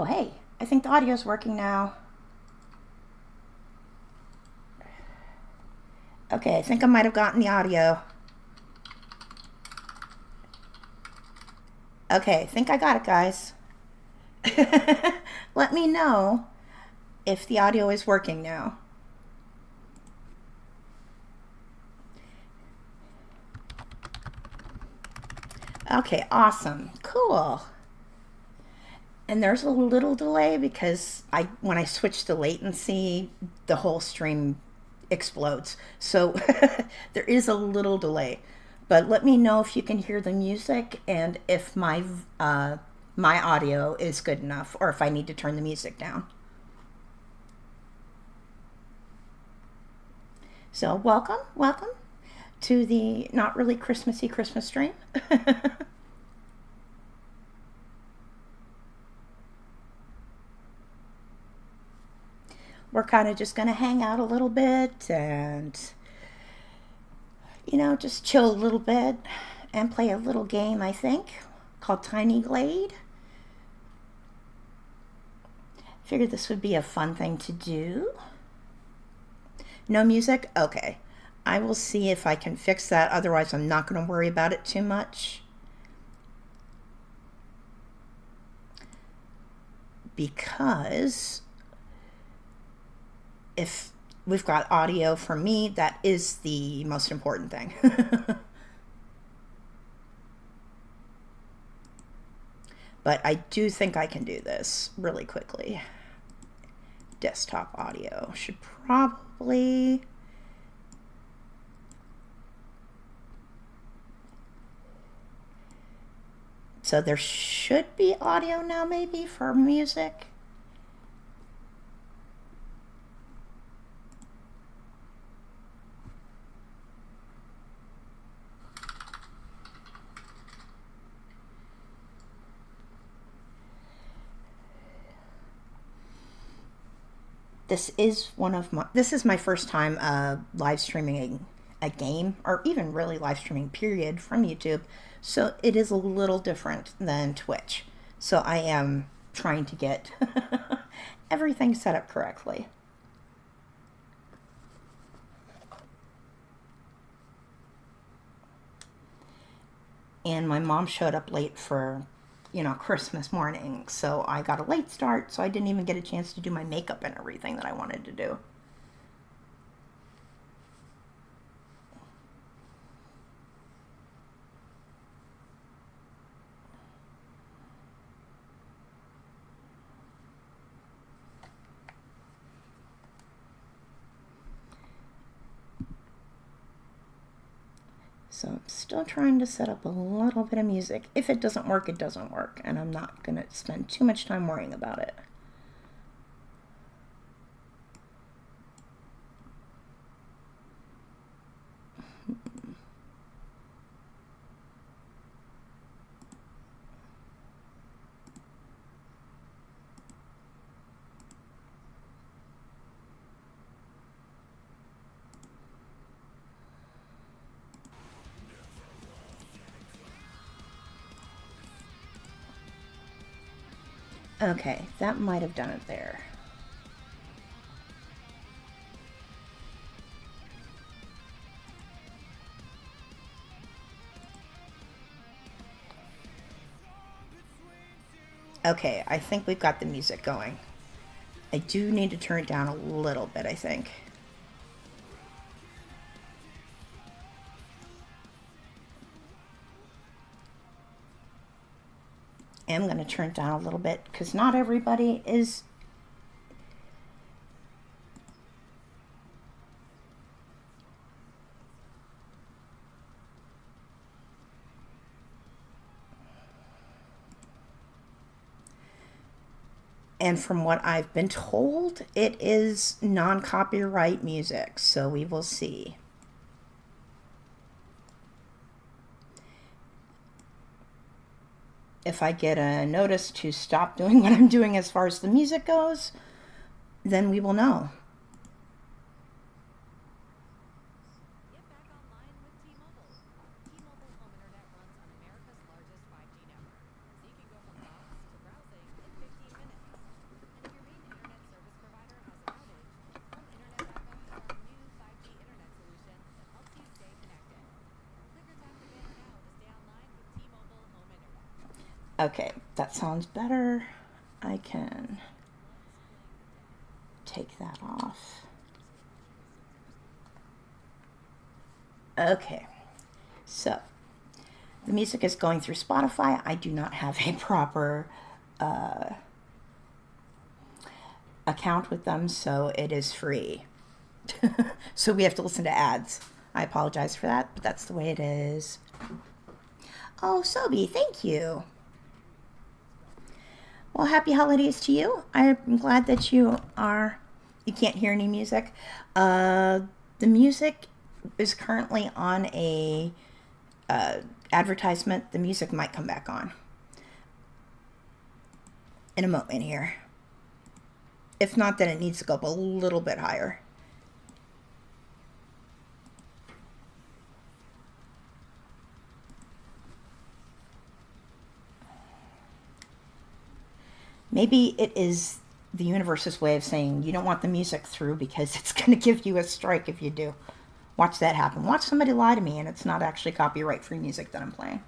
Oh, hey, I think the audio's working now. Okay, I think I might have gotten the audio. Okay, I think I got it, guys. Let me know if the audio is working now. Okay, awesome. Cool. And there's a little delay because when I switch to latency, the whole stream explodes. So there is a little delay. But let me know if you can hear the music and if my audio is good enough or if I need to turn the music down. So welcome to the not really Christmassy Christmas stream. We're kind of just going to hang out a little bit and, just chill a little bit and play a little game, I think, called Tiny Glade. Figured this would be a fun thing to do. No music? Okay. I will see if I can fix that. Otherwise, I'm not going to worry about it too much. Because if we've got audio for me, that is the most important thing. But I do think I can do this really quickly. Desktop audio should probably... So there should be audio now maybe for music. This is my first time live streaming a game, or even really live streaming period, from YouTube. So it is a little different than Twitch. So I am trying to get everything set up correctly. And my mom showed up late for Christmas morning. So I got a late start, so I didn't even get a chance to do my makeup and everything that I wanted to do. So I'm still trying to set up a little bit of music. If it doesn't work, it doesn't work. And I'm not going to spend too much time worrying about it. Okay, that might have done it there. Okay, I think we've got the music going. I do need to turn it down a little bit, I think. I'm going to turn it down a little bit because not everybody is... And from what I've been told, it is non-copyright music, so we will see. If I get a notice to stop doing what I'm doing as far as the music goes, then we will know. Okay, that sounds better. I can take that off. Okay, so the music is going through Spotify. I do not have a proper account with them, so it is free. So we have to listen to ads. I apologize for that, but that's the way it is. Oh, Sobi, thank you. Well, happy holidays to you. I'm glad that you can't hear any music. The music is currently on a advertisement. The music might come back on in a moment here. If not, then it needs to go up a little bit higher. Maybe it is the universe's way of saying you don't want the music through because it's going to give you a strike if you do. Watch that happen. Watch somebody lie to me and it's not actually copyright-free music that I'm playing.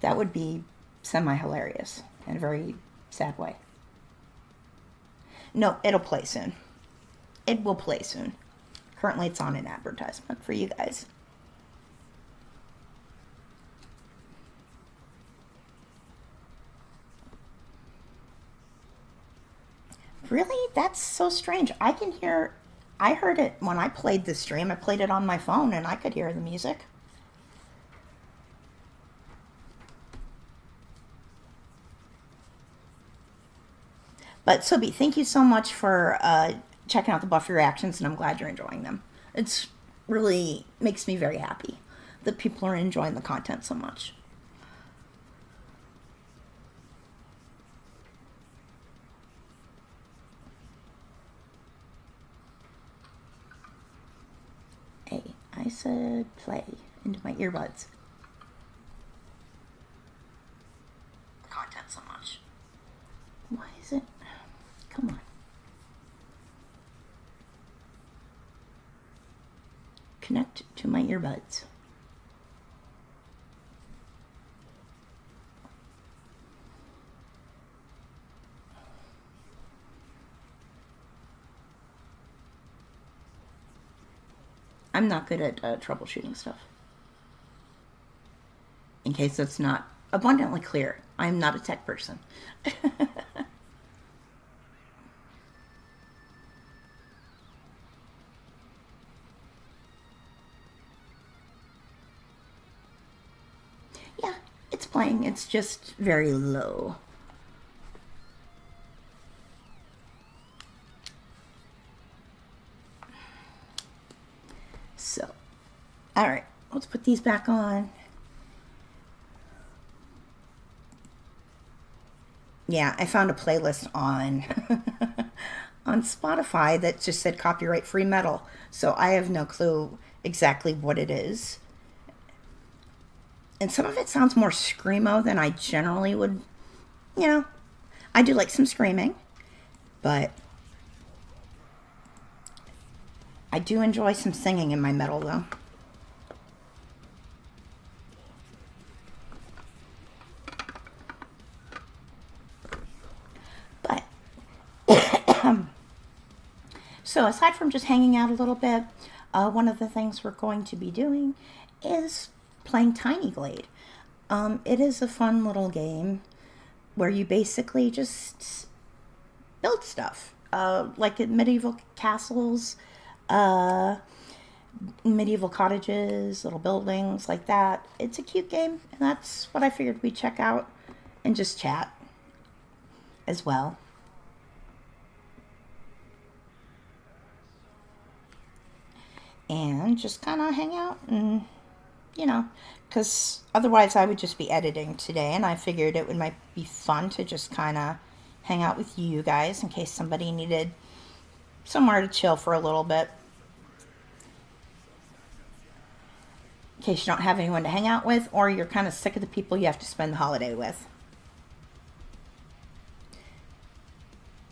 That would be semi-hilarious in a very sad way. No, it'll play soon. It will play soon. Currently, it's on an advertisement for you guys. Really? That's so strange. I heard it when I played the stream. I played it on my phone and I could hear the music. But Sobi, thank you so much for checking out the Buffy reactions, and I'm glad you're enjoying them. It's really makes me very happy that people are enjoying the content so much. Hey, I said play into my earbuds. Content so much. Why is it? Come on. Connect to my earbuds. I'm not good at troubleshooting stuff. In case that's not abundantly clear, I'm not a tech person. Yeah, it's playing. It's just very low. So, all right, let's put these back on. Yeah, I found a playlist on on Spotify that just said copyright free metal. So I have no clue exactly what it is. And some of it sounds more screamo than I generally would, you know. I do like some screaming, but I do enjoy some singing in my metal though. But so aside from just hanging out a little bit, one of the things we're going to be doing is playing Tiny Glade. It is a fun little game where you basically just build stuff, like in medieval castles, medieval cottages, little buildings like that. It's a cute game, and that's what I figured we'd check out and just chat as well. And just kind of hang out and, you know, because otherwise I would just be editing today, and I figured might be fun to just kind of hang out with you guys in case somebody needed somewhere to chill for a little bit. In case you don't have anyone to hang out with, or you're kind of sick of the people you have to spend the holiday with.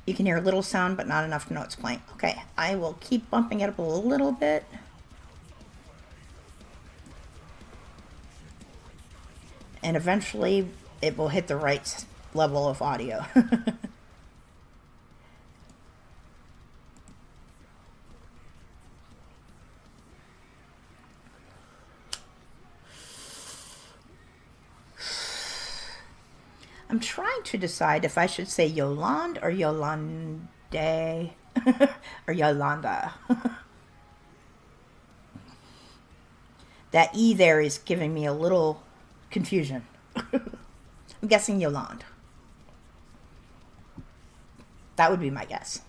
You can hear a little sound, but not enough to know it's playing. Okay, I will keep bumping it up a little bit. And eventually it will hit the right level of audio. I'm trying to decide if I should say Yolande or Yolande or Yolanda. That E there is giving me a little confusion. I'm guessing Yolande. That would be my guess.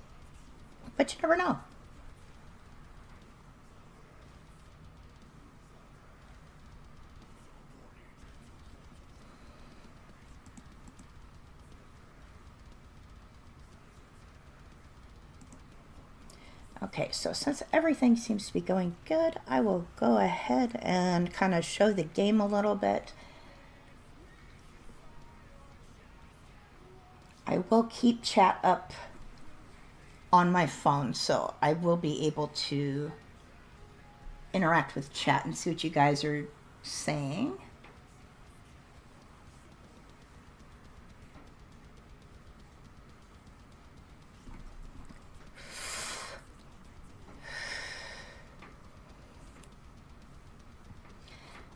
But you never know. Okay, so since everything seems to be going good, I will go ahead and kind of show the game a little bit. I will keep chat up on my phone, so I will be able to interact with chat and see what you guys are saying.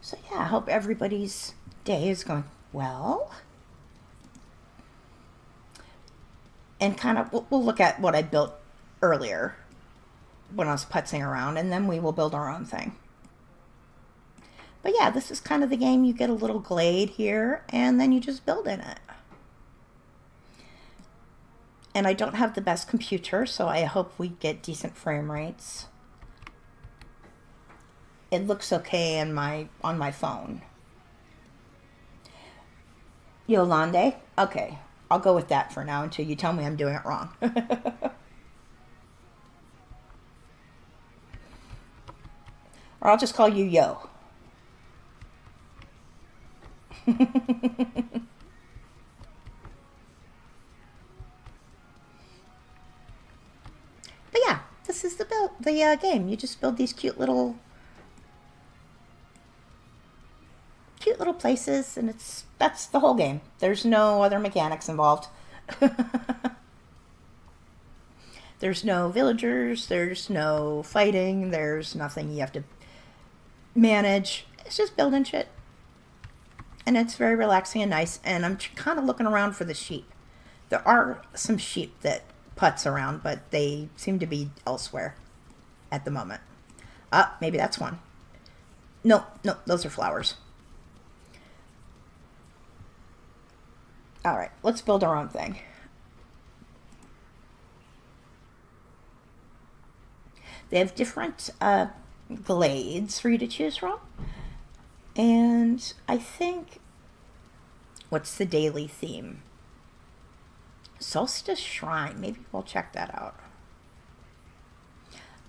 So yeah, I hope everybody's day is going well. And kind of, we'll look at what I built earlier when I was putzing around, and then we will build our own thing. But yeah, this is kind of the game. You get a little glade here, and then you just build in it. And I don't have the best computer, so I hope we get decent frame rates. It looks okay on my phone. Yolande? Okay, I'll go with that for now until you tell me I'm doing it wrong. Or I'll just call you Yo. But yeah, this is the game. You just build these cute little places, and that's the whole game. There's no other mechanics involved. There's no villagers, there's no fighting, there's nothing you have to manage. It's just building shit. And it's very relaxing and nice, and I'm kind of looking around for the sheep. There are some sheep that putz around, but they seem to be elsewhere at the moment. Maybe that's one. No, those are flowers. All right, let's build our own thing. They have different glades for you to choose from. And I think, what's the daily theme? Solstice Shrine. Maybe we'll check that out.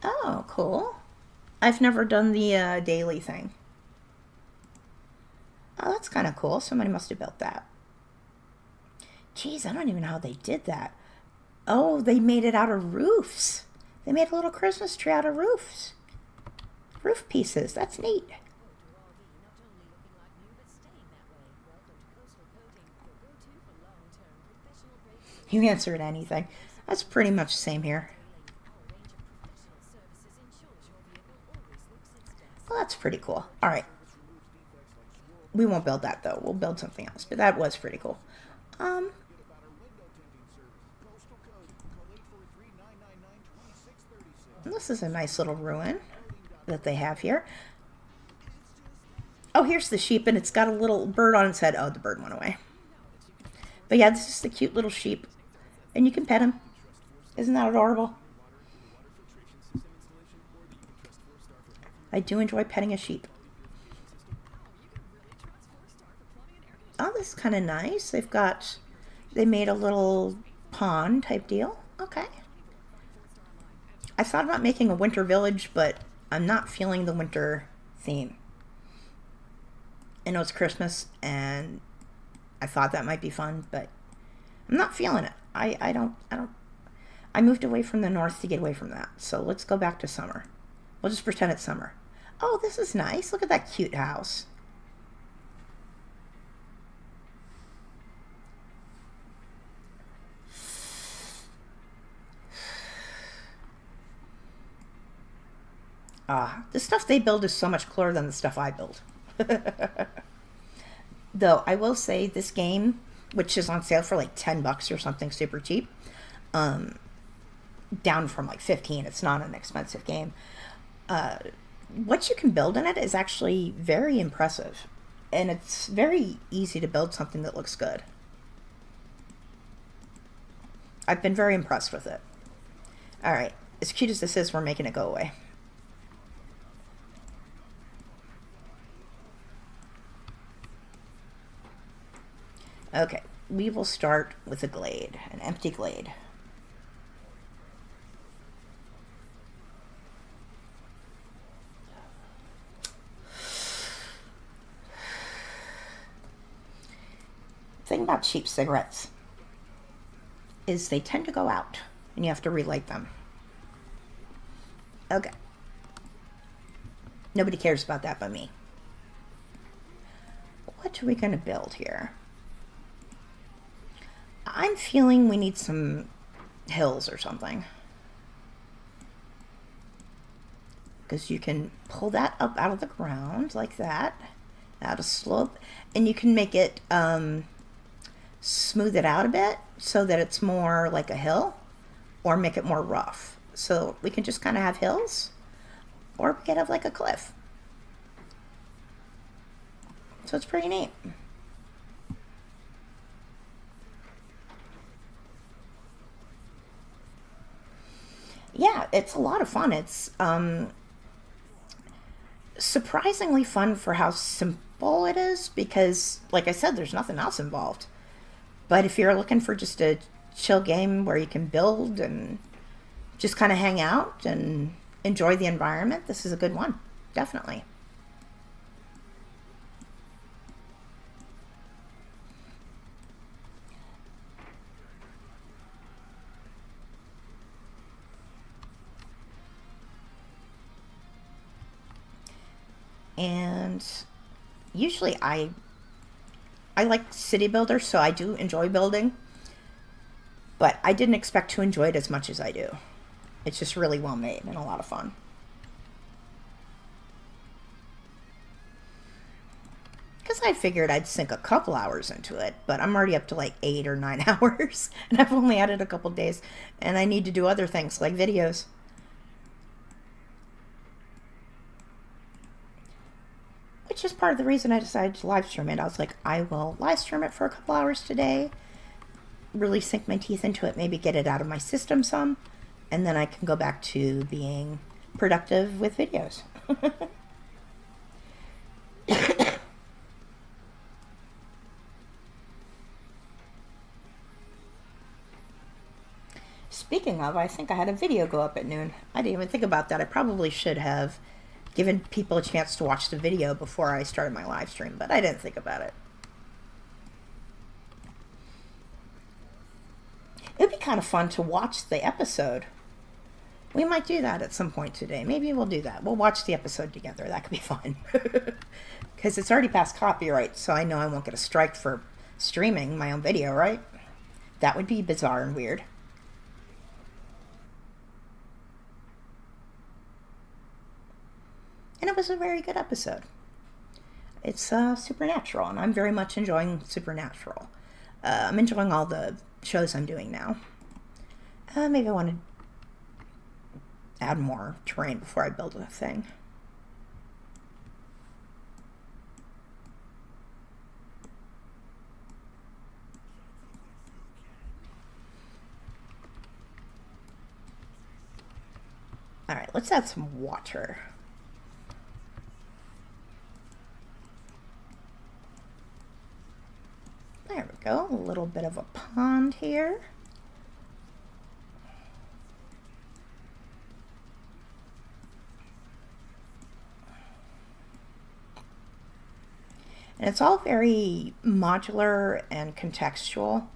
Oh, cool. I've never done the daily thing. Oh, that's kind of cool. Somebody must have built that. Geez, I don't even know how they did that. Oh, they made it out of roofs. They made a little Christmas tree out of roofs. Roof pieces. That's neat. You answered anything. That's pretty much the same here. Well, that's pretty cool. All right. We won't build that, though. We'll build something else. But that was pretty cool. This is a nice little ruin that they have here. Oh, here's the sheep, and it's got a little bird on its head. Oh, the bird went away. But yeah, this is the cute little sheep. And you can pet him. Isn't that adorable? I do enjoy petting a sheep. Oh, this is kind of nice. They made a little pond type deal. Okay. I thought about making a winter village, but I'm not feeling the winter theme. I know it's Christmas, and I thought that might be fun, but I'm not feeling it. I moved away from the north to get away from that. So let's go back to summer. We'll just pretend it's summer. Oh, this is nice. Look at that cute house. The stuff they build is so much cooler than the stuff I build. Though I will say this game, which is on sale for like $10 or something super cheap, down from like 15, it's not an expensive game. What you can build in it is actually very impressive. And it's very easy to build something that looks good. I've been very impressed with it. Alright, as cute as this is, we're making it go away. Okay, we will start with a glade, an empty glade. The thing about cheap cigarettes is they tend to go out and you have to relight them. Okay. Nobody cares about that but me. What are we going to build here? I'm feeling we need some hills or something. Because you can pull that up out of the ground like that. Out a slope. And you can make it smooth it out a bit so that it's more like a hill. Or make it more rough. So we can just kind of have hills. Or we can have like a cliff. So it's pretty neat. Yeah, it's a lot of fun. It's surprisingly fun for how simple it is because, like I said, there's nothing else involved. But if you're looking for just a chill game where you can build and just kind of hang out and enjoy the environment, this is a good one. Definitely. And usually I like city builders, so I do enjoy building, but I didn't expect to enjoy it as much as I do. It's just really well made and a lot of fun. Because I figured I'd sink a couple hours into it, but I'm already up to like 8 or 9 hours, and I've only had it a couple days, and I need to do other things like videos. Which is part of the reason I decided to live stream it. I was like, I will live stream it for a couple hours today, really sink my teeth into it, maybe get it out of my system some, and then I can go back to being productive with videos. Speaking of, I think I had a video go up at noon. I didn't even think about that. I probably should have given people a chance to watch the video before I started my live stream, but I didn't think about it. It'd be kind of fun to watch the episode. We might do that at some point today. Maybe we'll do that. We'll watch the episode together. That could be fun. Because it's already past copyright, so I know I won't get a strike for streaming my own video, right? That would be bizarre and weird. And it was a very good episode. It's Supernatural, and I'm very much enjoying Supernatural. I'm enjoying all the shows I'm doing now. Maybe I want to add more terrain before I build a thing. Alright, let's add some water. There we go, a little bit of a pond here. And it's all very modular and contextual.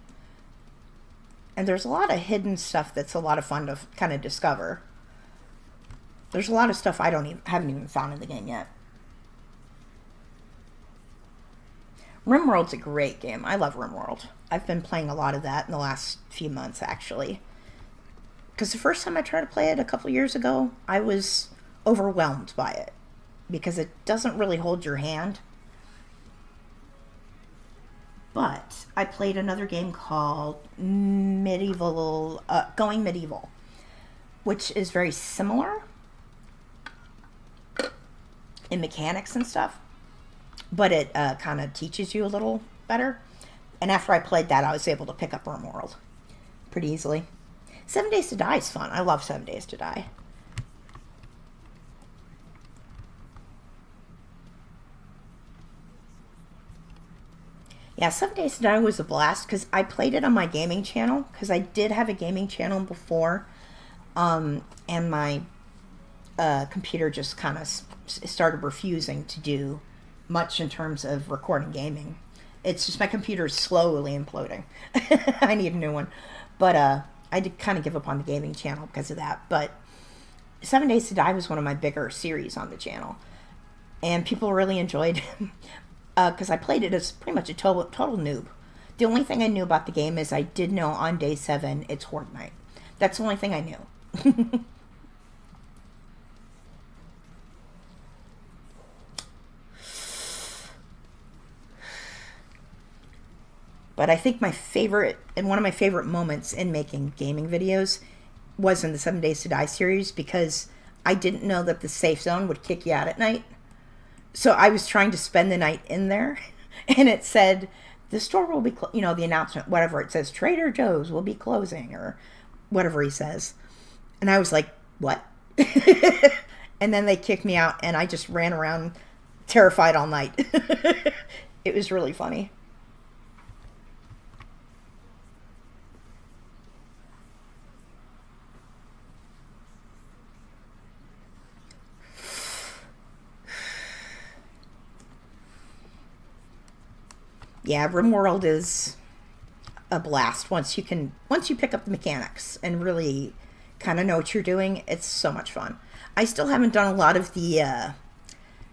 And there's a lot of hidden stuff that's a lot of fun to kind of discover. There's a lot of stuff I haven't even found in the game yet. Rimworld's a great game. I love Rimworld. I've been playing a lot of that in the last few months, actually. Because the first time I tried to play it a couple years ago, I was overwhelmed by it because it doesn't really hold your hand. But I played another game called Going Medieval, which is very similar in mechanics and stuff, but it kind of teaches you a little better. And after I played that, I was able to pick up Rimworld pretty easily. 7 Days to Die is fun. I love 7 Days to Die. Yeah, 7 Days to Die was a blast because I played it on my gaming channel because I did have a gaming channel before, and my computer just kind of started refusing to do much in terms of recording gaming. It's just my computer is slowly imploding. I need a new one. But I did kind of give up on the gaming channel because of that. But 7 Days to Die was one of my bigger series on the channel. And people really enjoyed it because I played it as pretty much a total noob. The only thing I knew about the game is I did know on day 7 it's Horde Night. That's the only thing I knew. But I think my favorite, and one of my favorite moments in making gaming videos was in the 7 Days to Die series because I didn't know that the safe zone would kick you out at night. So I was trying to spend the night in there, and it said, the store will be, the announcement, whatever, it says, Trader Joe's will be closing, or whatever he says. And I was like, what? And then they kicked me out, and I just ran around terrified all night. It was really funny. Yeah, Rimworld is a blast once you pick up the mechanics and really kind of know what you're doing. It's so much fun. I still haven't done a lot of the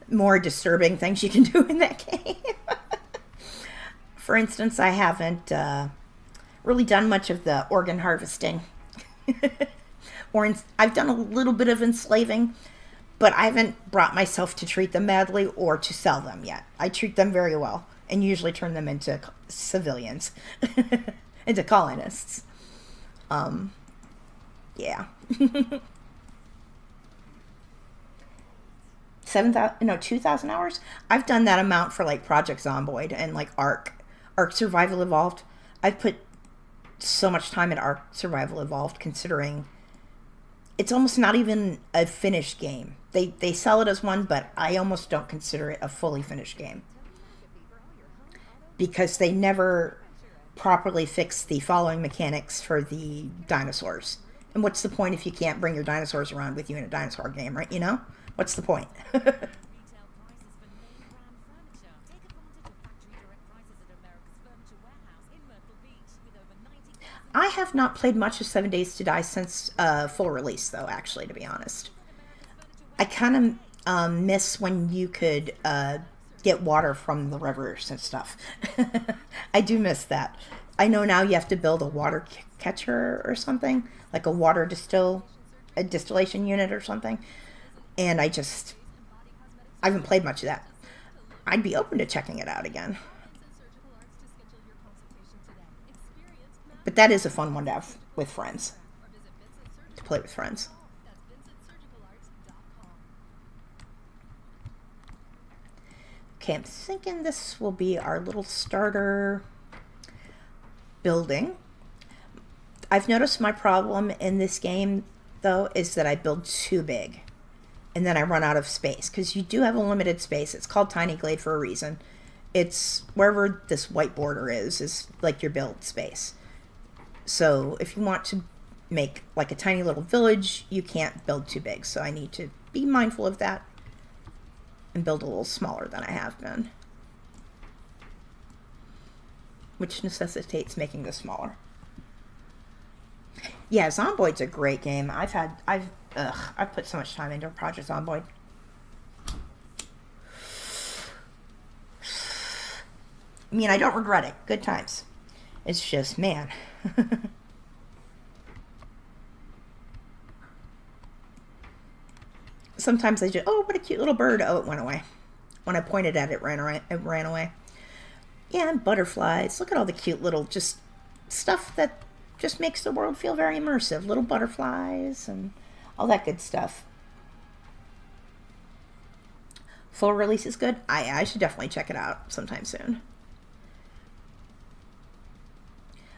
more disturbing things you can do in that game. For instance, I haven't really done much of the organ harvesting. I've done a little bit of enslaving, but I haven't brought myself to treat them badly or to sell them yet. I treat them very well and usually turn them into civilians, into colonists. Yeah. 2,000 hours. I've done that amount for like Project Zomboid and like Ark Survival Evolved. I've put so much time in Ark Survival Evolved, considering it's almost not even a finished game. They sell it as one, but I almost don't consider it a fully finished game, because they never properly fix the following mechanics for the dinosaurs. And what's the point if you can't bring your dinosaurs around with you in a dinosaur game, right? What's the point? I have not played much of 7 Days to Die since full release, though, actually, to be honest. I kind of miss when you could get water from the rivers and stuff. I do miss that. I know now you have to build a water catcher or something, like a distillation unit or something. And I haven't played much of that. I'd be open to checking it out again. But that is a fun one to have with friends. To play with friends. Okay, I'm thinking this will be our little starter building. I've noticed my problem in this game, though, is that I build too big. And then I run out of space, because you do have a limited space. It's called Tiny Glade for a reason. It's wherever this white border is like your build space. So if you want to make like a tiny little village, you can't build too big. So I need to be mindful of that and build a little smaller than I have been, which necessitates making this smaller. Yeah, Zomboid's a great game. I've put so much time into Project Zomboid. I mean, I don't regret it. Good times. It's just, man. sometimes I just, oh, what a cute little bird. Oh, it went away. When I pointed at it, it ran away. Yeah, and butterflies. Look at all the cute little just stuff that just makes the world feel very immersive. Little butterflies and all that good stuff. Full release is good. I should definitely check it out sometime soon.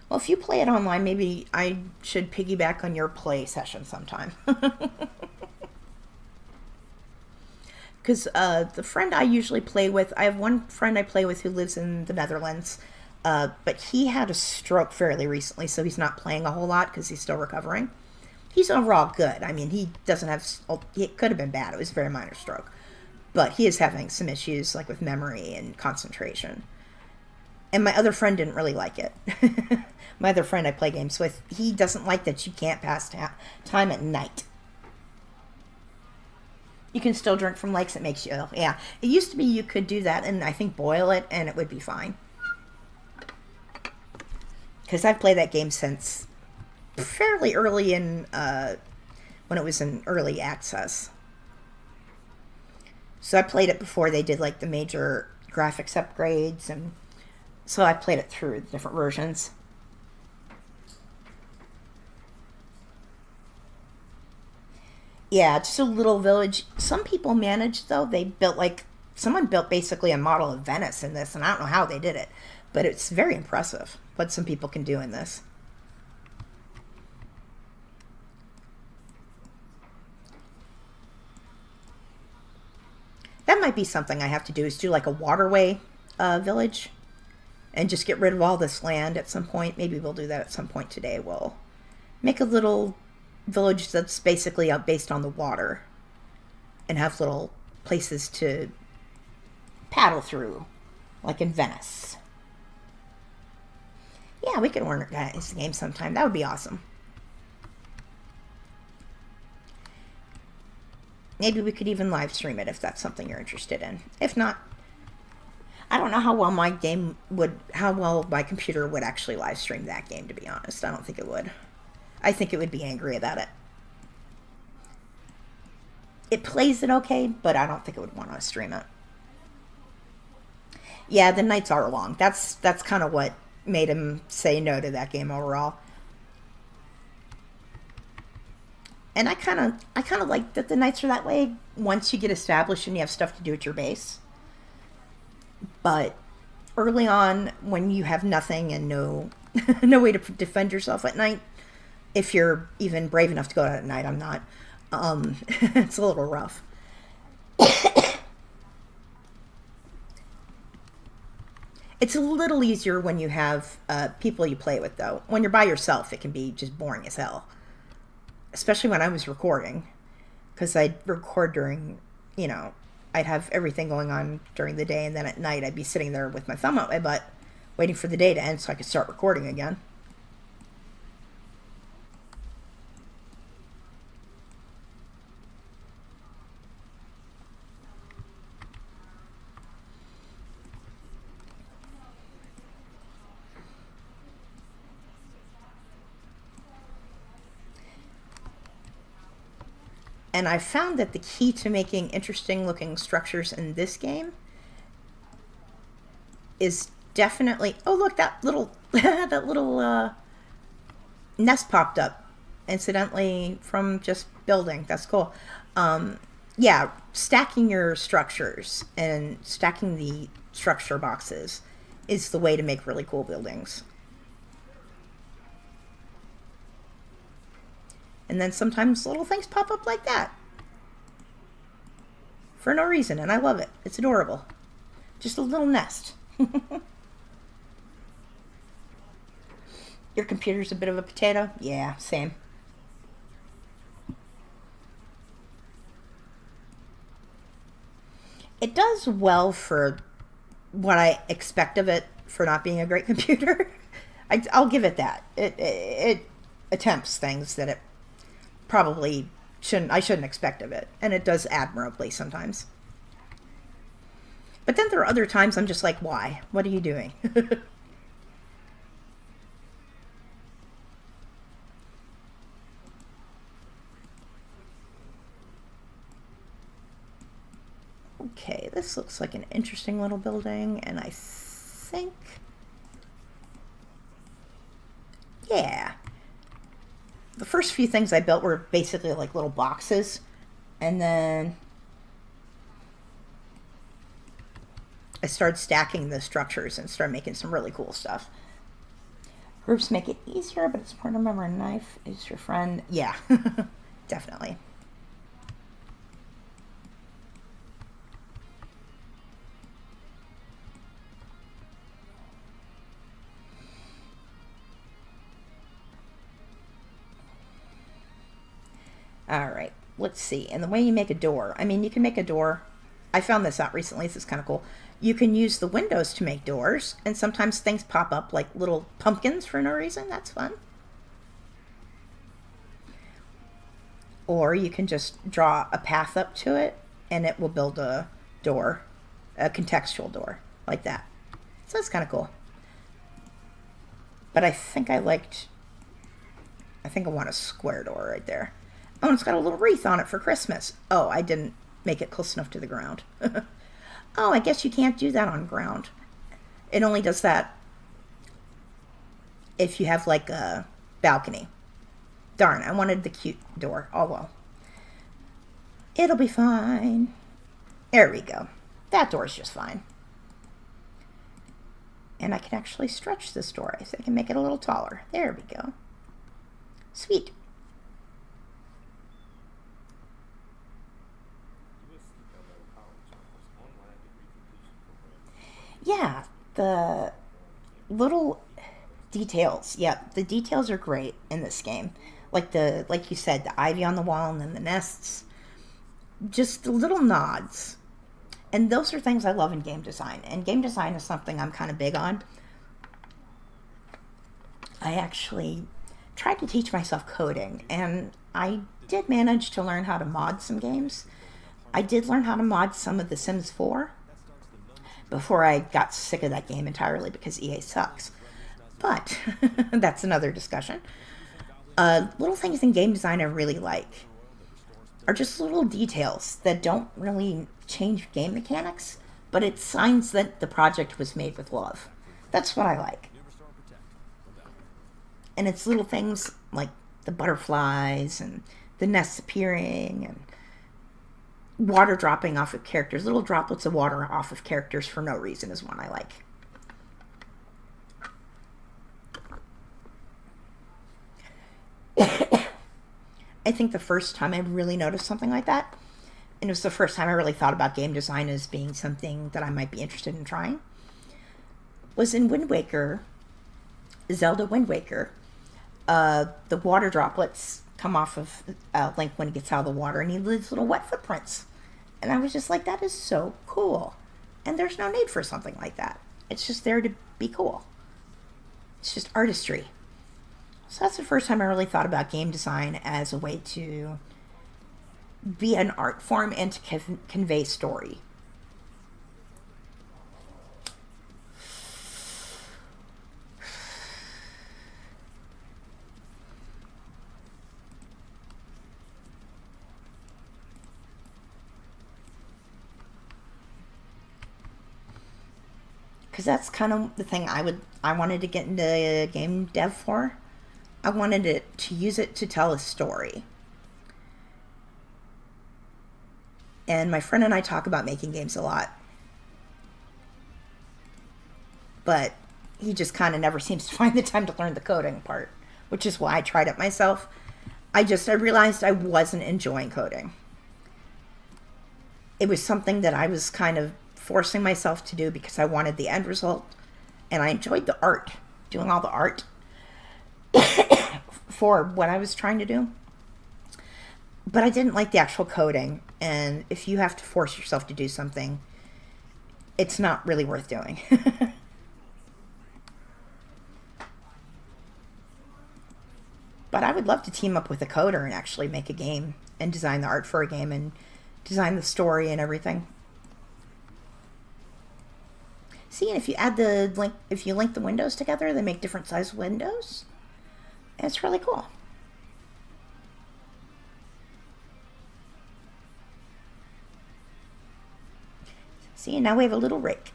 Well, if you play it online, maybe I should piggyback on your play session sometime. Because the friend I usually play with, I have one friend I play with who lives in the Netherlands, but he had a stroke fairly recently, so he's not playing a whole lot because he's still recovering. He's overall good. I mean, he doesn't have, it could have been bad. It was a very minor stroke. But he is having some issues like with memory and concentration. And my other friend didn't really like it. My other friend I play games with, he doesn't like that you can't pass time at night. You can still drink from lakes. It makes you ill. Yeah. It used to be you could do that and I think boil it and it would be fine. Because I've played that game since fairly early in, when it was in early access. So I played it before they did like the major graphics upgrades, and so I played it through the different versions. Yeah, just a little village. Some people managed, though. They built like, someone built basically a model of Venice in this, and I don't know how they did it, but it's very impressive what some people can do in this. That might be something I have to do, is do like a waterway village and just get rid of all this land at some point. Maybe we'll do that at some point today. We'll make a little village that's basically based on the water and have little places to paddle through, like in Venice. Yeah, we could organize the game sometime. That would be awesome. Maybe we could even live stream it if that's something you're interested in. If not, I don't know how well how well my computer would actually live stream that game, to be honest. I don't think it would. I think it would be angry about it. It plays it okay, but I don't think it would want to stream it. Yeah, the nights are long. That's kind of what made him say no to that game overall. And I kind of like that the nights are that way once you get established and you have stuff to do at your base. But early on, when you have nothing and no way to defend yourself at night, if you're even brave enough to go out at night, I'm not. It's a little rough. It's a little easier when you have people you play with, though. When you're by yourself, it can be just boring as hell. Especially when I was recording, because I'd record during, I'd have everything going on during the day, and then at night I'd be sitting there with my thumb out my butt, waiting for the day to end so I could start recording again. And I found that the key to making interesting looking structures in this game is definitely, oh look, that little that little nest popped up incidentally from just building. That's cool. Yeah, stacking your structures and stacking the structure boxes is the way to make really cool buildings. And then sometimes little things pop up like that. For no reason, and I love it. It's adorable. Just a little nest. Your computer's a bit of a potato? Yeah, same. It does well for what I expect of it for not being a great computer. I'll give it that. It attempts things that it probably I shouldn't expect of it, and it does admirably sometimes. But then there are other times I'm just like, why? What are you doing? Okay, this looks like an interesting little building, and I think, yeah. The first few things I built were basically like little boxes, and then I started stacking the structures and started making some really cool stuff. Groups make it easier, but it's important to remember a knife is your friend. Yeah, definitely. All right, let's see. And the way you make a door, I mean, you can make a door. I found this out recently. This is kind of cool. You can use the windows to make doors, and sometimes things pop up like little pumpkins for no reason. That's fun. Or you can just draw a path up to it, and it will build a door, a contextual door, like that. So that's kind of cool. But I think I want a square door right there. Oh, and it's got a little wreath on it for Christmas. Oh, I didn't make it close enough to the ground. Oh, I guess you can't do that on ground. It only does that if you have like a balcony. Darn, I wanted the cute door. Oh well. It'll be fine. There we go. That door's just fine. And I can actually stretch this door. I think I can make it a little taller. There we go. Sweet. Yeah, the little details. Yeah, the details are great in this game. Like you said, the ivy on the wall and then the nests. Just the little nods. And those are things I love in game design. And game design is something I'm kind of big on. I actually tried to teach myself coding, and I did manage to learn how to mod some games. I did learn how to mod some of The Sims 4 before I got sick of that game entirely because EA sucks. But that's another discussion. Little things in game design I really like are just little details that don't really change game mechanics, but it signs that the project was made with love. That's what I like. And it's little things like the butterflies and the nests appearing and water dropping off of characters. Little droplets of water off of characters for no reason is one I like. I think the first time I really noticed something like that, and it was the first time I really thought about game design as being something that I might be interested in trying, was in Wind Waker, Zelda Wind Waker. The water droplets come off of Link when he gets out of the water, and he leaves little wet footprints. And I was just like, that is so cool. And there's no need for something like that. It's just there to be cool. It's just artistry. So that's the first time I really thought about game design as a way to be an art form and to convey story. Because that's kind of the thing I wanted to get into game dev for. I wanted to use it to tell a story. And my friend and I talk about making games a lot. But he just kind of never seems to find the time to learn the coding part, which is why I tried it myself. I realized I wasn't enjoying coding. It was something that I was kind of forcing myself to do because I wanted the end result. And I enjoyed the art, doing all the art for what I was trying to do. But I didn't like the actual coding. And if you have to force yourself to do something, it's not really worth doing. But I would love to team up with a coder and actually make a game and design the art for a game and design the story and everything. See, and if you add if you link the windows together, they make different size windows. And it's really cool. See, now we have a little rake.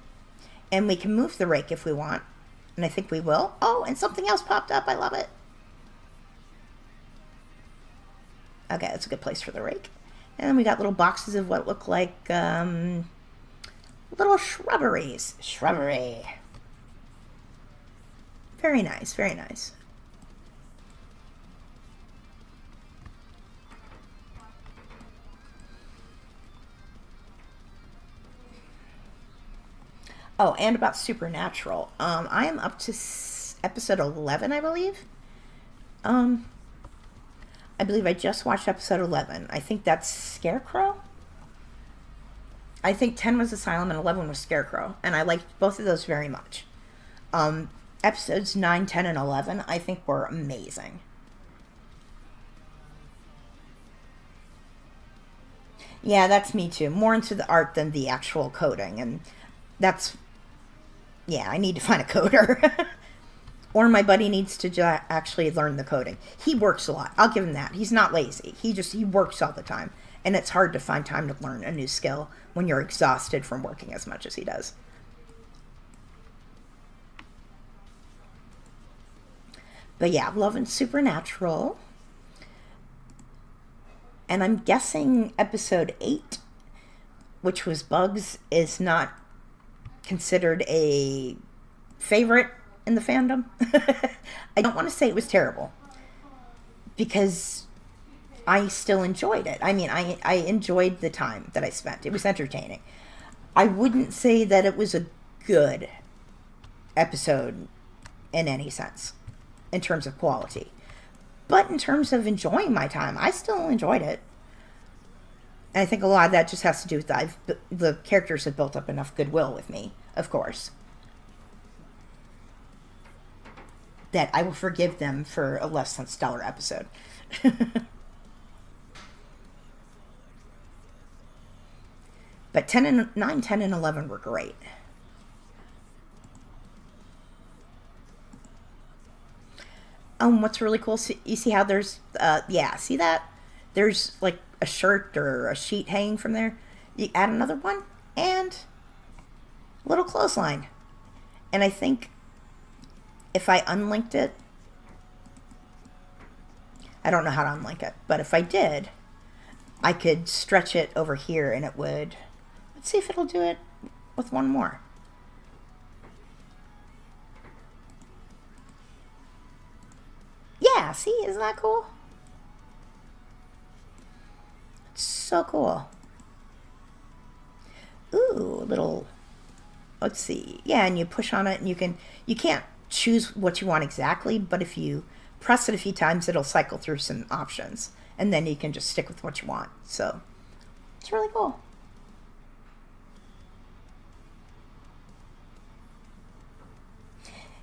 And we can move the rake if we want. And I think we will. Oh, and something else popped up. I love it. Okay, that's a good place for the rake. And then we got little boxes of what look like little shrubberies. Shrubbery. Very nice, very nice. Oh, and about Supernatural. I am up to episode 11, I believe. I believe I just watched episode 11. I think that's Scarecrow. I think 10 was Asylum and 11 was Scarecrow. And I liked both of those very much. Episodes 9, 10, and 11, I think were amazing. Yeah, that's me too. More into the art than the actual coding. And that's... Yeah, I need to find a coder. Or my buddy needs to actually learn the coding. He works a lot. I'll give him that. He's not lazy. He works all the time. And it's hard to find time to learn a new skill when you're exhausted from working as much as he does. But yeah, loving Supernatural. And I'm guessing episode 8, which was Bugs, is not considered a favorite in the fandom. I don't want to say it was terrible, because I still enjoyed it. I mean, I enjoyed the time that I spent. It was entertaining. I wouldn't say that it was a good episode in any sense, in terms of quality. But in terms of enjoying my time, I still enjoyed it. And I think a lot of that just has to do with the characters have built up enough goodwill with me, of course, that I will forgive them for a less than stellar episode. But 9, 10, and 11 were great. What's really cool, you see how there's, yeah, see that? There's like a shirt or a sheet hanging from there. You add another one, and a little clothesline. And I think if I unlinked it, I don't know how to unlink it, but if I did, I could stretch it over here and it would, let's see if it'll do it with one more. Yeah, see, isn't that cool? It's so cool. Ooh, little, let's see. Yeah, and you push on it and you can't choose what you want exactly, but if you press it a few times, it'll cycle through some options, and then you can just stick with what you want. So it's really cool.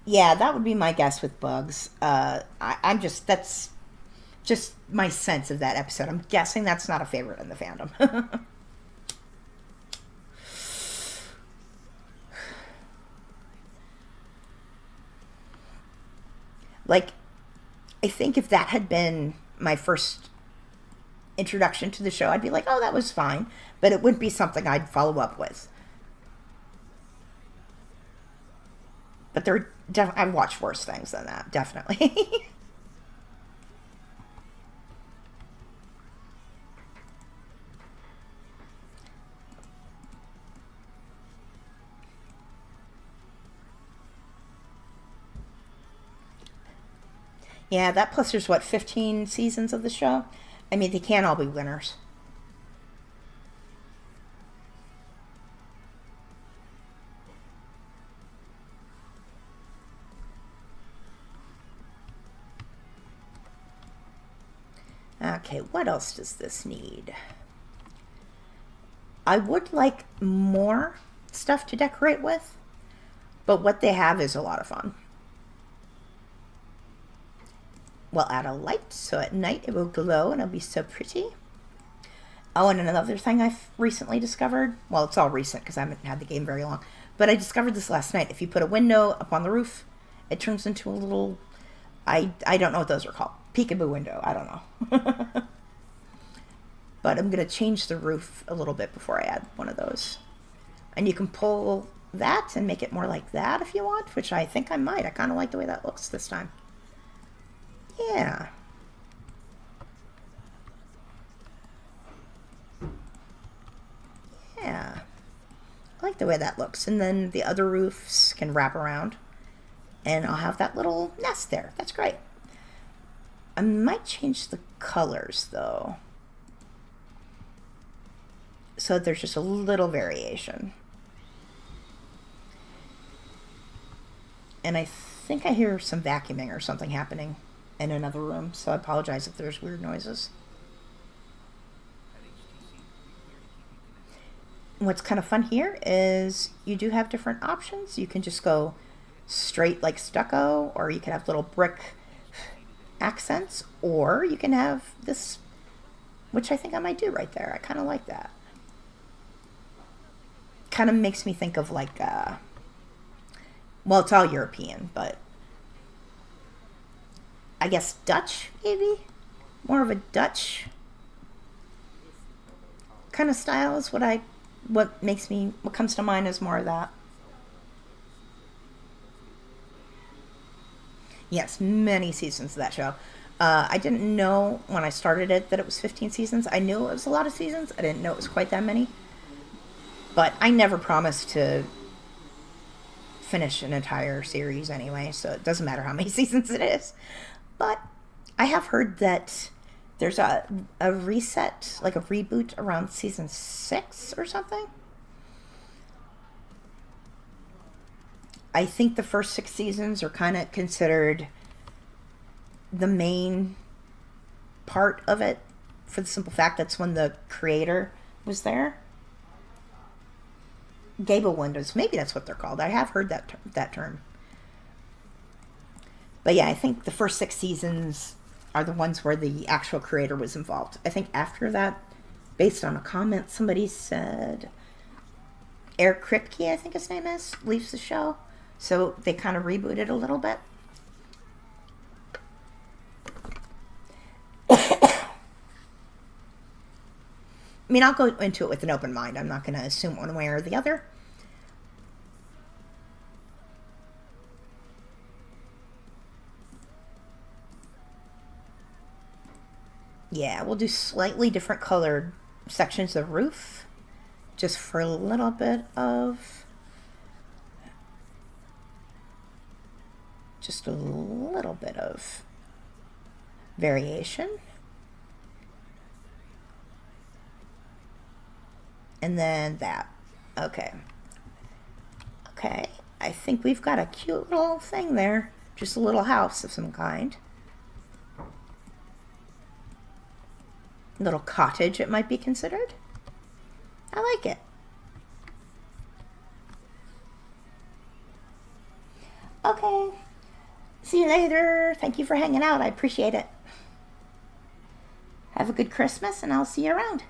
Yeah, that would be my guess with Bugs. That's just my sense of that episode. I'm guessing that's not a favorite in the fandom. Like, I think if that had been my first introduction to the show, I'd be like, oh, that was fine. But it wouldn't be something I'd follow up with. But I've watched worse things than that, definitely. Yeah, that plus there's, what, 15 seasons of the show? I mean, they can't all be winners. Okay, what else does this need? I would like more stuff to decorate with, but what they have is a lot of fun. We'll add a light, so at night it will glow and it'll be so pretty. Oh, and another thing I've recently discovered, well, it's all recent because I haven't had the game very long, but I discovered this last night. If you put a window up on the roof, it turns into a little, I don't know what those are called. Peekaboo window, I don't know. But I'm going to change the roof a little bit before I add one of those. And you can pull that and make it more like that if you want, which I think I might. I kind of like the way that looks this time. Yeah. Yeah. I like the way that looks. And then the other roofs can wrap around. And I'll have that little nest there. That's great. I might change the colors, though, so there's just a little variation. And I think I hear some vacuuming or something happening in another room, so I apologize if there's weird noises. What's kind of fun here is you do have different options. You can just go straight like stucco, or you can have little brick accents, or you can have this, which I think I might do right there. I kind of like that. Kind of makes me think of like, well, it's all European, but I guess Dutch, maybe? More of a Dutch kind of style is what comes to mind is more of that. Yes, many seasons of that show. I didn't know when I started it that it was 15 seasons. I knew it was a lot of seasons. I didn't know it was quite that many. But I never promised to finish an entire series anyway, so it doesn't matter how many seasons it is. But I have heard that there's a reset, like a reboot around season 6 or something. I think the first 6 seasons are kind of considered the main part of it, for the simple fact that's when the creator was there. Gable windows, maybe that's what they're called. I have heard that term. But yeah, I think the first 6 seasons are the ones where the actual creator was involved. I think after that, based on a comment somebody said, Eric Kripke, I think his name is, leaves the show. So they kind of rebooted a little bit. I mean, I'll go into it with an open mind. I'm not going to assume one way or the other. Yeah, we'll do slightly different colored sections of roof, just for a little bit of variation. And then that. Okay. Okay. I think we've got a cute little thing there. Just a little house of some kind. Little cottage, it might be considered. I like it. Okay. See you later. Thank you for hanging out. I appreciate it. Have a good Christmas, and I'll see you around.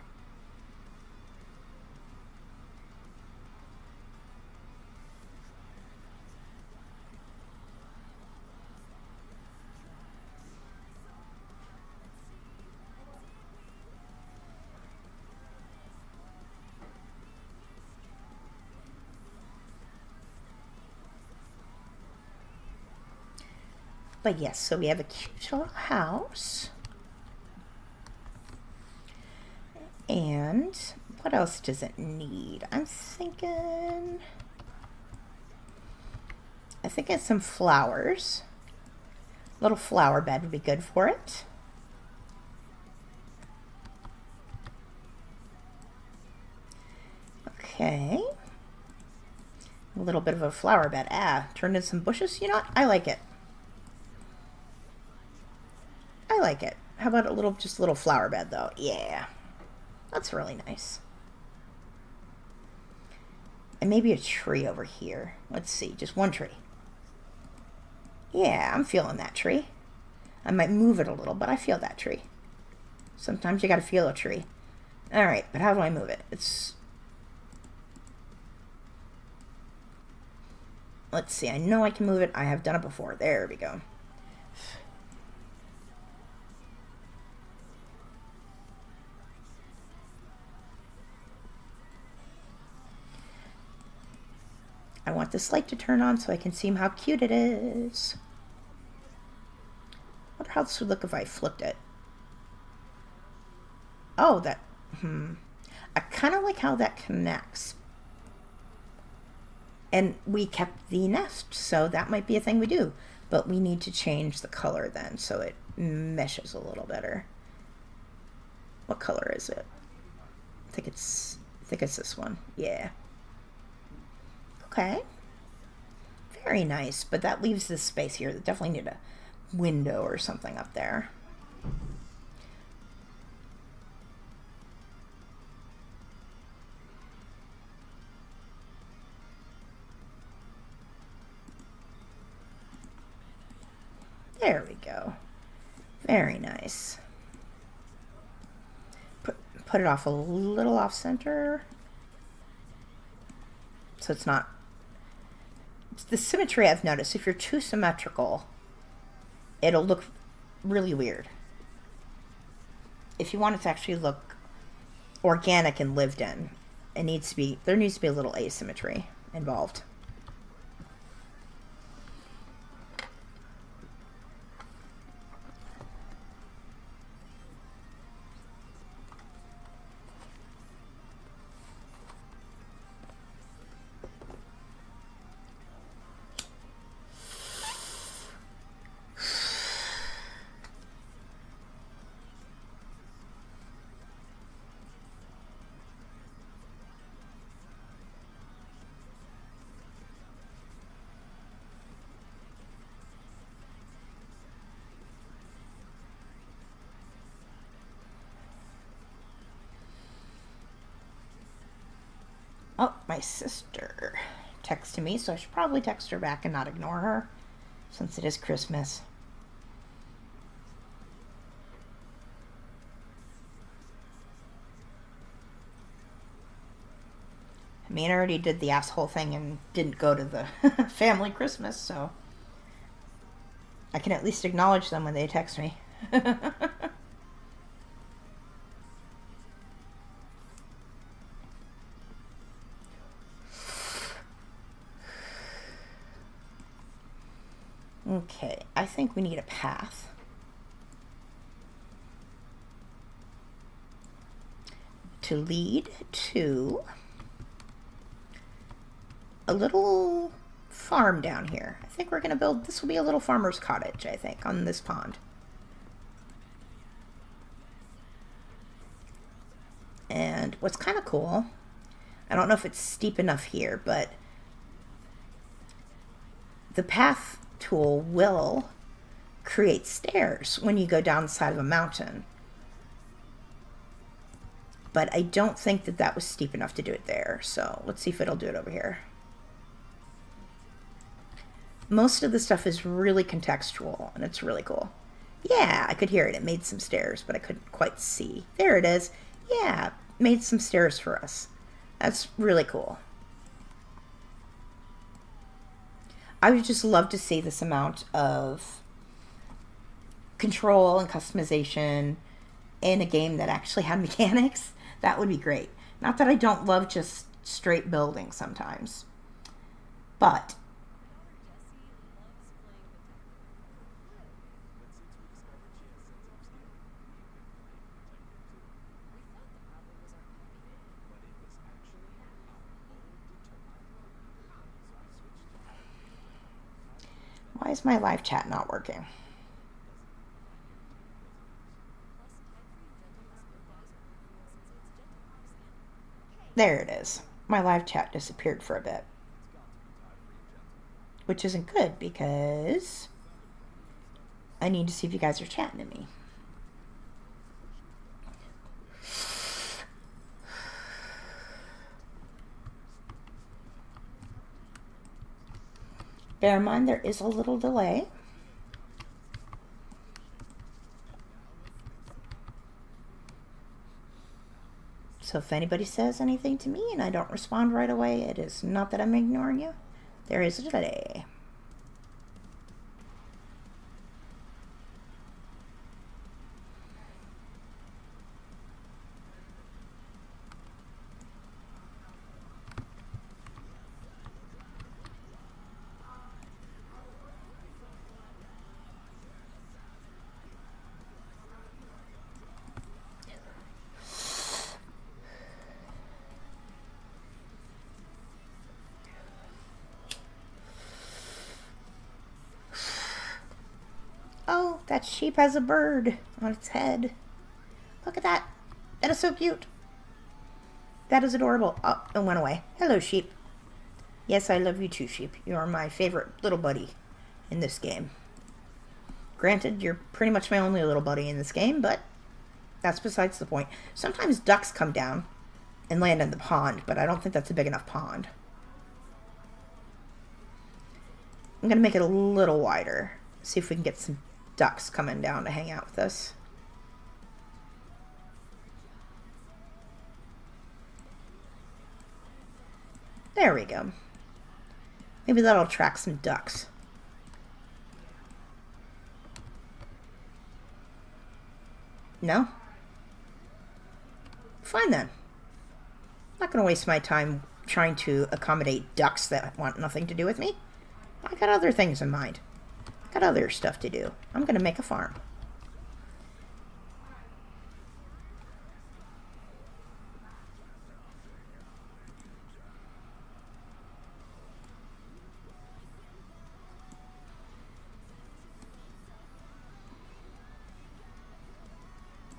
But yes, so we have a cute little house. And what else does it need? I think it's some flowers. A little flower bed would be good for it. Okay. A little bit of a flower bed. Turned into some bushes. You know what? I like it. I like it. How about just a little flower bed, though? Yeah. That's really nice. And maybe a tree over here. Let's see. Just one tree. Yeah, I'm feeling that tree. I might move it a little, but I feel that tree. Sometimes you gotta feel a tree. Alright, but how do I move it? Let's see. I know I can move it. I have done it before. There we go. I want this light to turn on so I can see how cute it is. I wonder how this would look if I flipped it. Oh, that, I kind of like how that connects. And we kept the nest, so that might be a thing we do. But we need to change the color then so it meshes a little better. What color is it? I think it's this one. Yeah. Okay. Very nice, but that leaves this space here. Definitely need a window or something up there. There we go. Very nice. Put it off a little off center. So it's not... It's the symmetry I've noticed. If you're too symmetrical, it'll look really weird. If you want it to actually look organic and lived in, there needs to be a little asymmetry involved. Oh, my sister texted me, so I should probably text her back and not ignore her, since it is Christmas. I mean, I already did the asshole thing and didn't go to the family Christmas, so I can at least acknowledge them when they text me. Okay, I think we need a path. To lead to a little farm down here. I think we're going to build, this will be a little farmer's cottage, I think, on this pond. And what's kind of cool, I don't know if it's steep enough here, but the path tool will create stairs when you go down the side of a mountain. But I don't think that that was steep enough to do it there. So let's see if it'll do it over here. Most of the stuff is really contextual and it's really cool. Yeah, I could hear it. It made some stairs, but I couldn't quite see. There it is. Yeah, made some stairs for us. That's really cool. I would just love to see this amount of control and customization in a game that actually had mechanics. That would be great. Not that I don't love just straight building sometimes, but why is my live chat not working? There it is. My live chat disappeared for a bit. Which isn't good because I need to see if you guys are chatting to me. Bear in mind there is a little delay. So if anybody says anything to me and I don't respond right away, it is not that I'm ignoring you. There is a delay. That sheep has a bird on its head. Look at that. That is so cute. That is adorable. Oh, it went away. Hello, sheep. Yes, I love you too, sheep. You are my favorite little buddy in this game. Granted, you're pretty much my only little buddy in this game, but that's besides the point. Sometimes ducks come down and land in the pond, but I don't think that's a big enough pond. I'm going to make it a little wider. See if we can get some ducks coming down to hang out with us. There we go. Maybe that'll attract some ducks. No? Fine then. I'm not going to waste my time trying to accommodate ducks that want nothing to do with me. I got other things in mind. I got other stuff to do. I'm going to make a farm.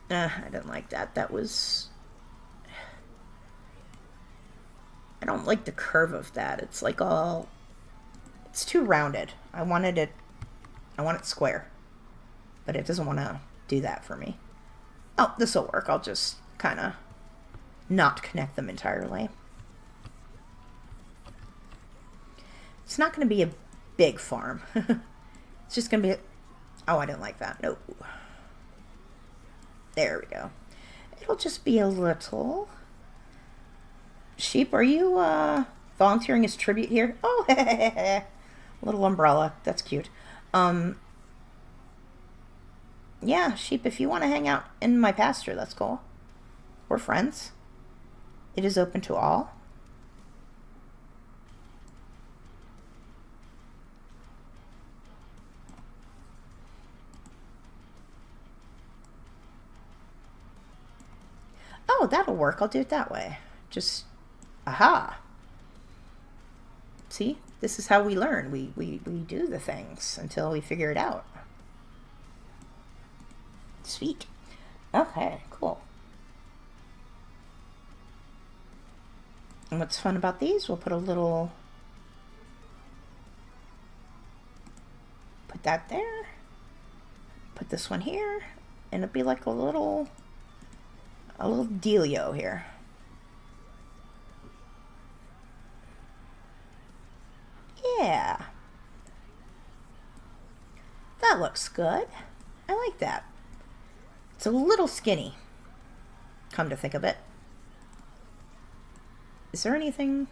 I didn't like that. That was... I don't like the curve of that. It's like all... It's too rounded. I want it square. But it doesn't want to do that for me. Oh, this will work. I'll just kind of not connect them entirely. It's not going to be a big farm. It's just going to be... Oh, I didn't like that. Nope. There we go. It'll just be a little... Sheep, are you volunteering as tribute here? Oh, little umbrella. That's cute. Yeah, sheep, if you want to hang out in my pasture, that's cool. We're friends. It is open to all. Oh, that'll work. I'll do it that way. Just, aha. See, this is how we learn. We do the things until we figure it out. Sweet. Okay, cool. And what's fun about these, we'll put a little... Put that there. Put this one here. And it'll be like a little dealio here. Yeah. That looks good. I like that. It's a little skinny, come to think of it. Is there anything...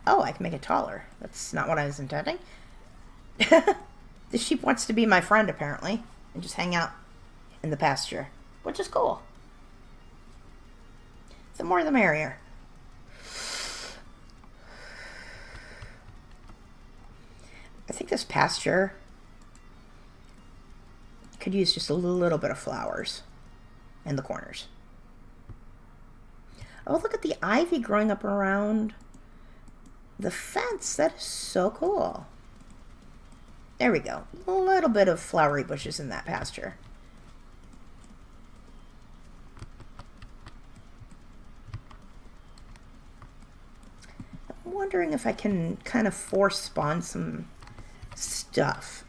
Oh, I can make it taller. That's not what I was intending. The sheep wants to be my friend, apparently, and just hang out in the pasture, which is cool. The more the merrier. I think this pasture could use just a little bit of flowers in the corners. Oh, look at the ivy growing up around the fence. That is so cool. There we go. A little bit of flowery bushes in that pasture. I'm wondering if I can kind of force spawn some stuff.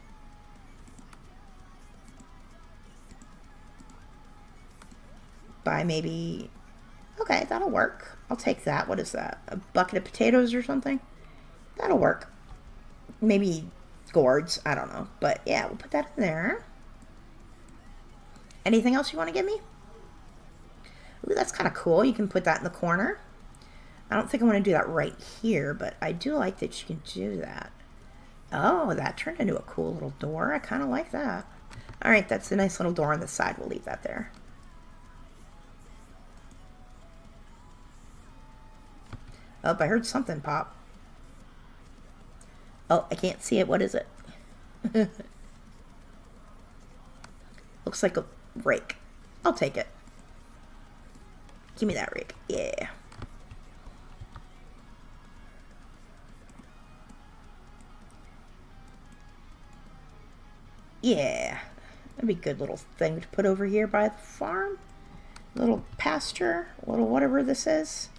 By maybe... Okay, that'll work. I'll take that. What is that? A bucket of potatoes or something? That'll work. Maybe gourds. I don't know. But yeah, we'll put that in there. Anything else you want to give me? Ooh, that's kind of cool. You can put that in the corner. I don't think I want to do that right here, but I do like that you can do that. Oh, that turned into a cool little door. I kind of like that. All right, that's a nice little door on the side. We'll leave that there. Oh, I heard something pop. Oh, I can't see it. What is it? Looks like a rake. I'll take it. Give me that rake. Yeah. Yeah. That'd be a good little thing to put over here by the farm. Little pasture, little whatever this is.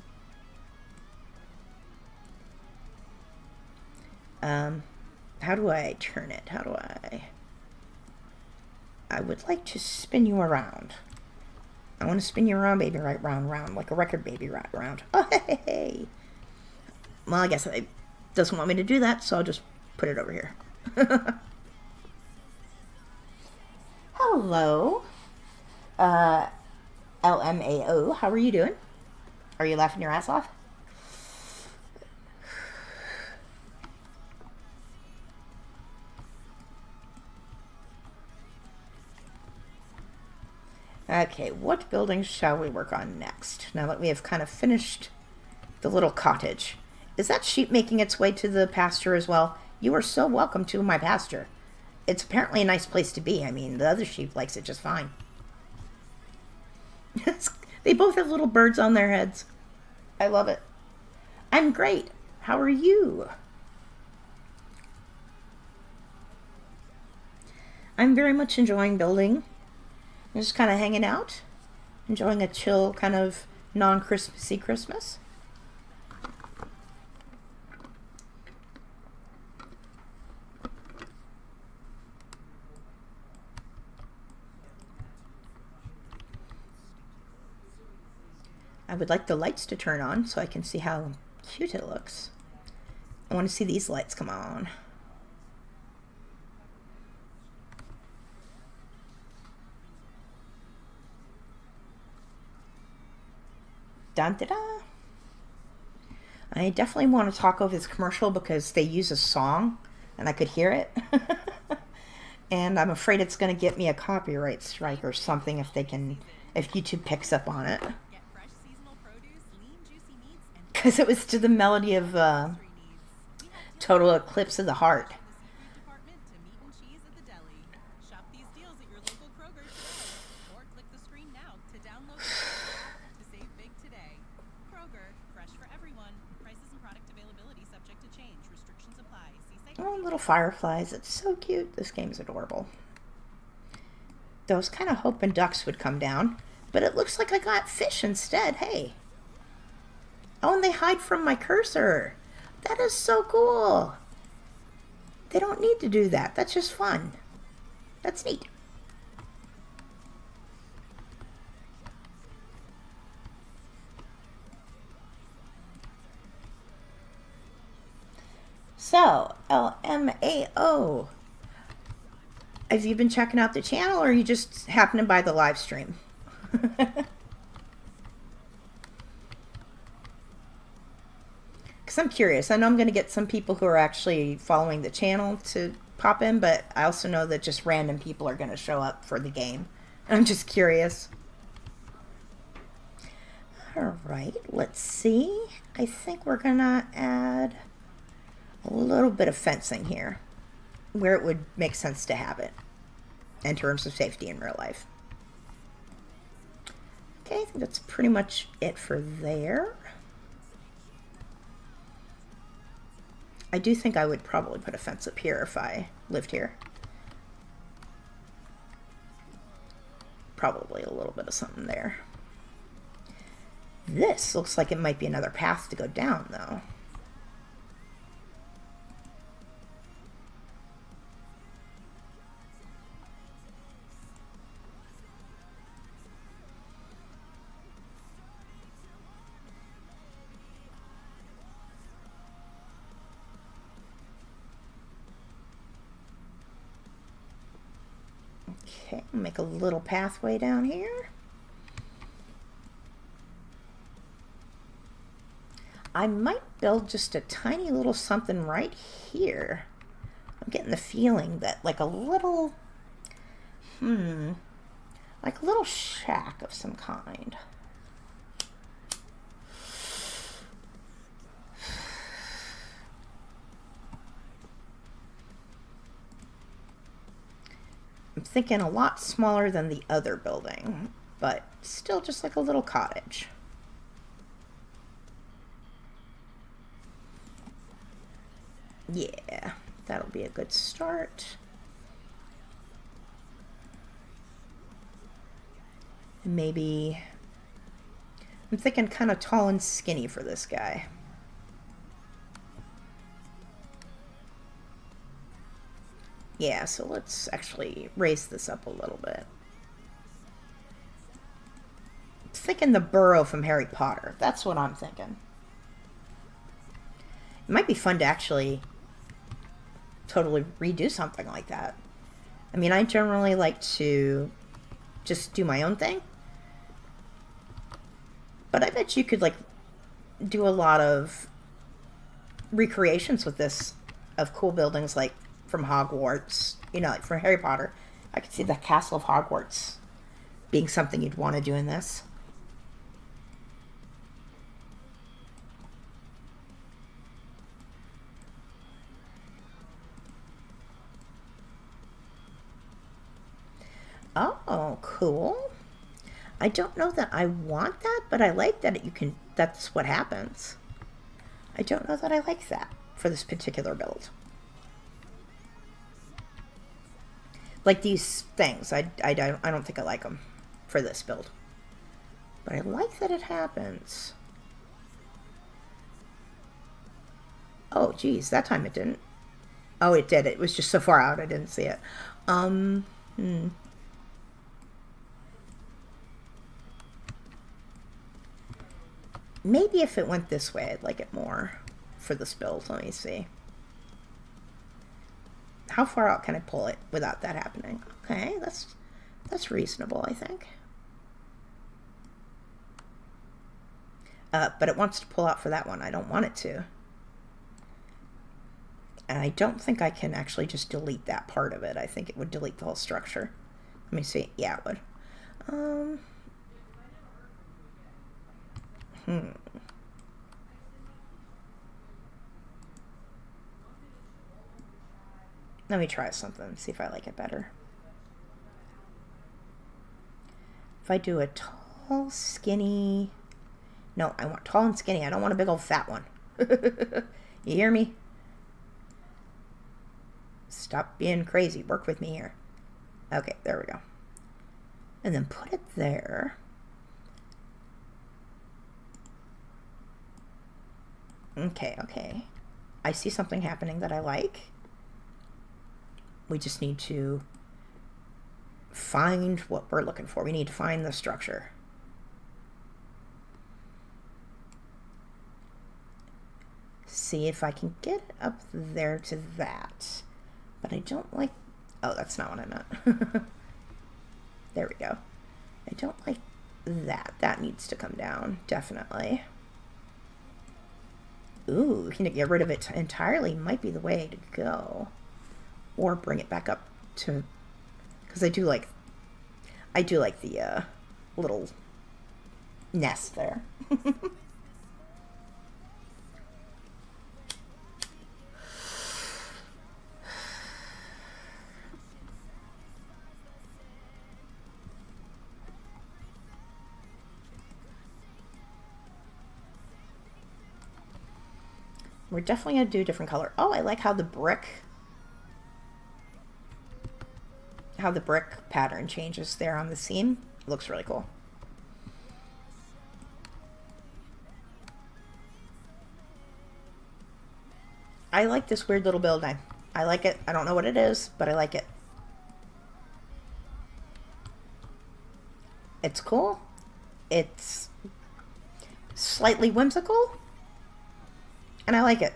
How do I turn it? How do I would like to spin you around. I want to spin you around, baby, right round, round, like a record, baby, right round. Oh, hey, hey. Well, I guess it doesn't want me to do that, so I'll just put it over here. Hello, LMAO. How are you doing? Are you laughing your ass off? Okay, what buildings shall we work on next? Now that we have kind of finished the little cottage. Is that sheep making its way to the pasture as well? You are so welcome to my pasture. It's apparently a nice place to be. I mean, the other sheep likes it just fine. They both have little birds on their heads. I love it. I'm great. How are you? I'm very much enjoying building. I'm just kind of hanging out, enjoying a chill kind of non-Christmassy Christmas. I would like the lights to turn on so I can see how cute it looks. I want to see these lights come on. Dun, da, da. I definitely want to talk over this commercial because they use a song and I could hear it. And I'm afraid it's going to get me a copyright strike or something if YouTube picks up on it. Because it was to the melody of Total Eclipse of the Heart. Oh, little fireflies. It's so cute. This game's adorable. I was kind of hoping ducks would come down, but it looks like I got fish instead. Hey. Oh, and they hide from my cursor. That is so cool. They don't need to do that. That's just fun. That's neat. So, LMAO. Have you been checking out the channel or are you just happening by the live stream? Because I'm curious. I know I'm going to get some people who are actually following the channel to pop in, but I also know that just random people are going to show up for the game. I'm just curious. Alright, let's see. I think we're going to add a little bit of fencing here where it would make sense to have it in terms of safety in real life. Okay, I think that's pretty much it for there. I do think I would probably put a fence up here if I lived here. Probably a little bit of something there. This looks like it might be another path to go down though. Okay, make a little pathway down here. I might build just a tiny little something right here. I'm getting the feeling that like a little, like a little shack of some kind. I'm thinking a lot smaller than the other building, but still just like a little cottage. Yeah, that'll be a good start. And maybe, I'm thinking kind of tall and skinny for this guy. Yeah, so let's actually raise this up a little bit. I'm thinking the burrow from Harry Potter. That's what I'm thinking. It might be fun to actually totally redo something like that. I mean, I generally like to just do my own thing. But I bet you could, like, do a lot of recreations with this of cool buildings, like from Hogwarts, you know, like from Harry Potter. I could see the Castle of Hogwarts being something you'd want to do in this. Oh, cool. I don't know that I want that, but I like that you can, that's what happens. I don't know that I like that for this particular build. Like these things, I don't think I like them for this build. But I like that it happens. Oh, geez, that time it didn't. Oh, it did. It was just so far out I didn't see it. Maybe if it went this way, I'd like it more for this build. Let me see. How far out can I pull it without that happening? Okay, that's reasonable, I think. But it wants to pull out for that one. I don't want it to. And I don't think I can actually just delete that part of it. I think it would delete the whole structure. Let me see. Yeah, it would. Let me try something, see if I like it better. If I do a tall, skinny... No, I want tall and skinny. I don't want a big old fat one. You hear me? Stop being crazy. Work with me here. Okay, there we go. And then put it there. Okay, okay. I see something happening that I like. We just need to find what we're looking for. We need to find the structure. See if I can get up there to that. But I don't like... Oh, that's not what I meant. There we go. I don't like that. That needs to come down, definitely. Ooh, you know, get rid of it entirely might be the way to go. Or bring it back up to... Because I do like the little nest there. We're definitely going to do a different color. Oh, I like how the brick pattern changes there on the seam. It looks really cool. I like this weird little build. I like it. I don't know what it is, but I like it. It's cool. It's slightly whimsical. And I like it.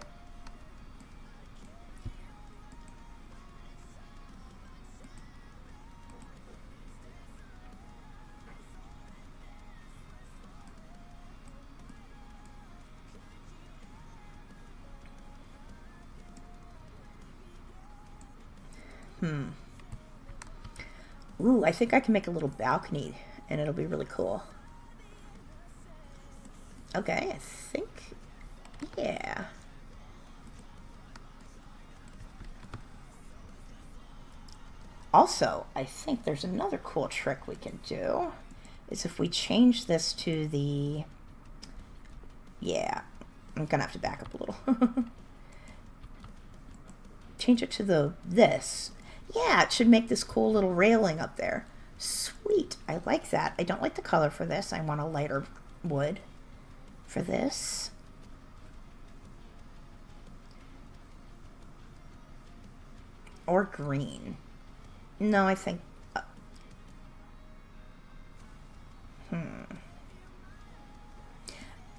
Ooh, I think I can make a little balcony and it'll be really cool. Okay, I think... Yeah. Also, I think there's another cool trick we can do. Is if we change this to the... Yeah. I'm gonna have to back up a little. Change it to this. Yeah, it should make this cool little railing up there. Sweet. Sweet. I like that. I don't like the color for this. I want a lighter wood for this. Or green. No, I think...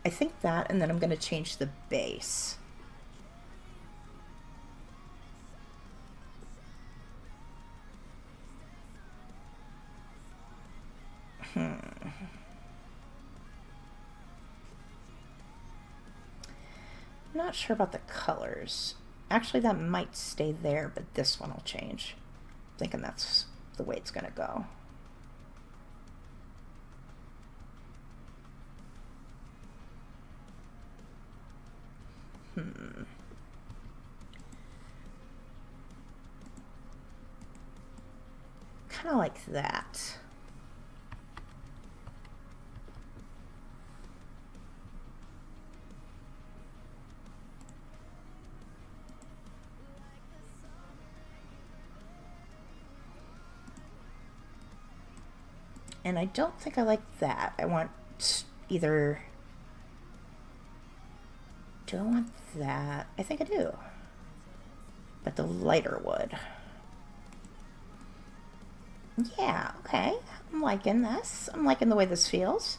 I think that, and then I'm going to change the base. Not sure about the colors. Actually, that might stay there, but this one will change. I'm thinking that's the way it's going to go. Kind of like that. And I don't think I like that. I want either... Do I want that? I think I do. But the lighter wood. Yeah, okay. I'm liking this. I'm liking the way this feels.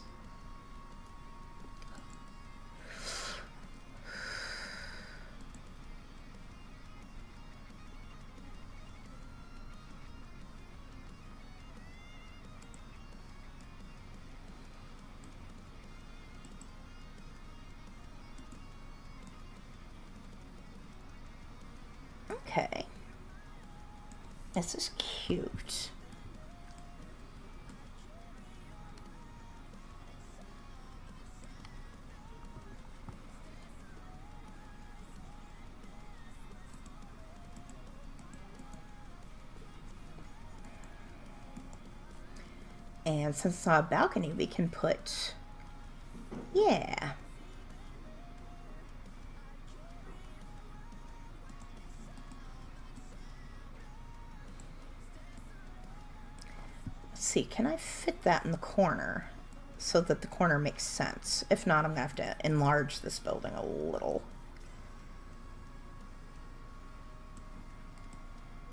Okay. This is cute. And since it's not a balcony, we can put, yeah. Let's see, can I fit that in the corner so that the corner makes sense? If not, I'm gonna have to enlarge this building a little.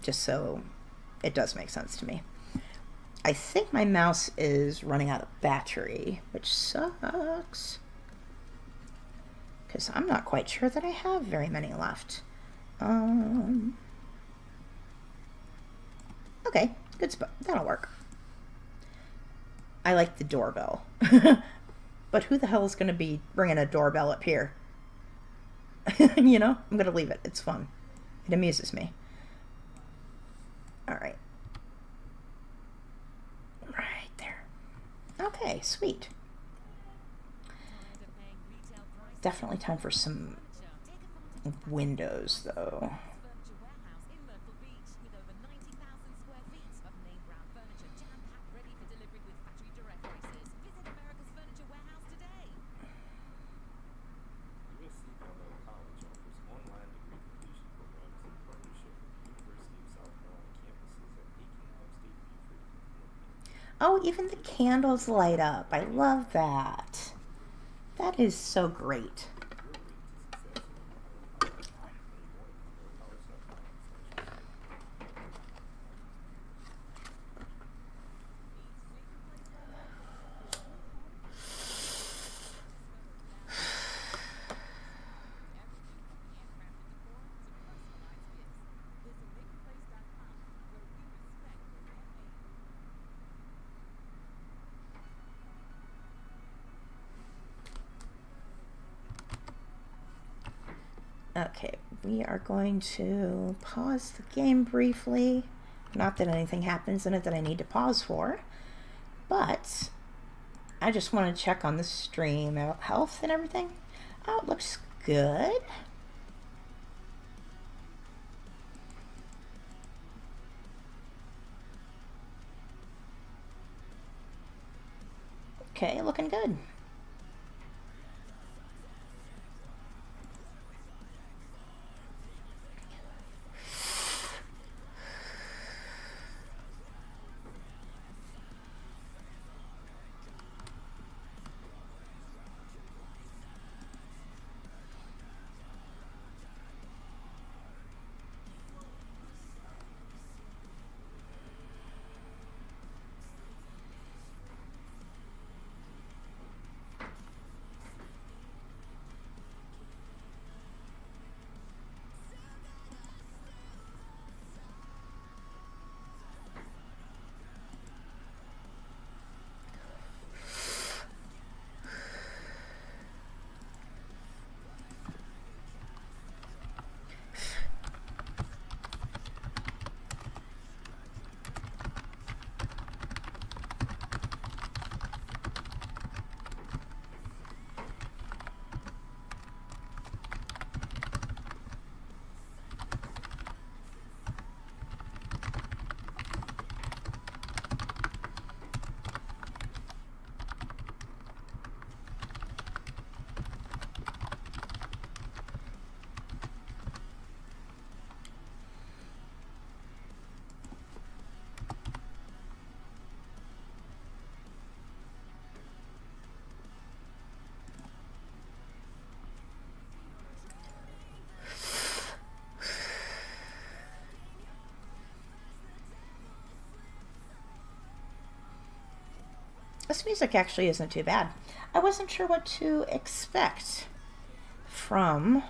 Just so it does make sense to me. I think my mouse is running out of battery, which sucks. Because I'm not quite sure that I have very many left. Okay, good spot. That'll work. I like the doorbell. But who the hell is going to be ringing a doorbell up here? You know, I'm going to leave it. It's fun. It amuses me. All right. Right there. Okay, sweet. Definitely time for some windows, though. Oh, even the candles light up. I love that. That is so great. Okay, we are going to pause the game briefly. Not that anything happens in it that I need to pause for, but I just want to check on the stream health and everything. Oh, it looks good. Okay, looking good. This music actually isn't too bad. I wasn't sure what to expect from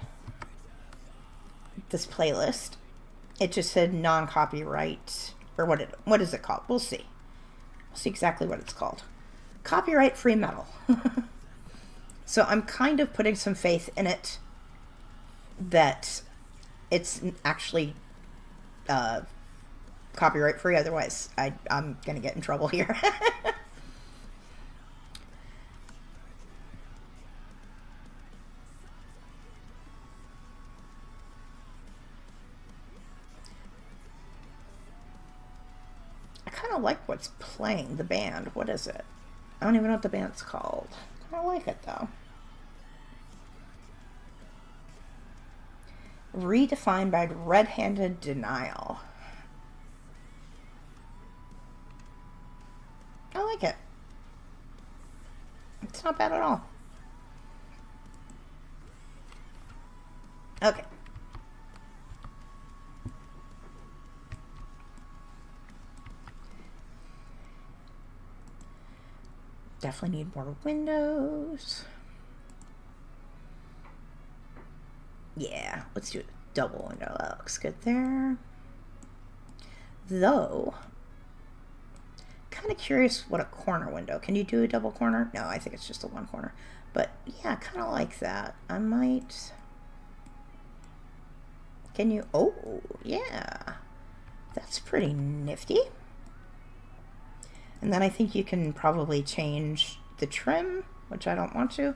this playlist. It just said non-copyright, or what is it called? We'll see. We'll see exactly what it's called. Copyright free metal. So I'm kind of putting some faith in it that it's actually copyright free. Otherwise, I'm gonna get in trouble here. I kind of like what's playing, the band. What is it? I don't even know what the band's called. I like it though. Redefined by Red-Handed Denial. I like it. It's not bad at all. Okay. Definitely need more windows. Yeah, let's do a double window. That looks good there. Though, kind of curious what a corner window. Can you do a double corner? No, I think it's just a one corner. But yeah, kind of like that. I might... Can you... Oh, yeah. That's pretty nifty. And then I think you can probably change the trim, which I don't want to.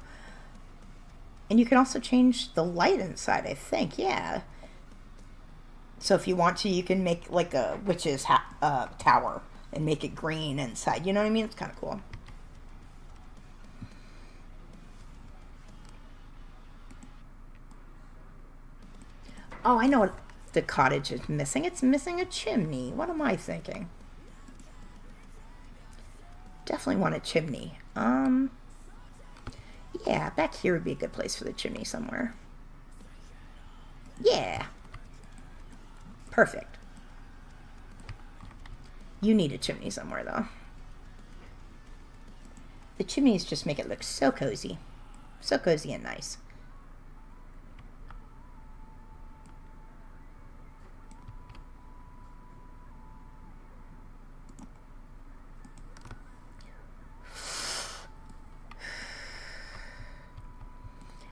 And you can also change the light inside, I think. Yeah. So if you want to, you can make like a witch's tower and make it green inside. You know what I mean? It's kind of cool. Oh, I know what the cottage is missing. It's missing a chimney. What am I thinking? Definitely want a chimney. Yeah, back here would be a good place for the chimney somewhere. Yeah. Perfect. You need a chimney somewhere, though. The chimneys just make it look so cozy. So cozy and nice.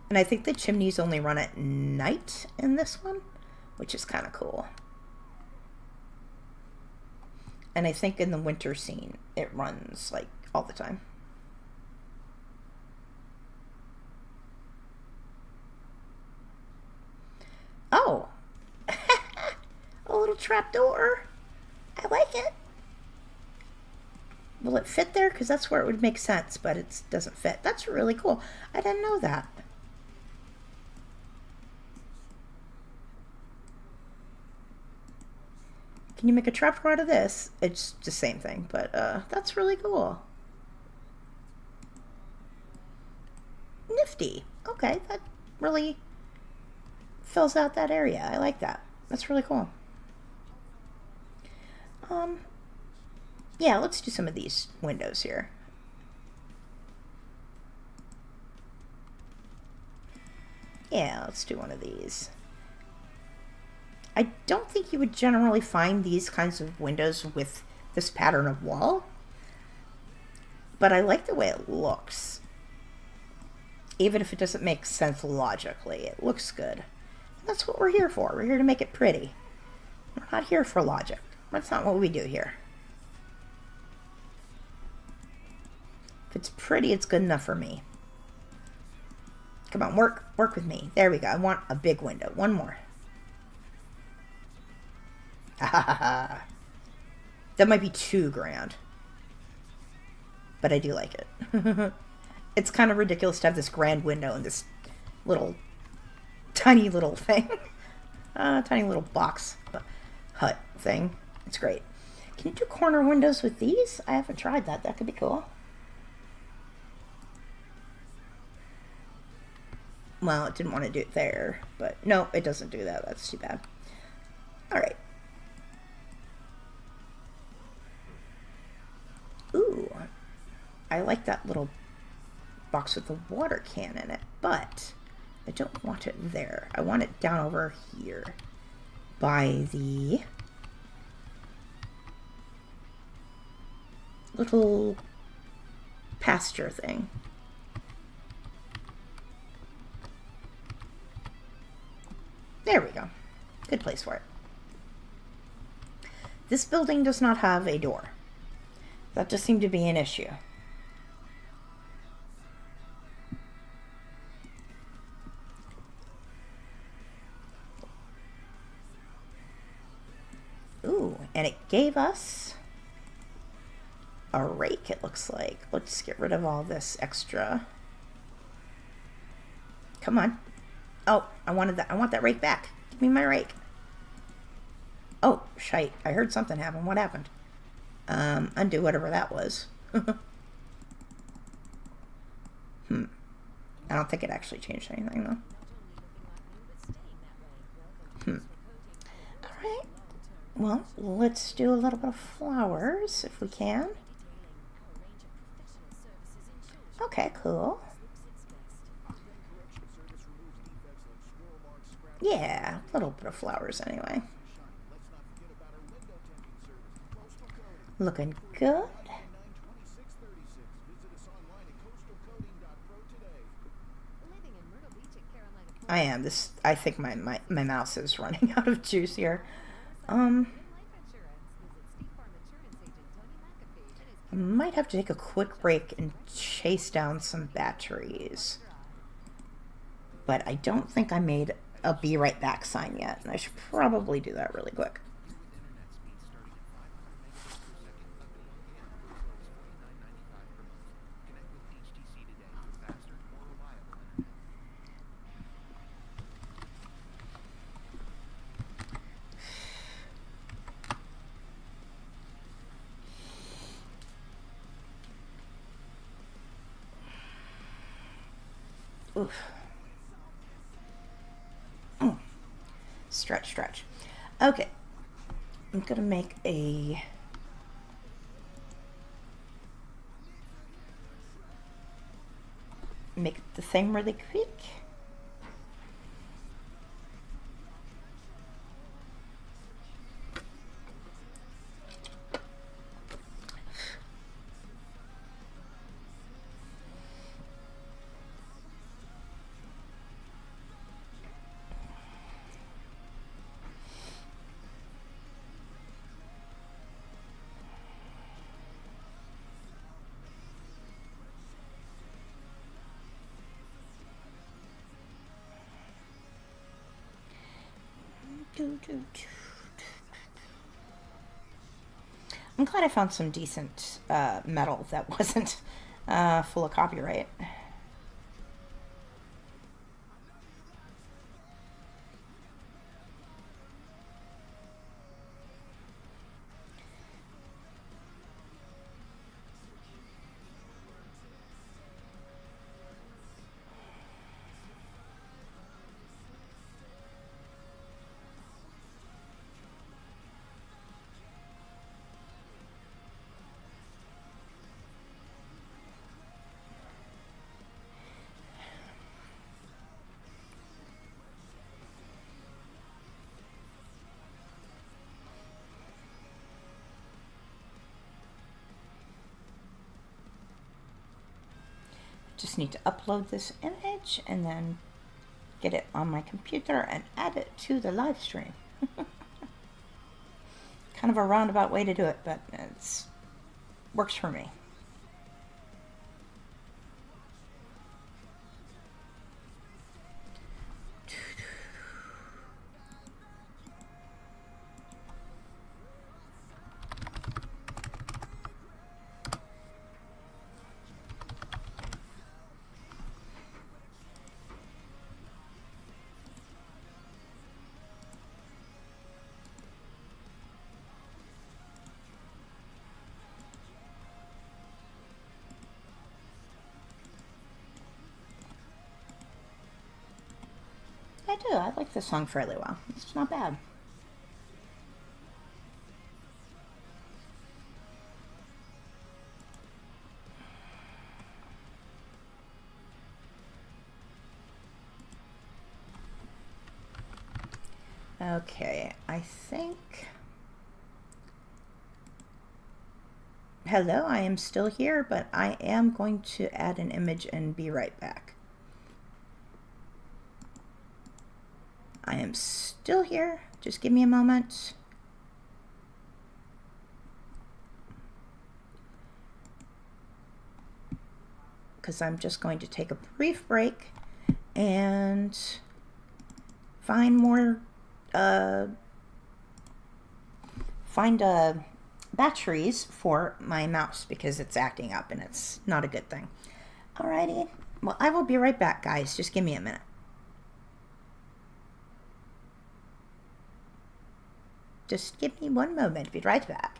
And I think the chimneys only run at night in this one, which is kind of cool. And I think in the winter scene, it runs like all the time. Oh, a little trapdoor. I like it. Will it fit there? Because that's where it would make sense, but it doesn't fit. That's really cool. I didn't know that. Can you make a trapdoor out of this? It's the same thing, but that's really cool. Nifty. Okay, that really fills out that area. I like that. That's really cool. Yeah, let's do some of these windows here. Yeah, let's do one of these. I don't think you would generally find these kinds of windows with this pattern of wall, but I like the way it looks. Even if it doesn't make sense logically, it looks good. And that's what we're here for. We're here to make it pretty. We're not here for logic. That's not what we do here. If it's pretty, it's good enough for me. Come on, work with me. There we go. I want a big window. One more. That might be too grand, but I do like it. It's kind of ridiculous to have this grand window and this little tiny little thing. Tiny little box hut thing. It's great. Can you do corner windows with these? I haven't tried that. That could be cool. Well, it didn't want to do it there, but no, it doesn't do that. That's too bad. All right. Ooh, I like that little box with the water can in it, but I don't want it there. I want it down over here by the little pasture thing. There we go. Good place for it. This building does not have a door. That does seem to be an issue. Ooh, and it gave us a rake, it looks like. Let's get rid of all this extra. Come on. Oh, I want that rake back. Give me my rake. Oh, shite. I heard something happen. What happened? Undo whatever that was. I don't think it actually changed anything, though. Alright. Well, let's do a little bit of flowers, if we can. Okay, cool. Yeah, a little bit of flowers anyway. Looking good. I am. I think my mouse is running out of juice here. I might have to take a quick break and chase down some batteries. But I don't think I made a be right back sign yet, and I should probably do that really quick. Oof. Stretch, stretch. Okay. I'm gonna make the thing really quick. I'm glad I found some decent metal that wasn't full of copyright. Just need to upload this image and then get it on my computer and add it to the live stream. Kind of a roundabout way to do it, but it works for me. I do. I like this song fairly well. It's not bad. Okay, I think... Hello, I am still here, but I am going to add an image and be right back. I am still here. Just give me a moment. Because I'm just going to take a brief break and find more, batteries for my mouse because it's acting up and it's not a good thing. Alrighty, well, I will be right back, guys. Just give me a minute. Just give me one moment. Be right back.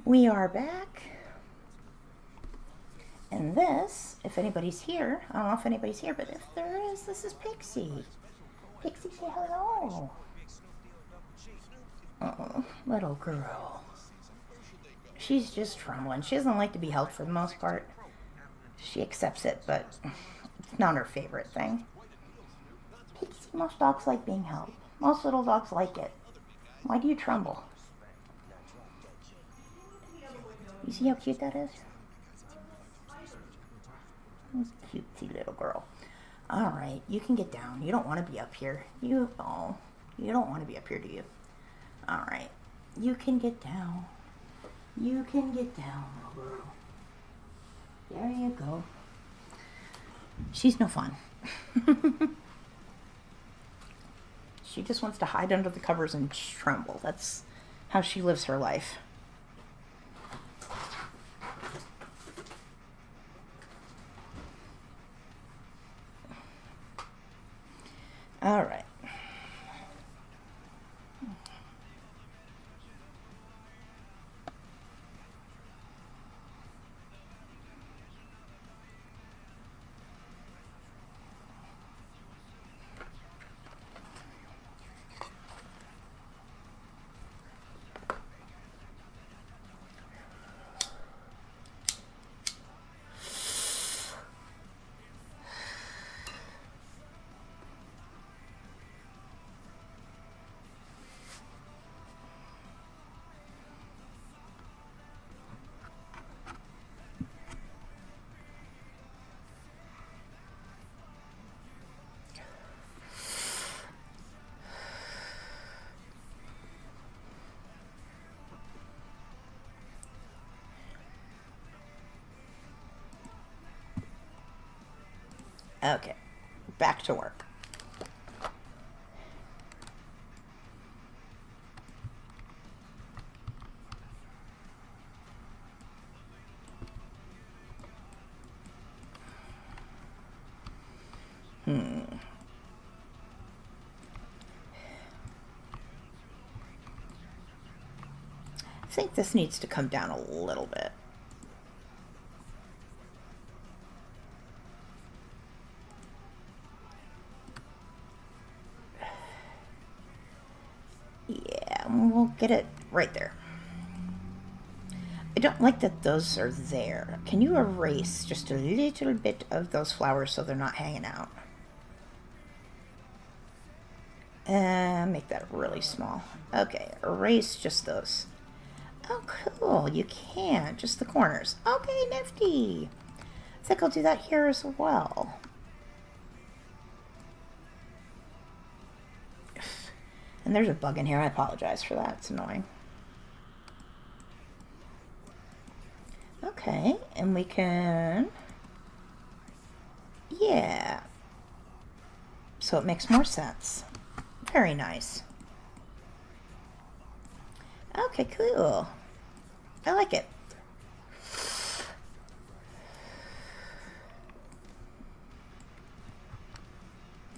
We are back. And this, if anybody's here, I don't know if anybody's here, but if there is, this is Pixie. Pixie, say hello. Oh, little girl. She's just trembling. She doesn't like to be held for the most part. She accepts it, but it's not her favorite thing. Pixie, most dogs like being held. Most little dogs like it. Why do you tremble? You see how cute that is? Cutesy little girl. All right, you can get down. You don't want to be up here. You don't want to be up here, do you? All right. You can get down. You can get down, Lulu. There you go. She's no fun. She just wants to hide under the covers and tremble. That's how she lives her life. All right. Okay, back to work. I think this needs to come down a little bit. Yeah, we'll get it right there. I don't like that those are there. Can you erase just a little bit of those flowers so they're not hanging out? And make that really small. Okay, erase just those. Oh, cool. You can. Just the corners. Okay, nifty. I think I'll do that here as well. And there's a bug in here. I apologize for that. It's annoying. Okay, and we can... Yeah. So it makes more sense. Very nice. Okay, cool. I like it.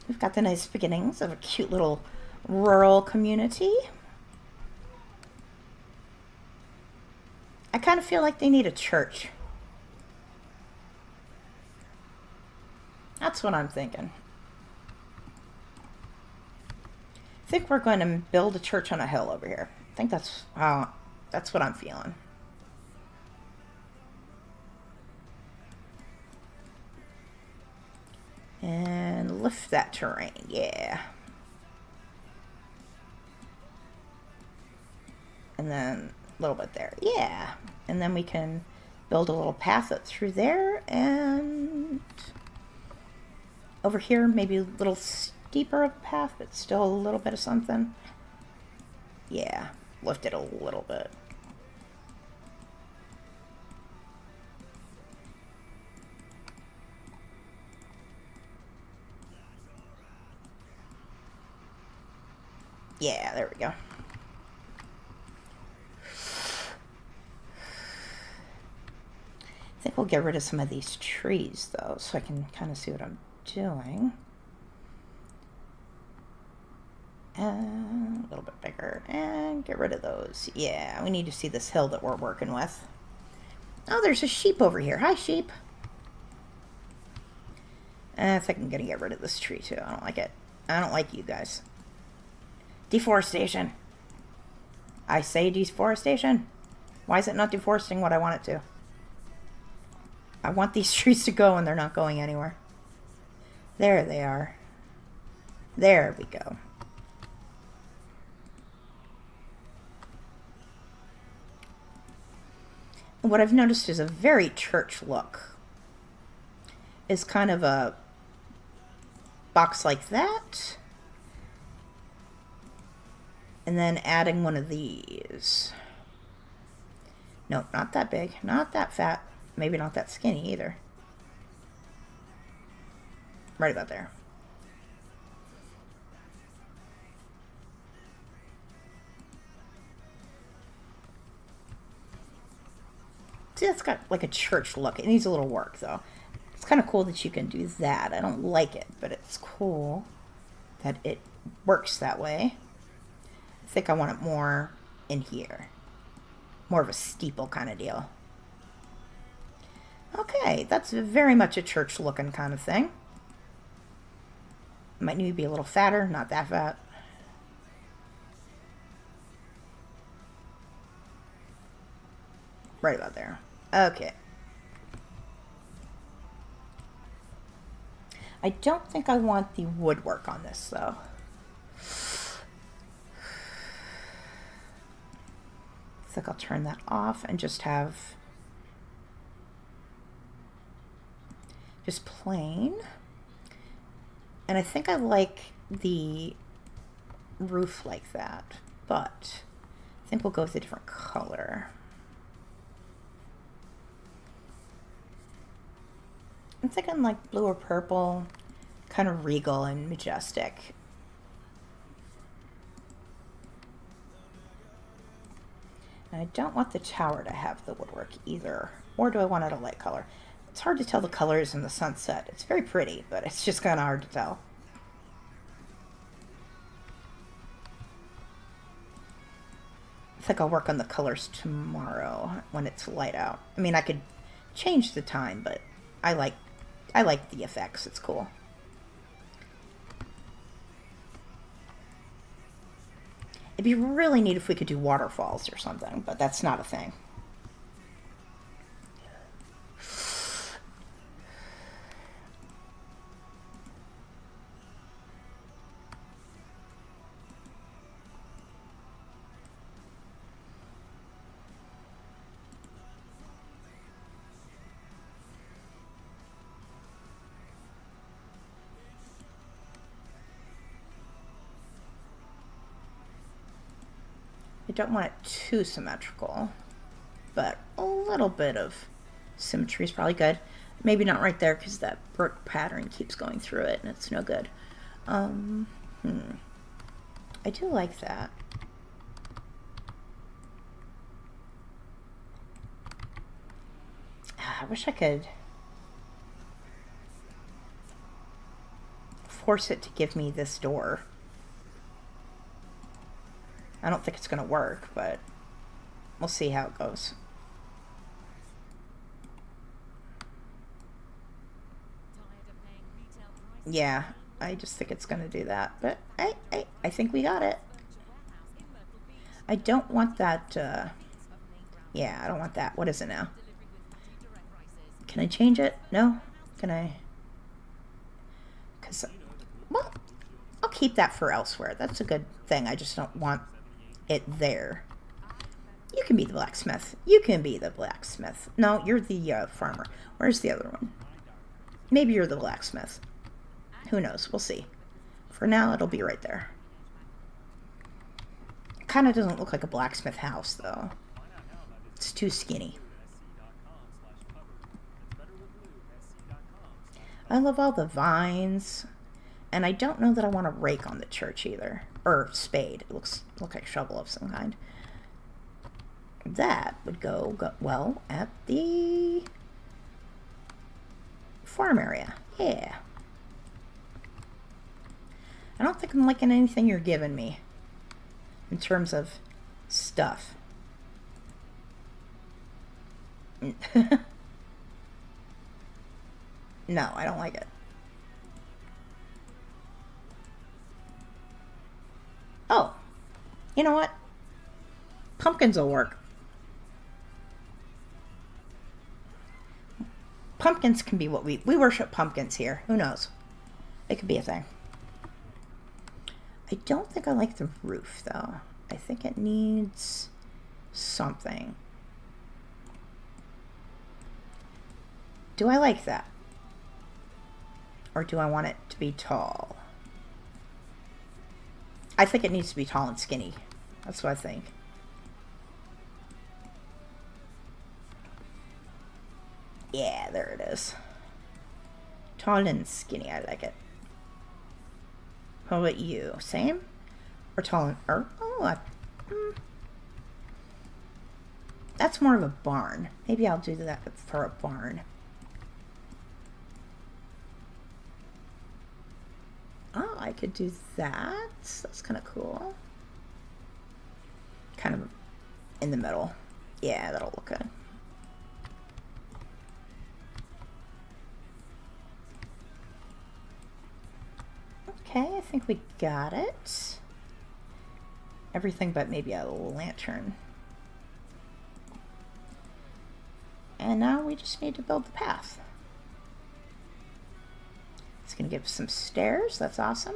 We've got the nice beginnings of a cute little rural community. I kind of feel like they need a church. That's what I'm thinking. I think we're going to build a church on a hill over here. I think that's what I'm feeling. And lift that terrain, yeah. And then a little bit there, yeah. And then we can build a little path up through there, and over here maybe a little steeper of a path, but still a little bit of something. Yeah, lift it a little bit. Yeah, there we go. I think we'll get rid of some of these trees, though, so I can kind of see what I'm doing. And a little bit bigger. And get rid of those. Yeah, we need to see this hill that we're working with. Oh, there's a sheep over here. Hi, sheep. I think I'm going to get rid of this tree, too. I don't like it. I don't like you guys. Deforestation. I say deforestation. Why is it not deforesting what I want it to? I want these trees to go, and they're not going anywhere. There they are. There we go. What I've noticed is a very church look. Is kind of a box like that. And then adding one of these. Nope, not that big, not that fat, maybe not that skinny either. Right about there. See, it's got like a church look. It needs a little work though. It's kind of cool that you can do that. I don't like it, but it's cool that it works that way. I think I want it more in here. More of a steeple kind of deal. Okay, that's very much a church looking kind of thing. Might need to be a little fatter, not that fat. Right about there. Okay. I don't think I want the woodwork on this though. I think I'll turn that off and just have just plain. And I think I like the roof like that, but I think we'll go with a different color. I'm thinking like blue or purple, kind of regal and majestic. And I don't want the tower to have the woodwork either. Or do I want it a light color? It's hard to tell the colors in the sunset. It's very pretty, but it's just kind of hard to tell. I think I'll work on the colors tomorrow when it's light out. I mean, I could change the time, but I like the effects. It's cool. It'd be really neat if we could do waterfalls or something, but that's not a thing. I don't want it too symmetrical, but a little bit of symmetry is probably good. Maybe not right there because that brick pattern keeps going through it and it's no good. I do like that. I wish I could force it to give me this door. I don't think it's going to work, but we'll see how it goes. Yeah, I just think it's going to do that, but I think we got it. I don't want that, yeah, I don't want that. What is it now? Can I change it? No? Can I? Because, well, I'll keep that for elsewhere. That's a good thing. I just don't want it there. You can be the blacksmith. You can be the blacksmith. No, you're the farmer. Where's the other one? Maybe you're the blacksmith. Who knows? We'll see. For now, it'll be right there. It kind of doesn't look like a blacksmith house, though. It's too skinny. I love all the vines. And I don't know that I want a rake on the church either. Or spade. It looks like a shovel of some kind. That would go well at the farm area. Yeah. I don't think I'm liking anything you're giving me in terms of stuff. No, I don't like it. Oh, you know what? Pumpkins will work. Pumpkins can be what we worship pumpkins here. Who knows? It could be a thing. I don't think I like the roof, though. I think it needs something. Do I like that? Or do I want it to be tall? I think it needs to be tall and skinny. That's what I think. Yeah, there it is. Tall and skinny, I like it. How about you? Same? Or tall and... that's more of a barn. Maybe I'll do that for a barn. Oh, I could do that. That's kind of cool. Kind of in the middle. Yeah, that'll look good. Okay, I think we got it. Everything but maybe a lantern. And now we just need to build the path. It's going to give us some stairs. That's awesome.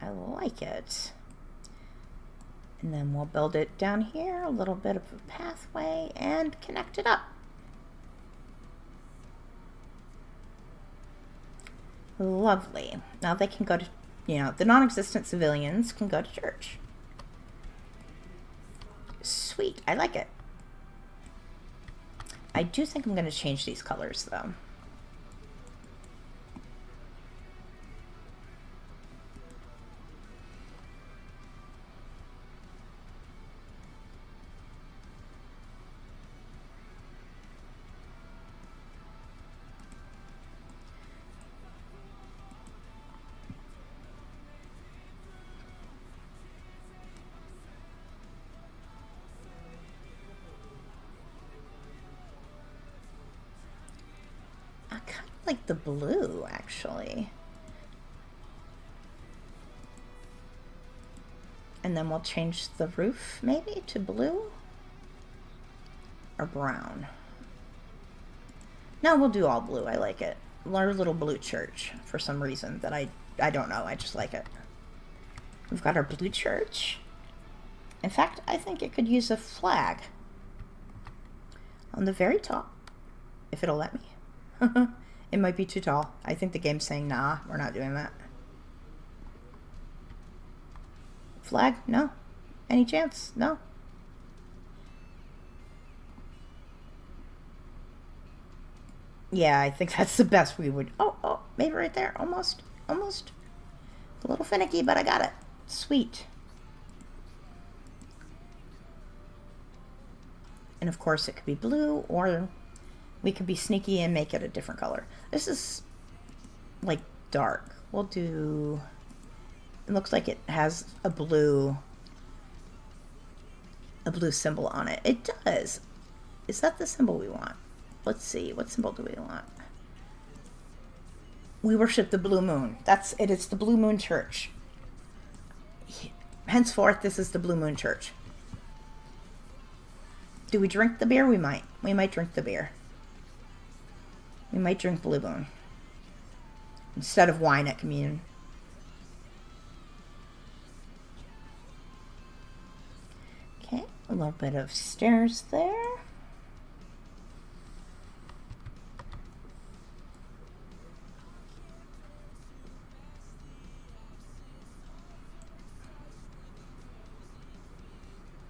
I like it. And then we'll build it down here, a little bit of a pathway, and connect it up. Lovely. Now they can go to, the non-existent civilians can go to church. Sweet. I like it. I do think I'm going to change these colors, though. Like the blue, actually. And then we'll change the roof maybe to blue or brown. No, we'll do all blue. I like it. Our little blue church for some reason that I don't know. I just like it. We've got our blue church. In fact, I think it could use a flag on the very top, if it'll let me. It might be too tall. I think the game's saying, nah, we're not doing that. Flag? No. Any chance? No. Yeah, I think that's the best we would... Oh, maybe right there. Almost. A little finicky, but I got it. Sweet. And of course it could be blue, or we could be sneaky and make it a different color. This is like dark. We'll do... It looks like it has a blue symbol on it. It does. Is that the symbol we want? Let's see. What symbol do we want? We worship the blue moon. That's it. It's the Blue Moon Church. Henceforth, this is the Blue Moon Church. Do we drink the beer? We might. We might drink the beer. We might drink Blue Moon instead of wine at communion. Okay, a little bit of stairs there.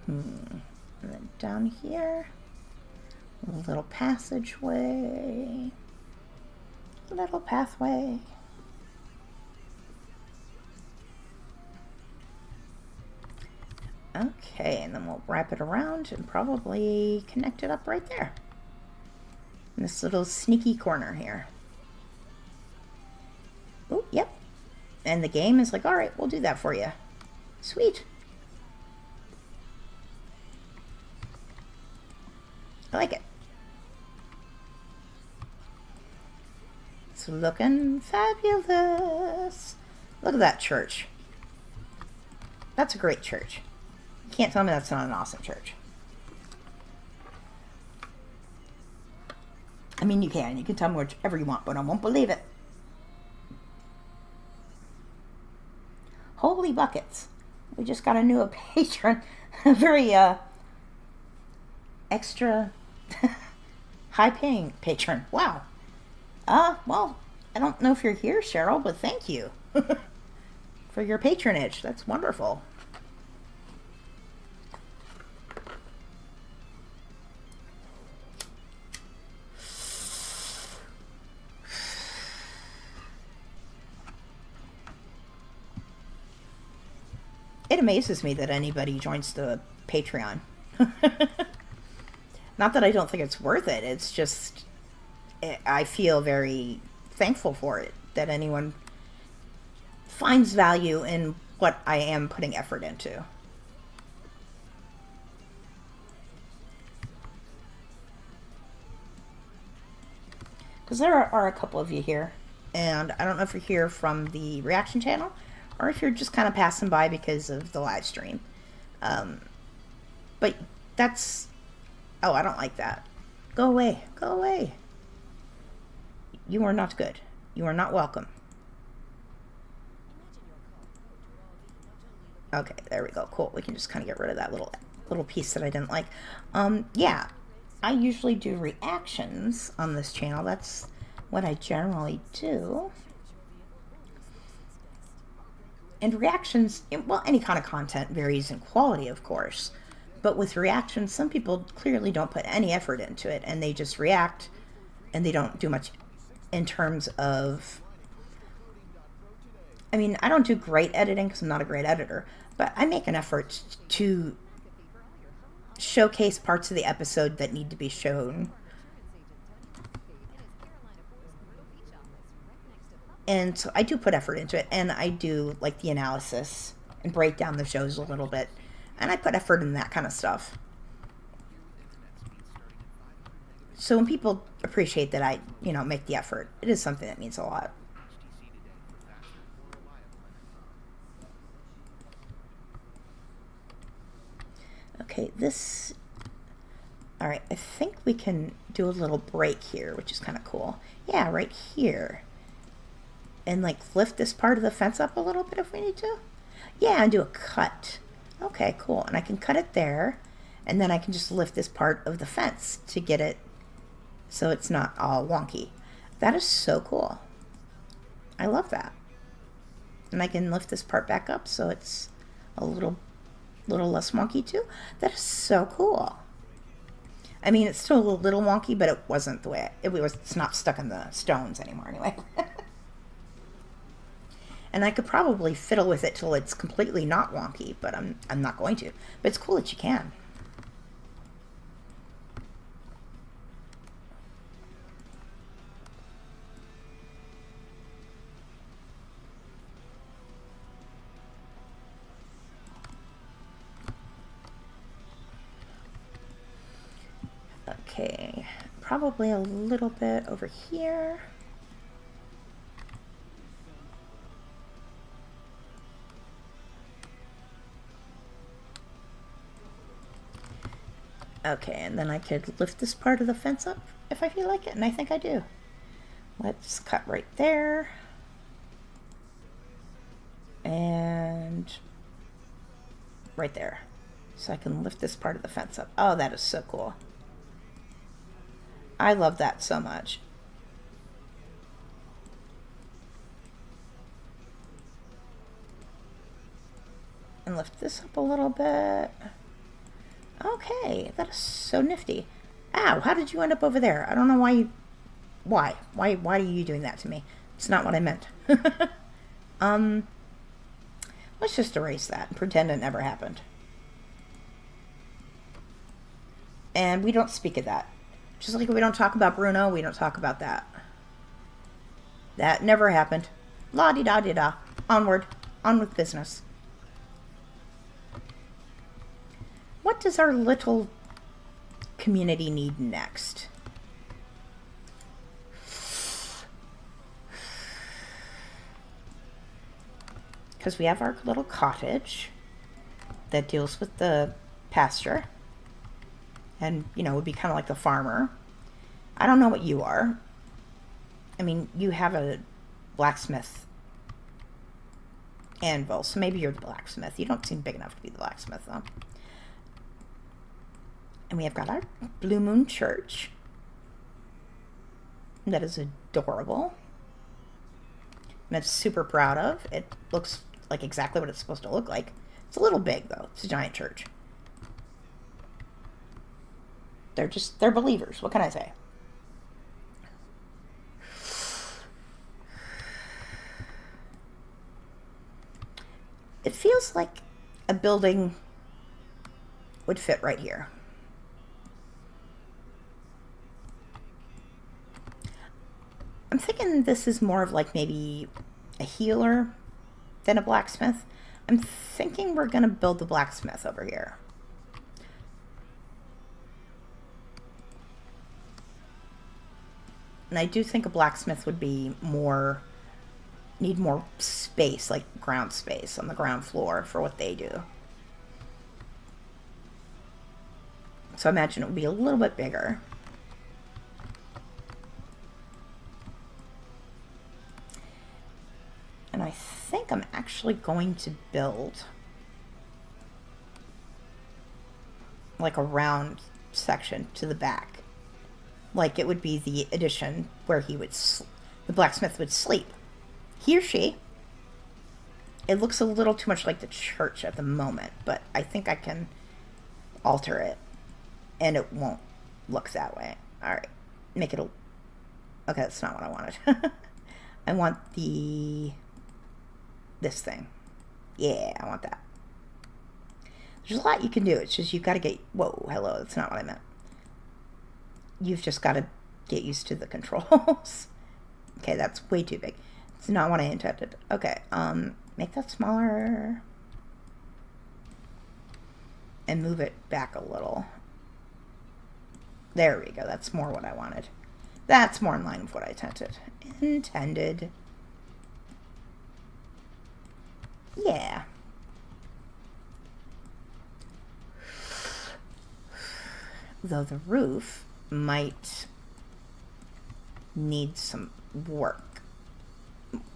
And then down here, a little passageway. Little pathway. Okay, and then we'll wrap it around and probably connect it up right there. In this little sneaky corner here. Oh, yep. And the game is like, all right, we'll do that for you. Sweet. I like it. It's looking fabulous. Look at that church. That's a great church. You can't tell me that's not an awesome church. I mean, you can. You can tell me whatever you want, but I won't believe it. Holy buckets. We just got a new patron. A very extra high-paying patron. Wow. Well, I don't know if you're here, Cheryl, but thank you for your patronage. That's wonderful. It amazes me that anybody joins the Patreon. Not that I don't think it's worth it. It's just, I feel very thankful for it, that anyone finds value in what I am putting effort into. Because there are a couple of you here, and I don't know if you're here from the reaction channel, or if you're just kind of passing by because of the live stream. But that's... Oh, I don't like that. Go away. Go away. You are not good. You are not welcome. Okay, there we go. Cool. We can just kind of get rid of that little piece that I didn't like. Yeah. I usually do reactions on this channel. That's what I generally do. And reactions, well, any kind of content varies in quality, of course. But with reactions, some people clearly don't put any effort into it, and they just react, and they don't do much in terms of... I mean, I don't do great editing because I'm not a great editor, but I make an effort to showcase parts of the episode that need to be shown. And so I do put effort into it, and I do like the analysis and break down the shows a little bit, and I put effort in that kind of stuff. So when people appreciate that I, make the effort, it is something that means a lot. Okay, all right, I think we can do a little break here, which is kind of cool. Yeah, right here. And like lift this part of the fence up a little bit if we need to. Yeah, and do a cut. Okay, cool. And I can cut it there, and then I can just lift this part of the fence to get it so it's not all wonky. That is so cool. I love that. And I can lift this part back up so it's a little less wonky too. That is so cool. I mean, it's still a little wonky, but it wasn't the way it's not stuck in the stones anymore anyway. And I could probably fiddle with it till it's completely not wonky, but I'm not going to. But it's cool that you can. Okay, probably a little bit over here. Okay, and then I could lift this part of the fence up if I feel like it, and I think I do. Let's cut right there. And right there. So I can lift this part of the fence up. Oh, that is so cool. I love that so much. And lift this up a little bit. Okay, that is so nifty. Ow, how did you end up over there? I don't know why why are you doing that to me? It's not what I meant. Let's just erase that and pretend it never happened. And we don't speak of that. Just like we don't talk about Bruno, we don't talk about that. That never happened. La-di-da-di-da. Onward. On with business. What does our little community need next? Because we have our little cottage that deals with the pasture and, would be kind of like the farmer. I don't know what you are. I mean, you have a blacksmith anvil, so maybe you're the blacksmith. You don't seem big enough to be the blacksmith, though. And we have got our Blue Moon Church. That is adorable. And I'm super proud of. It looks like exactly what it's supposed to look like. It's a little big, though. It's a giant church. They're believers. What can I say? It feels like a building would fit right here. I'm thinking this is more of like maybe a healer than a blacksmith. I'm thinking we're going to build the blacksmith over here. And I do think a blacksmith would be need more space, like ground space on the ground floor for what they do. So I imagine it would be a little bit bigger. And I think I'm actually going to build like a round section to the back. Like it would be the addition where the blacksmith would sleep. He or she. It looks a little too much like the church at the moment, but I think I can alter it and it won't look that way. All right, make it okay, that's not what I wanted. I want this thing. Yeah, I want that. There's a lot you can do. It's just you've got to get, whoa, hello, that's not what I meant. You've just got to get used to the controls. Okay, that's way too big. It's not what I intended. Okay, make that smaller. And move it back a little. There we go, that's more what I wanted. That's more in line with what I intended. Yeah. Though the roof might need some work.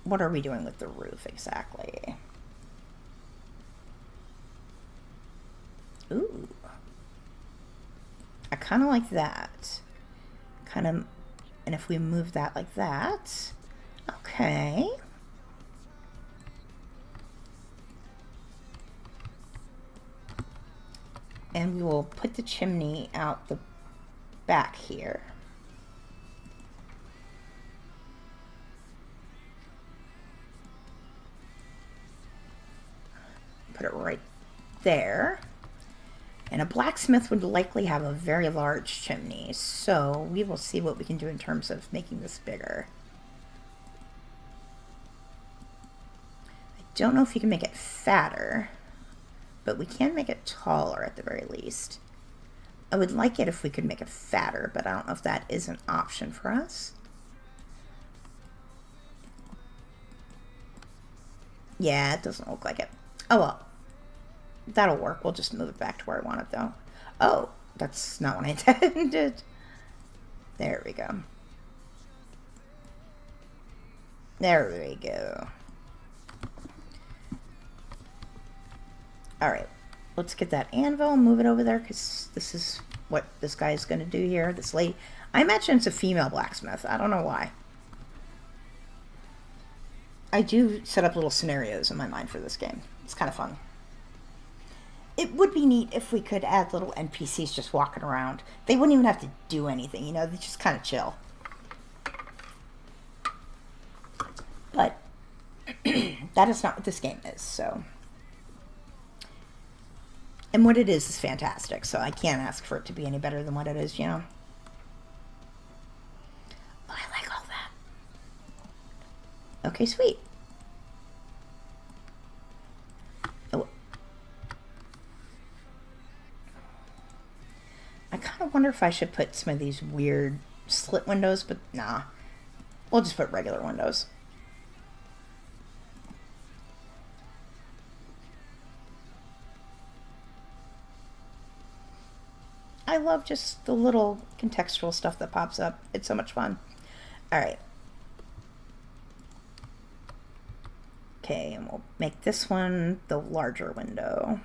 What are we doing with the roof exactly? Ooh. I kind of like that. And if we move that like that, okay. And we will put the chimney out the back here. Put it right there. And a blacksmith would likely have a very large chimney, so we will see what we can do in terms of making this bigger. I don't know if you can make it fatter, but we can make it taller at the very least. I would like it if we could make it fatter, but I don't know if that is an option for us. Yeah, it doesn't look like it. Oh well. That'll work. We'll just move it back to where I want it, though. Oh, that's not what I intended. There we go. There we go. All right. Let's get that anvil and move it over there, because this is what this guy is going to do here. This lady. I imagine it's a female blacksmith. I don't know why. I do set up little scenarios in my mind for this game. It's kind of fun. It would be neat if we could add little NPCs just walking around. They wouldn't even have to do anything, you know, they just kind of chill. But that is not what this game is, so. And what it is fantastic, so I can't ask for it to be any better than what it is, you know. Oh, I like all that. Okay, sweet. I kind of wonder if I should put some of these weird slit windows, but nah. We'll just put regular windows. I love just the little contextual stuff that pops up. It's so much fun. All right. Okay, and we'll make this one the larger window.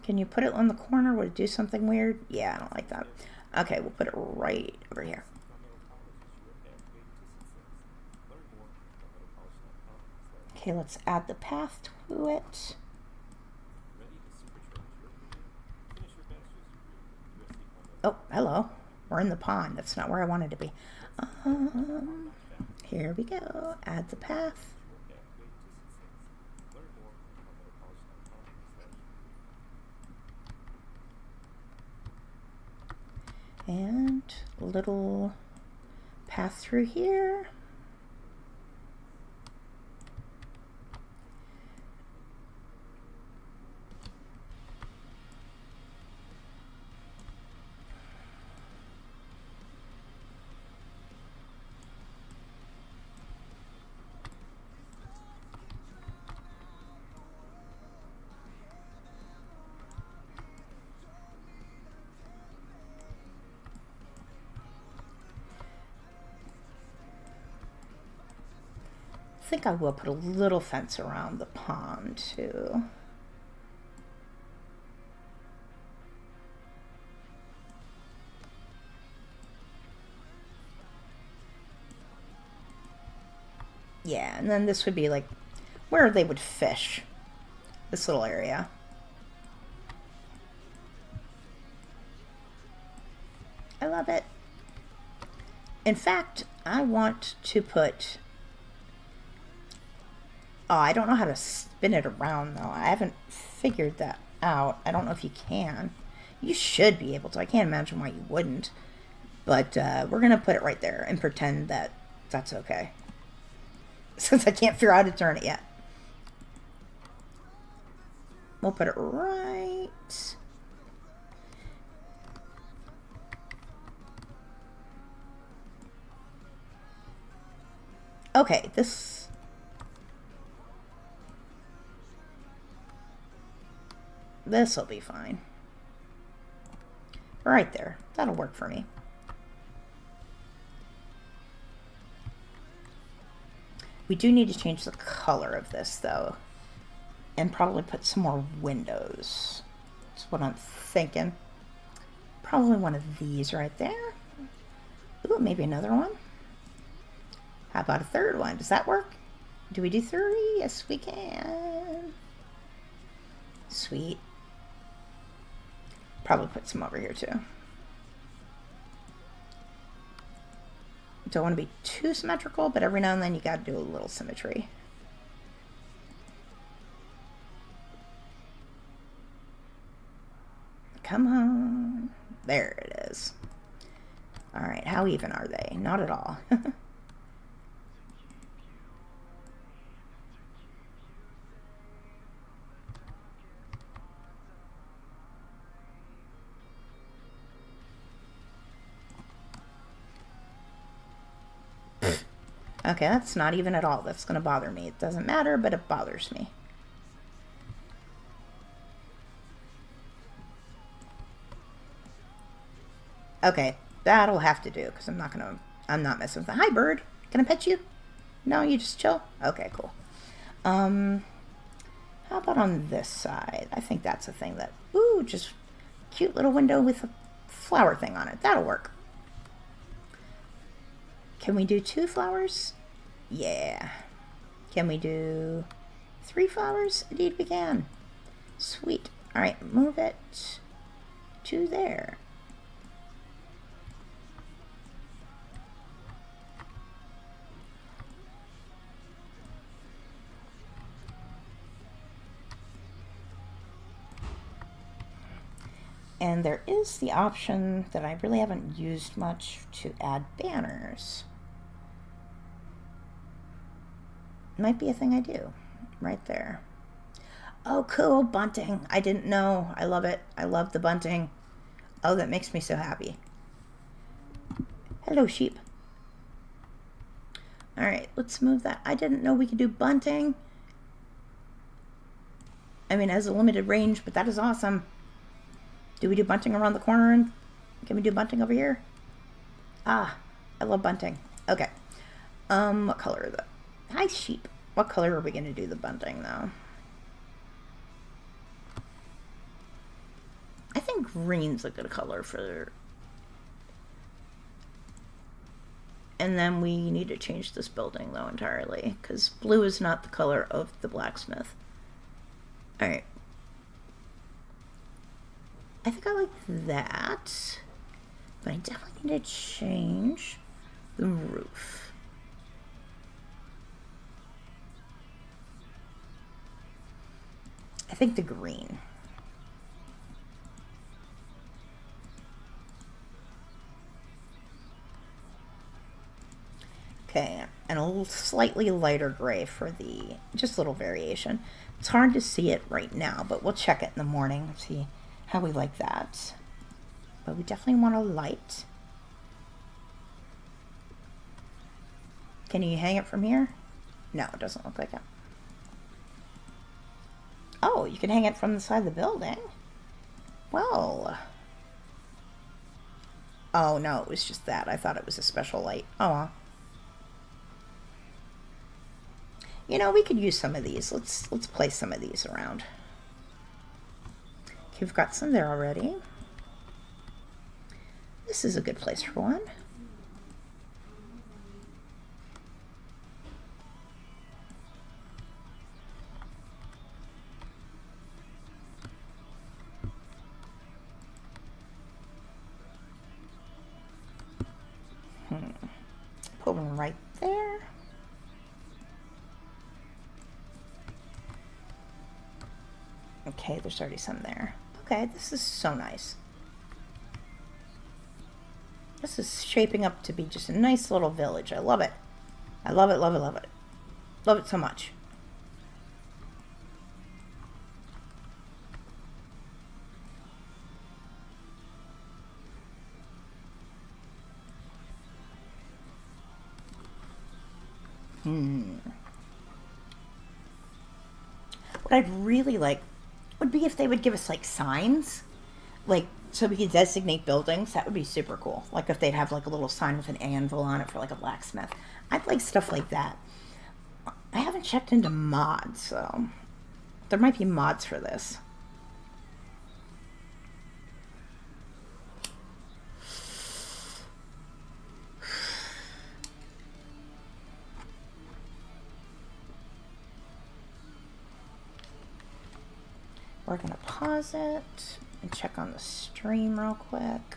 Can you put it on the corner? Would it do something weird? Yeah, I don't like that. Okay, we'll put it right over here. Okay, let's add the path to it. Oh, hello. We're in the pond. That's not where I wanted to be. Here we go. Add the path. And a little path through here. I think I will put a little fence around the pond too. Yeah, and then this would be like where they would fish. This little area. I love it. In fact, I want to put... Oh, I don't know how to spin it around, though. I haven't figured that out. I don't know if you can. You should be able to. I can't imagine why you wouldn't. But we're going to put it right there and pretend that that's okay. Since I can't figure out how to turn it yet. We'll put it right... Okay, this'll be fine. Right there. That'll work for me. We do need to change the color of this, though. And probably put some more windows. That's what I'm thinking. Probably one of these right there. Ooh, maybe another one. How about a third one? Does that work? Do we do 3? Yes, we can. Sweet. Probably put some over here too. Don't want to be too symmetrical, but every now and then you got to do a little symmetry. Come on. There it is. All right, how even are they? Not at all. Okay, that's not even at all. That's going to bother me. It doesn't matter, but it bothers me. Okay, that'll have to do, because I'm not messing with the... Hi, bird. Can I pet you? No, you just chill? Okay, cool. How about on this side? I think that's a thing that... Ooh, just cute little window with a flower thing on it. That'll work. Can we do 2 flowers? Yeah. Can we do 3 flowers? Indeed we can. Sweet. All right, move it to there. And there is the option that I really haven't used much to add banners. Might be a thing I do right there. Oh, cool, bunting. I didn't know. I love it. I love the bunting. Oh, that makes me so happy. Hello, sheep. All right, let's move that. I didn't know we could do bunting. I mean, it has a limited range, but that is awesome. Do we do bunting around the corner? And can we do bunting over here? Ah, I love bunting. Okay. What color is that? Hi, sheep. What color are we going to do the bunting, though? I think green's a good color for... And then we need to change this building, though, entirely, because blue is not the color of the blacksmith. All right. I think I like that, but I definitely need to change the roof. I think the green. Okay, and a little slightly lighter gray for the, just a little variation. It's hard to see it right now, but we'll check it in the morning and see how we like that. But we definitely want a light. Can you hang it from here? No, it doesn't look like it. Oh, you can hang it from the side of the building? Well. Oh, no, it was just that. I thought it was a special light. Oh, well. You know, we could use some of these. Let's place some of these around. Okay, we've got some there already. This is a good place for one. Put one right there. Okay, there's already some there. Okay, this is so nice. This is shaping up to be just a nice little village. I love it. I love it, love it, love it. Love it so much. What I'd really like would be if they would give us like signs, like so we could designate buildings. That would be super cool. Like if they'd have like a little sign with an anvil on it for like a blacksmith. I'd like stuff like that. I haven't checked into mods, so there might be mods for this. We're gonna pause it and check on the stream real quick.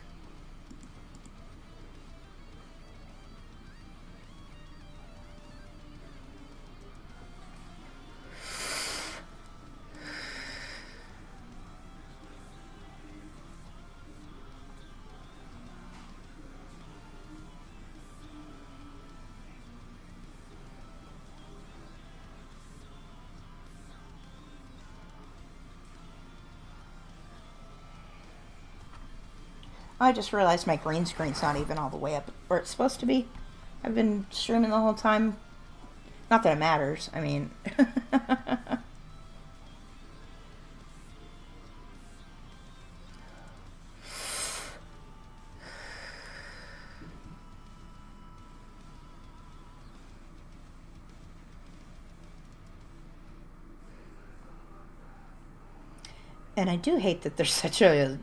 I just realized my green screen's not even all the way up where it's supposed to be. I've been streaming the whole time. Not that it matters. I mean... And I do hate that there's such a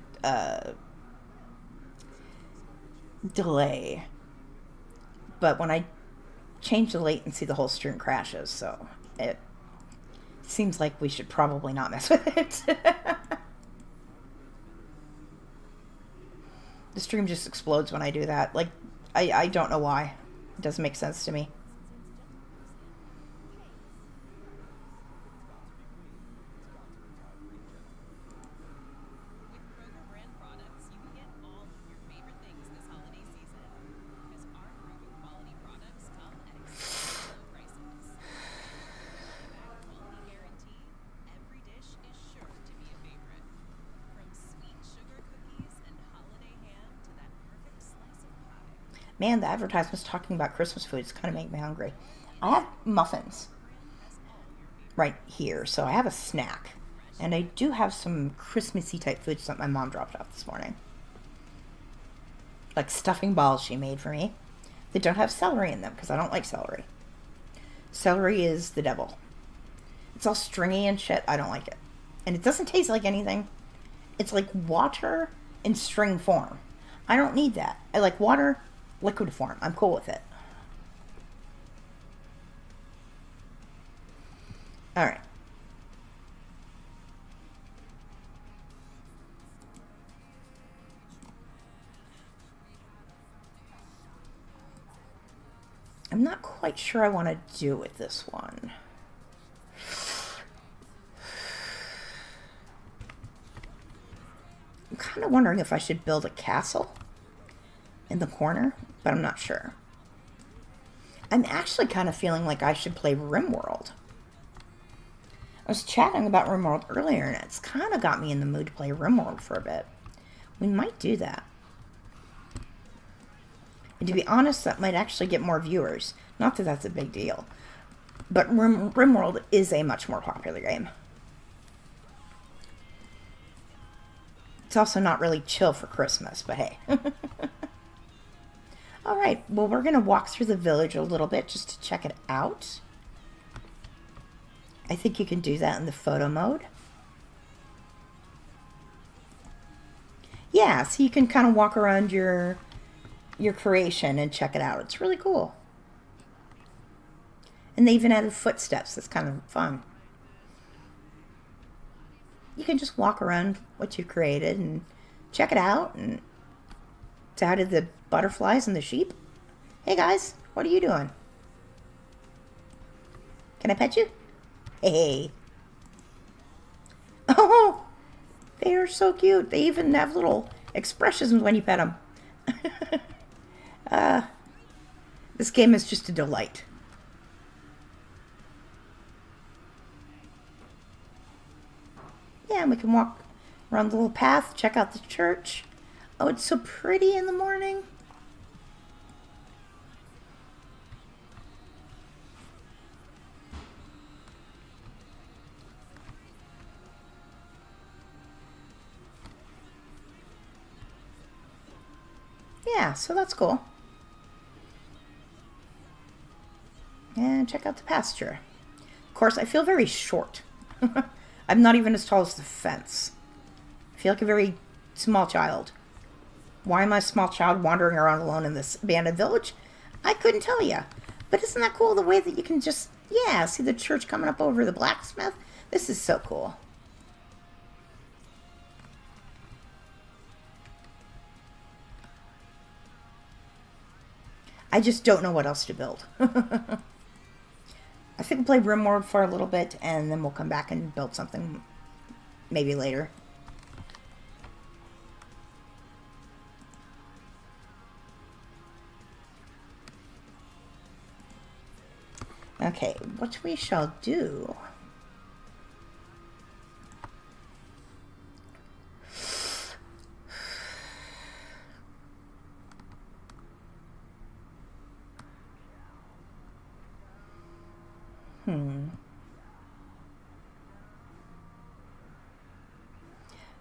delay. But when I change the latency, the whole stream crashes. So it seems like we should probably not mess with it. The stream just explodes when I do that. Like, I don't know why. It doesn't make sense to me. Man, the advertisements talking about Christmas foods kind of make me hungry. I have muffins right here, so I have a snack. And I do have some Christmassy type foods that my mom dropped off this morning. Like stuffing balls she made for me. They don't have celery in them because I don't like celery. Celery is the devil. It's all stringy and shit. I don't like it. And it doesn't taste like anything. It's like water in string form. I don't need that. I like water, liquid form. I'm cool with it. All right. I'm not quite sure I want to do with this one. I'm kind of wondering if I should build a castle in the corner, but I'm not sure. I'm actually kind of feeling like I should play Rimworld. I was chatting about Rimworld earlier, and it's kind of got me in the mood to play Rimworld for a bit. We might do that. And to be honest, that might actually get more viewers. Not that that's a big deal. But Rimworld is a much more popular game. It's also not really chill for Christmas, but hey. Alright, well we're going to walk through the village a little bit just to check it out. I think you can do that in the photo mode. Yeah, so you can kind of walk around your creation and check it out. It's really cool. And they even added footsteps. That's kind of fun. You can just walk around what you created and check it out. And so how did the butterflies and the sheep? Hey guys, what are you doing? Can I pet you? Hey. Oh, they are so cute. They even have little expressions when you pet them. This game is just a delight. Yeah, and we can walk around the little path, check out the church. Oh, it's so pretty in the morning. Yeah, so that's cool. And check out the pasture. Of course, I feel very short. I'm not even as tall as the fence. I feel like a very small child. Why am I a small child wandering around alone in this abandoned village? I couldn't tell you. But isn't that cool, the way that you can just, yeah, see the church coming up over the blacksmith? This is so cool. I just don't know what else to build. I think we'll play Rimworld for a little bit, and then we'll come back and build something maybe later. Okay, what we shall do...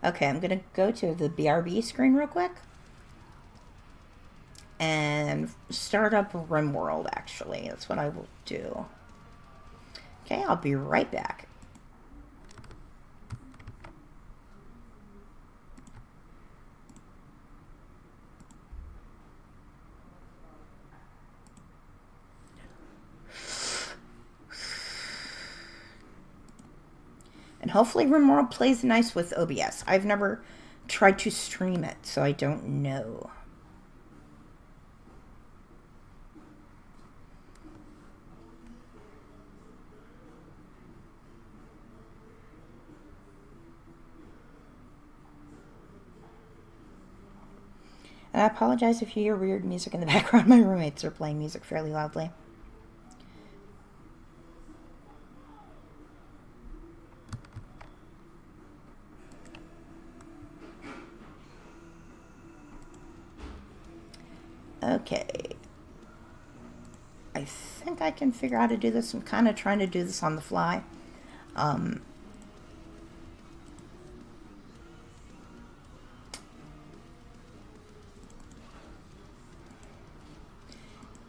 Okay, I'm going to go to the BRB screen real quick. And start up Rimworld, actually. That's what I will do. Okay, I'll be right back. And hopefully Rimworld plays nice with OBS. I've never tried to stream it, so I don't know. And I apologize if you hear weird music in the background. My roommates are playing music fairly loudly. Okay. I think I can figure out how to do this. I'm kind of trying to do this on the fly.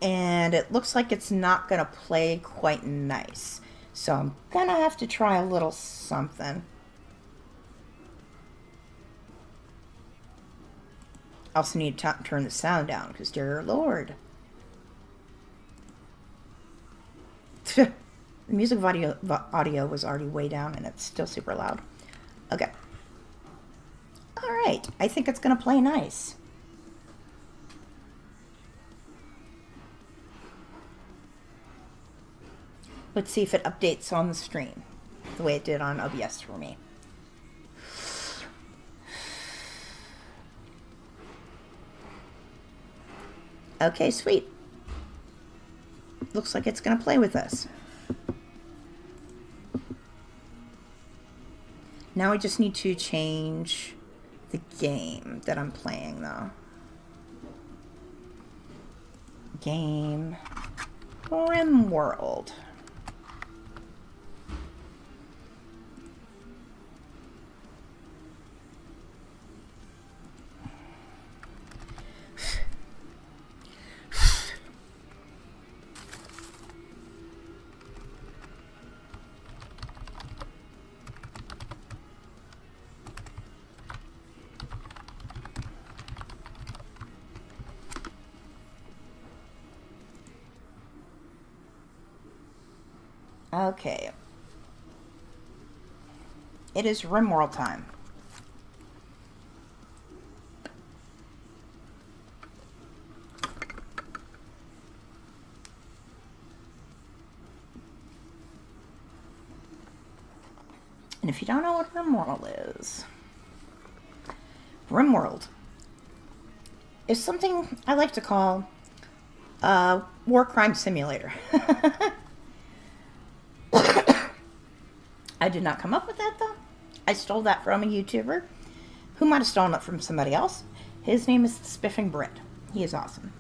And it looks like it's not going to play quite nice. So I'm going to have to try a little something. I also need to turn the sound down because, dear Lord. The music audio was already way down and it's still super loud. Okay. All right. I think it's going to play nice. Let's see if it updates on the stream the way it did on OBS for me. Okay, sweet. Looks like it's going to play with us. Now I just need to change the game that I'm playing, though. Game Rimworld. Okay. It is Rimworld time. And if you don't know what Rimworld is something I like to call a war crime simulator. I did not come up with that, though. I stole that from a YouTuber who might have stolen it from somebody else. His name is Spiffing Brit. He is awesome.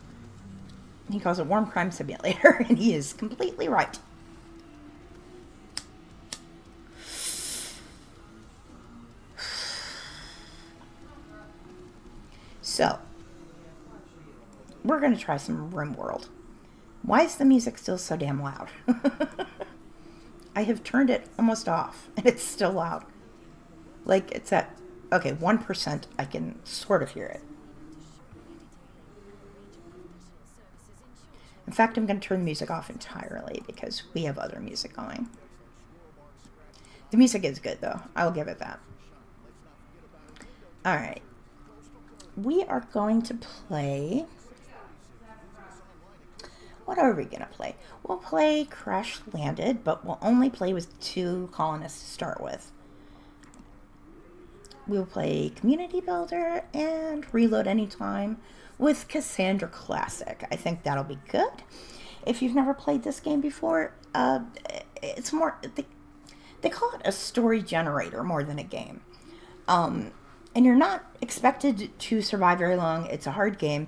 He calls it War Crime Simulator, and he is completely right. So, we're going to try some Rimworld. Why is the music still so damn loud? I have turned it almost off, and it's still loud. Like, it's at, okay, 1%, I can sort of hear it. In fact, I'm going to turn the music off entirely, because we have other music going. The music is good, though. I'll give it that. Alright. We are going to play... What are we going to play? We'll play Crash Landed, but we'll only play with 2 colonists to start with. We'll play Community Builder and Reload Anytime with Cassandra Classic. I think that'll be good. If you've never played this game before, it's more... They call it a story generator more than a game. And you're not expected to survive very long. It's a hard game.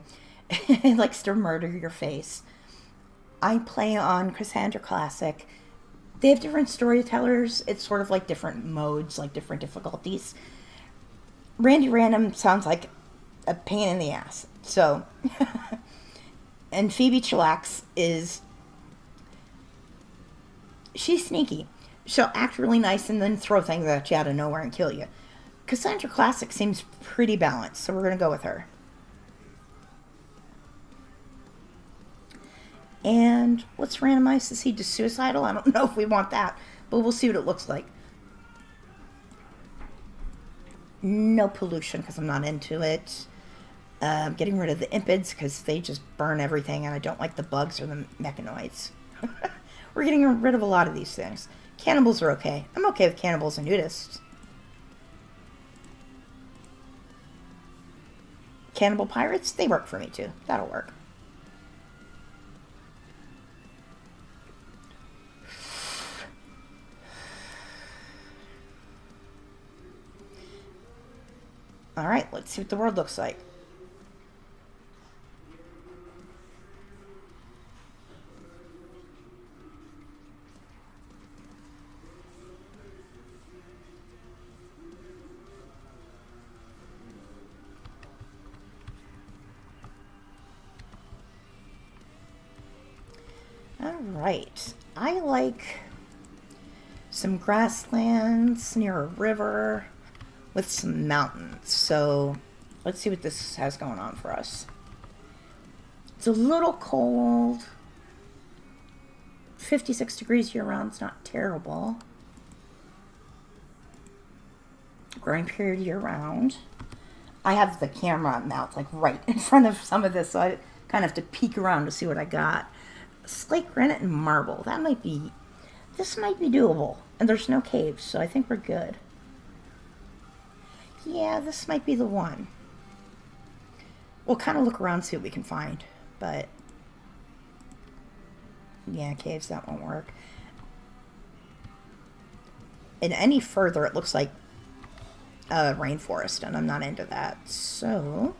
It likes to murder your face. I play on Cassandra Classic. They have different storytellers. It's sort of like different modes, like different difficulties. Randy Random sounds like a pain in the ass. So, and Phoebe Chillax is... She's sneaky. She'll act really nice and then throw things at you out of nowhere and kill you. Cassandra Classic seems pretty balanced, so we're going to go with her. And let's randomize to see to suicidal. I don't know if we want that, but we'll see what it looks like. No pollution because I'm not into it. Getting rid of the impids because they just burn everything, and I don't like the bugs or the mechanoids. We're getting rid of a lot of these things. Cannibals are okay. I'm okay with cannibals and nudists. Cannibal pirates, they work for me too. That'll work. Alright, let's see what the world looks like. All right. I like some grasslands near a river with some mountains. So let's see what this has going on for us. It's a little cold. 56 degrees year round is not terrible. Growing period year round. I have the camera mount like right in front of some of this, so I kind of have to peek around to see what I got. Slate, granite, and marble. This might be doable. And there's no caves, so I think we're good. Yeah, this might be the one. We'll kind of look around, see what we can find. But yeah, caves, that won't work. And any further, it looks like rainforest, and I'm not into that. So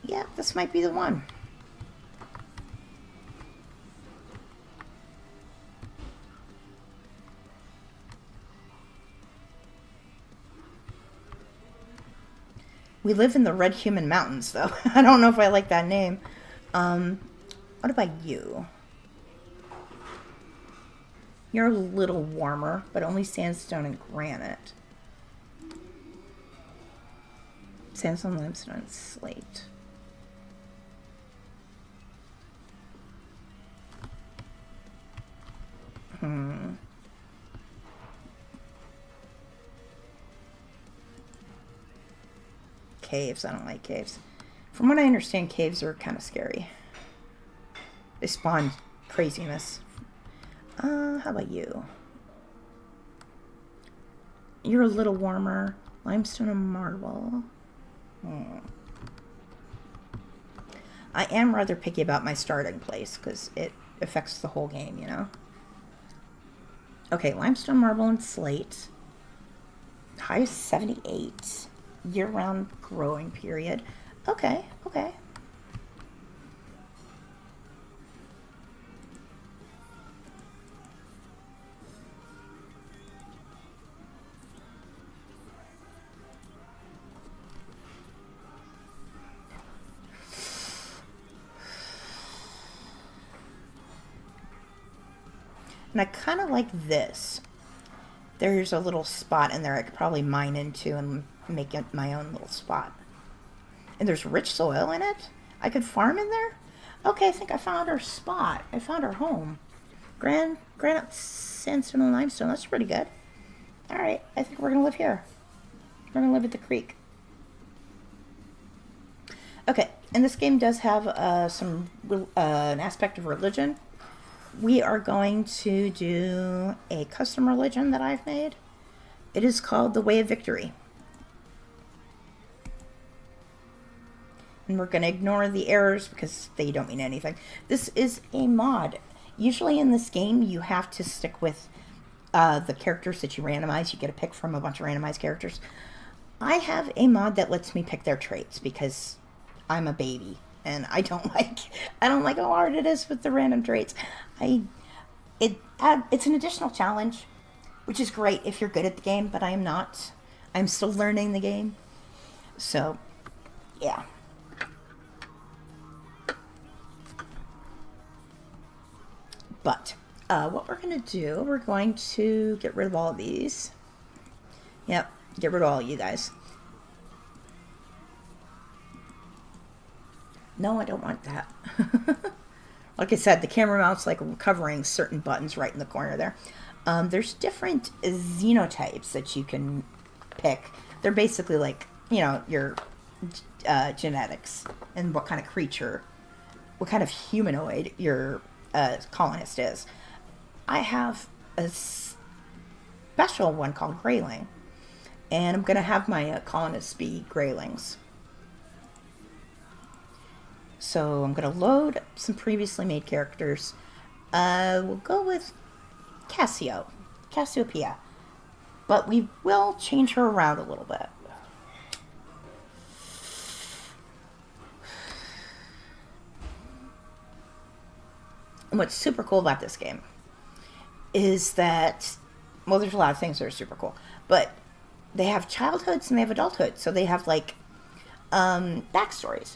yeah, this might be the one. We live in the Red Human Mountains, though. I don't know if I like that name. What about you? You're a little warmer, but only sandstone and granite. Sandstone, limestone, and slate. Caves. I don't like caves. From what I understand, caves are kind of scary. They spawn craziness. How about you? You're a little warmer. Limestone and marble. I am rather picky about my starting place because it affects the whole game, you know? Okay, limestone, marble, and slate. High is 78. Year-round growing period. Okay, okay. And I kind of like this. There's a little spot in there I could probably mine into and make it my own little spot. And there's rich soil in it. I could farm in there. Okay, I think I found our spot. I found our home. Granite, sandstone, and limestone. That's pretty good. All right, I think we're going to live here. We're going to live at the creek. Okay, and this game does have an aspect of religion. We are going to do a custom religion that I've made. It is called the Way of Victory. And we're going to ignore the errors because they don't mean anything. This is a mod. Usually in this game, you have to stick with the characters that you randomize. You get a pick from a bunch of randomized characters. I have a mod that lets me pick their traits because I'm a baby. And I don't like how hard it is with the random traits. It's an additional challenge, which is great if you're good at the game, but I am not. I'm still learning the game. So, yeah. But what we're going to do, we're going to get rid of all of these. Yep, get rid of all of you guys. No, I don't want that. Like I said, the camera mount's like covering certain buttons right in the corner there. There's different xenotypes that you can pick. They're basically like, you know, your genetics and what kind of creature, what kind of humanoid your colonist is. I have a special one called Grayling, and I'm going to have my colonists be Graylings. So I'm going to load some previously made characters. We'll go with Cassiopeia. But we will change her around a little bit. And what's super cool about this game is that, well, there's a lot of things that are super cool, but they have childhoods and they have adulthoods. So they have like backstories.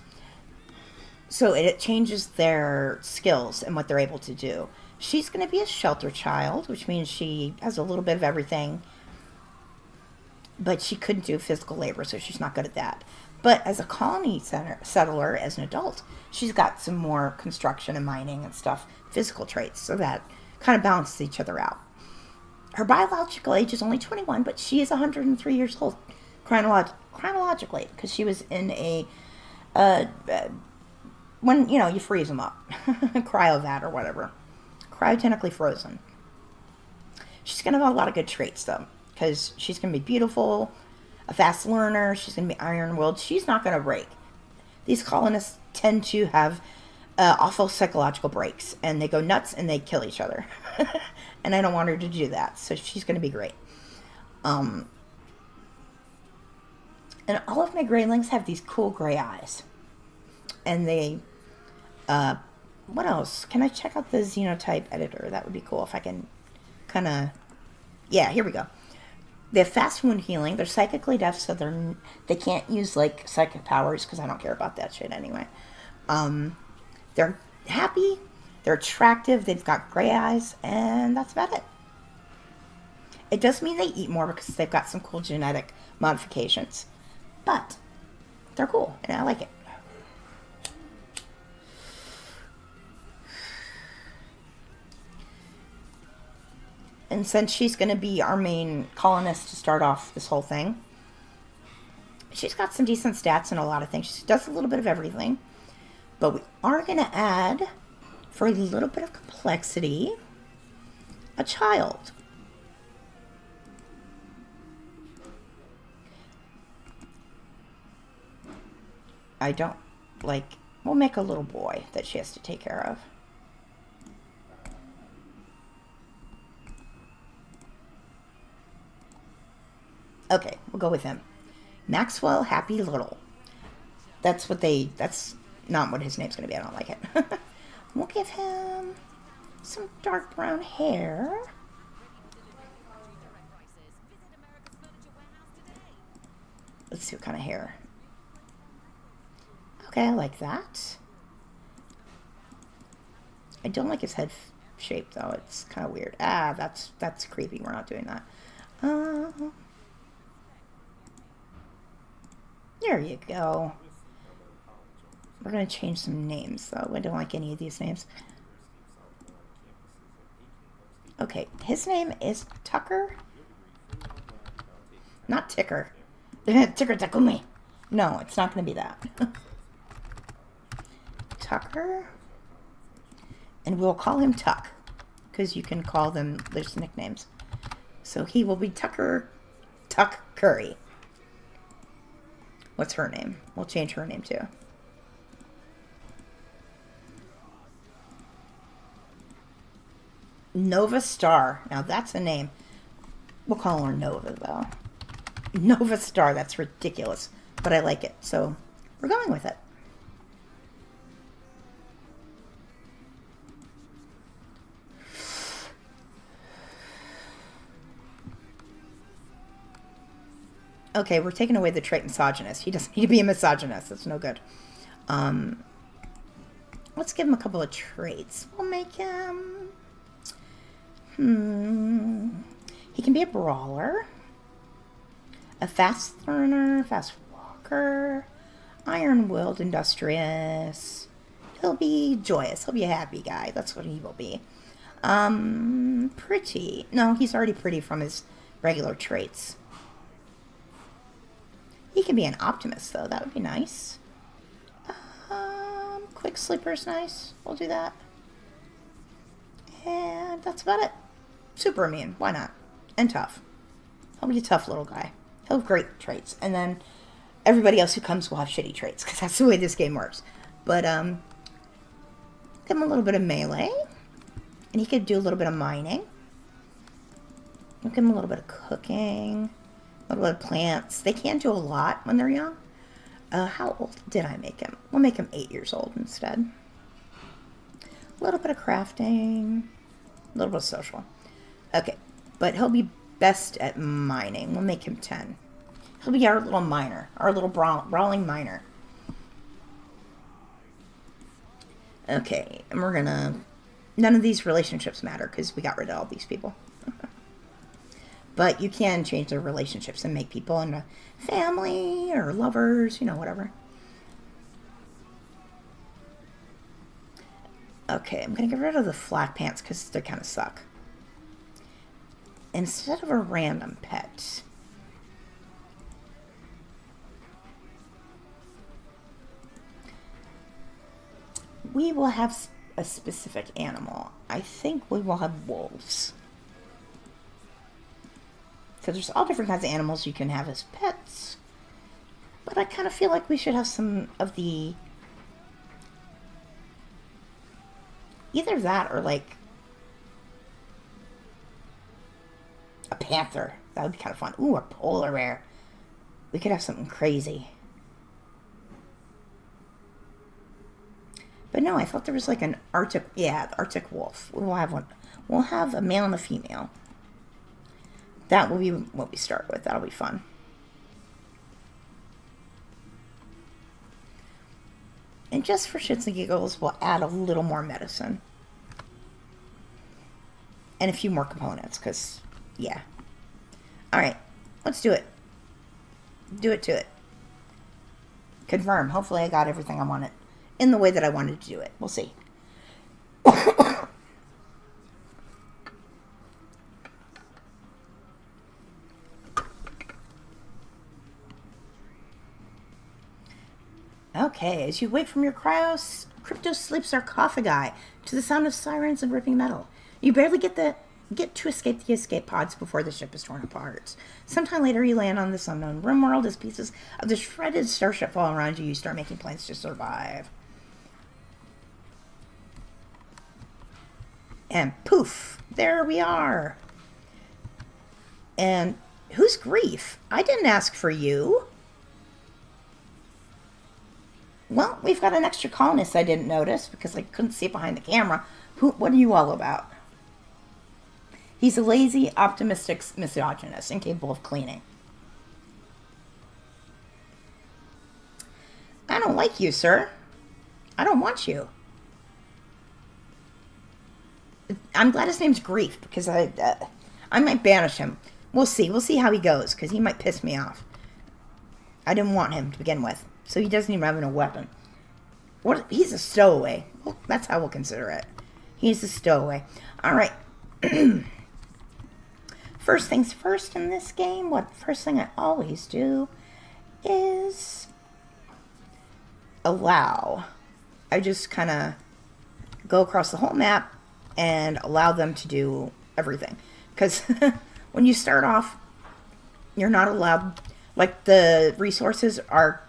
So it changes their skills and what they're able to do. She's going to be a shelter child, which means she has a little bit of everything, but she couldn't do physical labor, so she's not good at that. But as a colony settler, as an adult, she's got some more construction and mining and stuff, physical traits, so that kind of balances each other out. Her biological age is only 21, but she is 103 years old chronologically, because she was in a when you freeze them up, cryovat or whatever, cryogenically frozen. She's gonna have a lot of good traits though, because she's gonna be beautiful, a fast learner. She's gonna be iron-willed. She's not gonna break. These colonists tend to have awful psychological breaks, and they go nuts and they kill each other. And I don't want her to do that, so she's gonna be great. And all of my graylings have these cool gray eyes. And they, what else? Can I check out the xenotype editor? That would be cool if I can kind of, yeah, here we go. They have fast wound healing. They're psychically deaf, so they can't use, like, psychic powers, because I don't care about that shit anyway. They're happy, they're attractive, they've got gray eyes, and that's about it. It does mean they eat more because they've got some cool genetic modifications. But they're cool, and I like it. And since she's going to be our main colonist to start off this whole thing, she's got some decent stats and a lot of things. She does a little bit of everything. But we are going to add, for a little bit of complexity, a child. I don't, we'll make a little boy that she has to take care of. Okay, we'll go with him. Maxwell Happy Little. That's not what his name's going to be. I don't like it. We'll give him some dark brown hair. Let's see what kind of hair. Okay, I like that. I don't like his head shape, though. It's kind of weird. Ah, that's creepy. We're not doing that. There you go. We're going to change some names, though. I don't like any of these names. Okay, his name is Tucker. Not Ticker. Ticker Takumi. No, it's not going to be that. Tucker. And we'll call him Tuck, because you can call them, there's nicknames. So he will be Tuck Curry. What's her name? We'll change her name too. Nova Star. Now that's a name. We'll call her Nova, though. Nova Star. That's ridiculous. But I like it. So we're going with it. Okay, we're taking away the trait misogynist. He doesn't need to be a misogynist. That's no good. Let's give him a couple of traits. We'll make him... He can be a brawler, a fast learner, fast walker, iron-willed, industrious. He'll be joyous. He'll be a happy guy. That's what he will be. Pretty. No, he's already pretty from his regular traits. He can be an optimist, though. That would be nice. Quick sleeper's nice. We'll do that. And that's about it. Super immune. Why not? And tough. He'll be a tough little guy. He'll have great traits. And then everybody else who comes will have shitty traits, because that's the way this game works. But, give him a little bit of melee. And he could do a little bit of mining. We'll give him a little bit of cooking. A little bit of plants. They can do a lot when they're young. How old did I make him? We'll make him 8 years old instead. A little bit of crafting. A little bit of social. Okay. But he'll be best at mining. We'll make him 10. He'll be our little miner. Our little brawling miner. Okay, and we're gonna... None of these relationships matter because we got rid of all these people. But you can change their relationships and make people into family or lovers, you know, whatever. Okay, I'm going to get rid of the flat pants because they kind of suck. Instead of a random pet, we will have a specific animal. I think we will have wolves. Because there's all different kinds of animals you can have as pets. But I kind of feel like we should have some of the... Either that or like a panther. That would be kind of fun. Ooh, a polar bear. We could have something crazy. But no, I thought there was like an Arctic... Yeah, the Arctic wolf. We'll have one. We'll have a male and a female. That will be what we start with. That'll be fun. And just for shits and giggles, we'll add a little more medicine. And a few more components, because, yeah. Alright, let's do it. Do it to it. Confirm. Hopefully I got everything I wanted in the way that I wanted to do it. We'll see. Okay, as you wait from your crypto sleep sarcophagi to the sound of sirens and ripping metal. You barely get to escape the escape pods before the ship is torn apart. Sometime later, you land on this unknown Rimworld as pieces of the shredded starship fall around you. You start making plans to survive. And poof, there we are. And who's Grief? I didn't ask for you. Well, we've got an extra colonist I didn't notice because I couldn't see it behind the camera. What are you all about? He's a lazy, optimistic misogynist, incapable of cleaning. I don't like you, sir. I don't want you. I'm glad his name's Grief because I might banish him. We'll see. We'll see how he goes because he might piss me off. I didn't want him to begin with. So he doesn't even have a weapon. He's a stowaway. Well, that's how we'll consider it. He's a stowaway. Alright. First things first in this game, first thing I always do is allow. I just kind of go across the whole map and allow them to do everything. Because when you start off, you're not allowed, like the resources are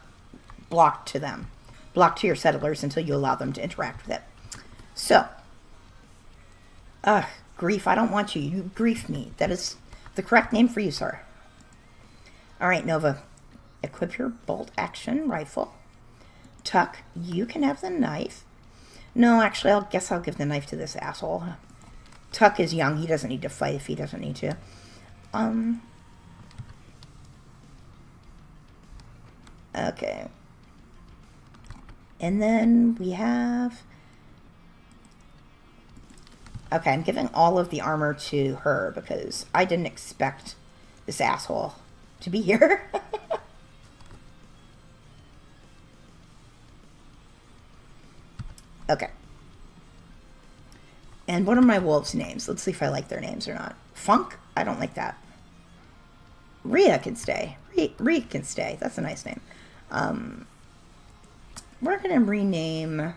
blocked to them. Blocked to your settlers until you allow them to interact with it. So, Grief, I don't want you. You grief me. That is the correct name for you, sir. Alright, Nova. Equip your bolt action rifle. Tuck, you can have the knife. No, actually, I guess I'll give the knife to this asshole. Tuck is young. He doesn't need to fight if he doesn't need to. Okay. And then we have... Okay, I'm giving all of the armor to her because I didn't expect this asshole to be here. Okay. And what are my wolves' names? Let's see if I like their names or not. Funk? I don't like that. Rhea can stay. Rhea can stay. That's a nice name. We're going to rename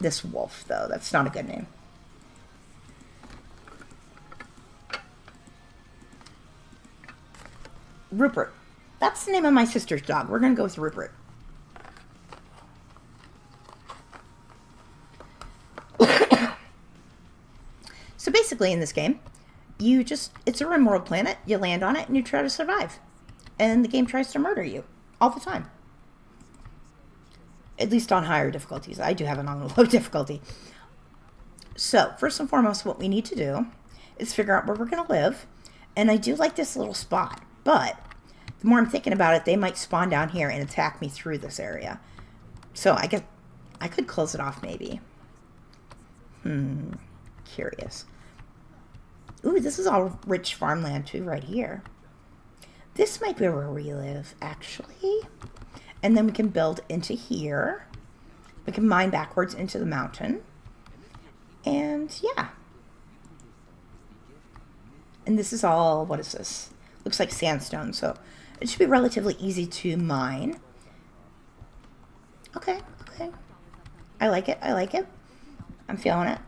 this wolf, though. That's not a good name. Rupert. That's the name of my sister's dog. We're going to go with Rupert. So basically in this game, it's a Rimworld planet, you land on it, and you try to survive. And the game tries to murder you all the time. At least on higher difficulties. I do have it on low difficulty. So, first and foremost, what we need to do is figure out where we're going to live. And I do like this little spot. But, the more I'm thinking about it, they might spawn down here and attack me through this area. So, I guess I could close it off maybe. Curious. Ooh, this is all rich farmland too right here. This might be where we live, actually. And then we can build into here. We can mine backwards into the mountain. And yeah. And this is all, what is this? Looks like sandstone, so it should be relatively easy to mine. Okay, okay. I like it, I like it. I'm feeling it.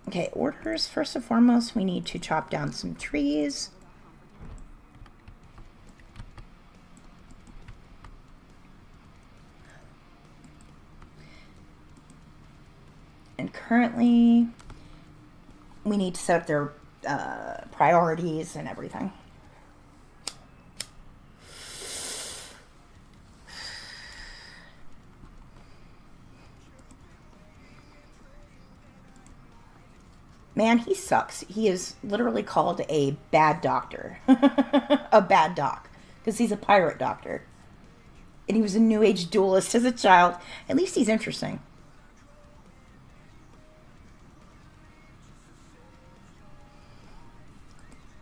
Okay, orders. First and foremost, we need to chop down some trees. And currently, we need to set up their priorities and everything. Man, he sucks. He is literally called a bad doctor. A bad doc. Because he's a pirate doctor. And he was a New Age duelist as a child. At least he's interesting.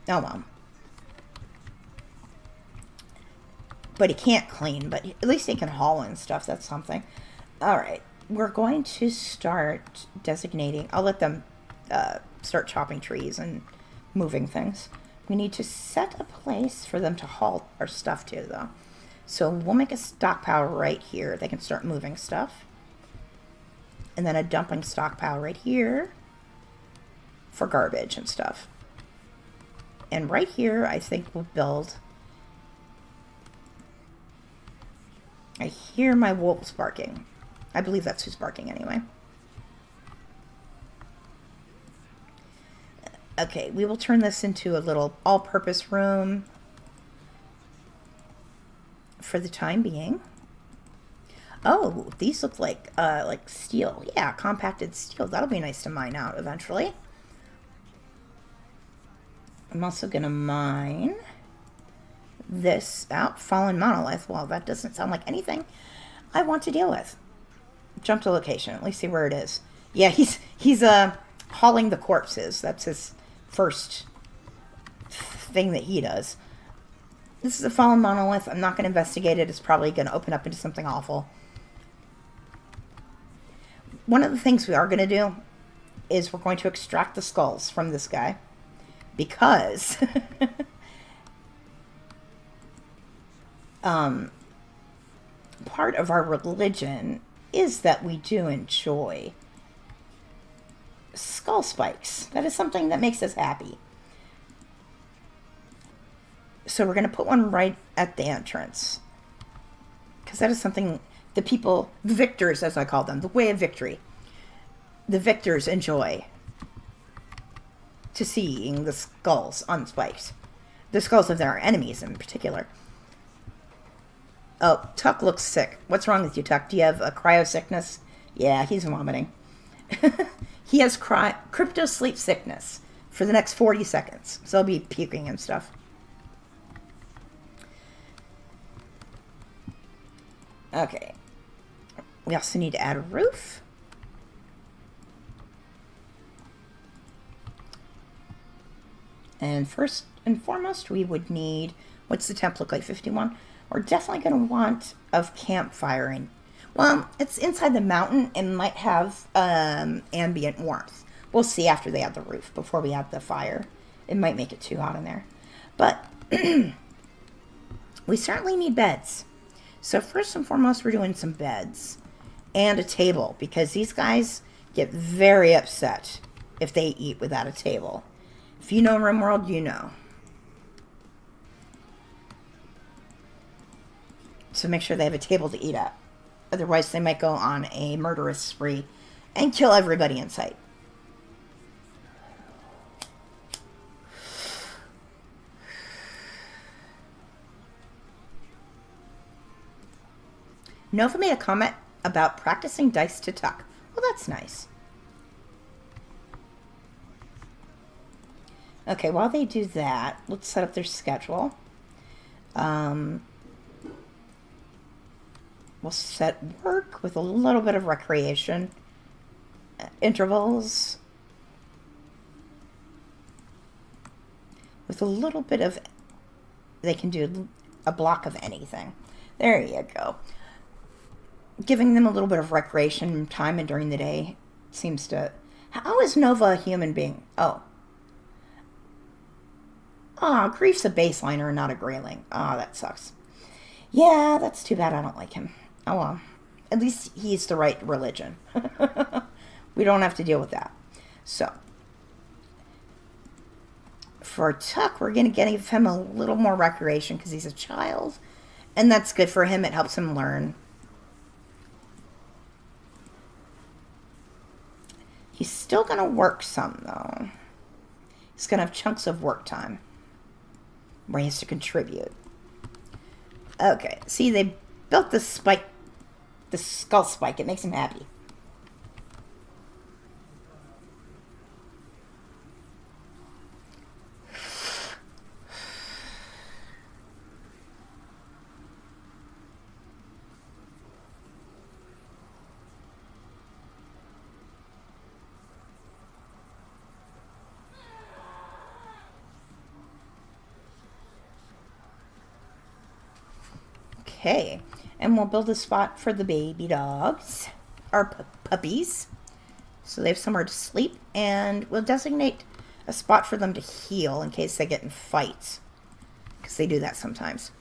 Oh well. But he can't clean. But at least he can haul and stuff. That's something. Alright. We're going to start designating. I'll let them start chopping trees and moving things. We need to set a place for them to haul our stuff to, though. So we'll make a stockpile right here. They can start moving stuff. And then a dumping stockpile right here for garbage and stuff. And right here, I think we'll build... I hear my wolves barking. I believe that's who's barking anyway. Okay, we will turn this into a little all-purpose room for the time being. Oh, these look like steel. Yeah, compacted steel. That'll be nice to mine out eventually. I'm also going to mine this out. Fallen monolith. Well, that doesn't sound like anything I want to deal with. Jump to location. At least see where it is. Yeah, he's hauling the corpses. That's his first thing that he does. This is a fallen monolith. I'm not going to investigate it. It's probably going to open up into something awful. One of the things we are going to do is we're going to extract the skulls from this guy. Because part of our religion is that we do enjoy skull spikes. That is something that makes us happy. So we're going to put one right at the entrance. Because that is something the people, the victors as I call them, the way of victory, the victors enjoy to seeing the skulls on spikes. The skulls of their enemies in particular. Oh, Tuck looks sick. What's wrong with you, Tuck? Do you have a cryo sickness? Yeah, he's vomiting. He has crypto sleep sickness for the next 40 seconds. So he'll be puking and stuff. Okay. We also need to add a roof. And first and foremost, we would need, what's the temp look like, 51? We're definitely going to want of campfiring. Well, it's inside the mountain and might have ambient warmth. We'll see after they add the roof, before we add the fire. It might make it too hot in there. But we certainly need beds. So first and foremost, we're doing some beds and a table, because these guys get very upset if they eat without a table. If you know Rimworld, you know. So make sure they have a table to eat at. Otherwise, they might go on a murderous spree and kill everybody in sight. Nova made a comment about practicing dice to Tuck. Well, that's nice. Okay, while they do that, let's set up their schedule. We'll set work with a little bit of recreation intervals. With a little bit of, they can do a block of anything. There you go. Giving them a little bit of recreation time and during the day seems to... How is Nova a human being? Oh. Ah, Grief's a baseliner and not a grayling. Ah, that sucks. Yeah, that's too bad I don't like him. Oh well. At least he's the right religion. We don't have to deal with that. So, for Tuck, we're going to give him a little more recreation because he's a child. And that's good for him. It helps him learn. He's still going to work some, though. He's going to have chunks of work time where he has to contribute. Okay, see, they built the spike, the skull spike. It makes him happy. Okay, and we'll build a spot for the baby dogs, our puppies, so they have somewhere to sleep, and we'll designate a spot for them to heal in case they get in fights, because they do that sometimes.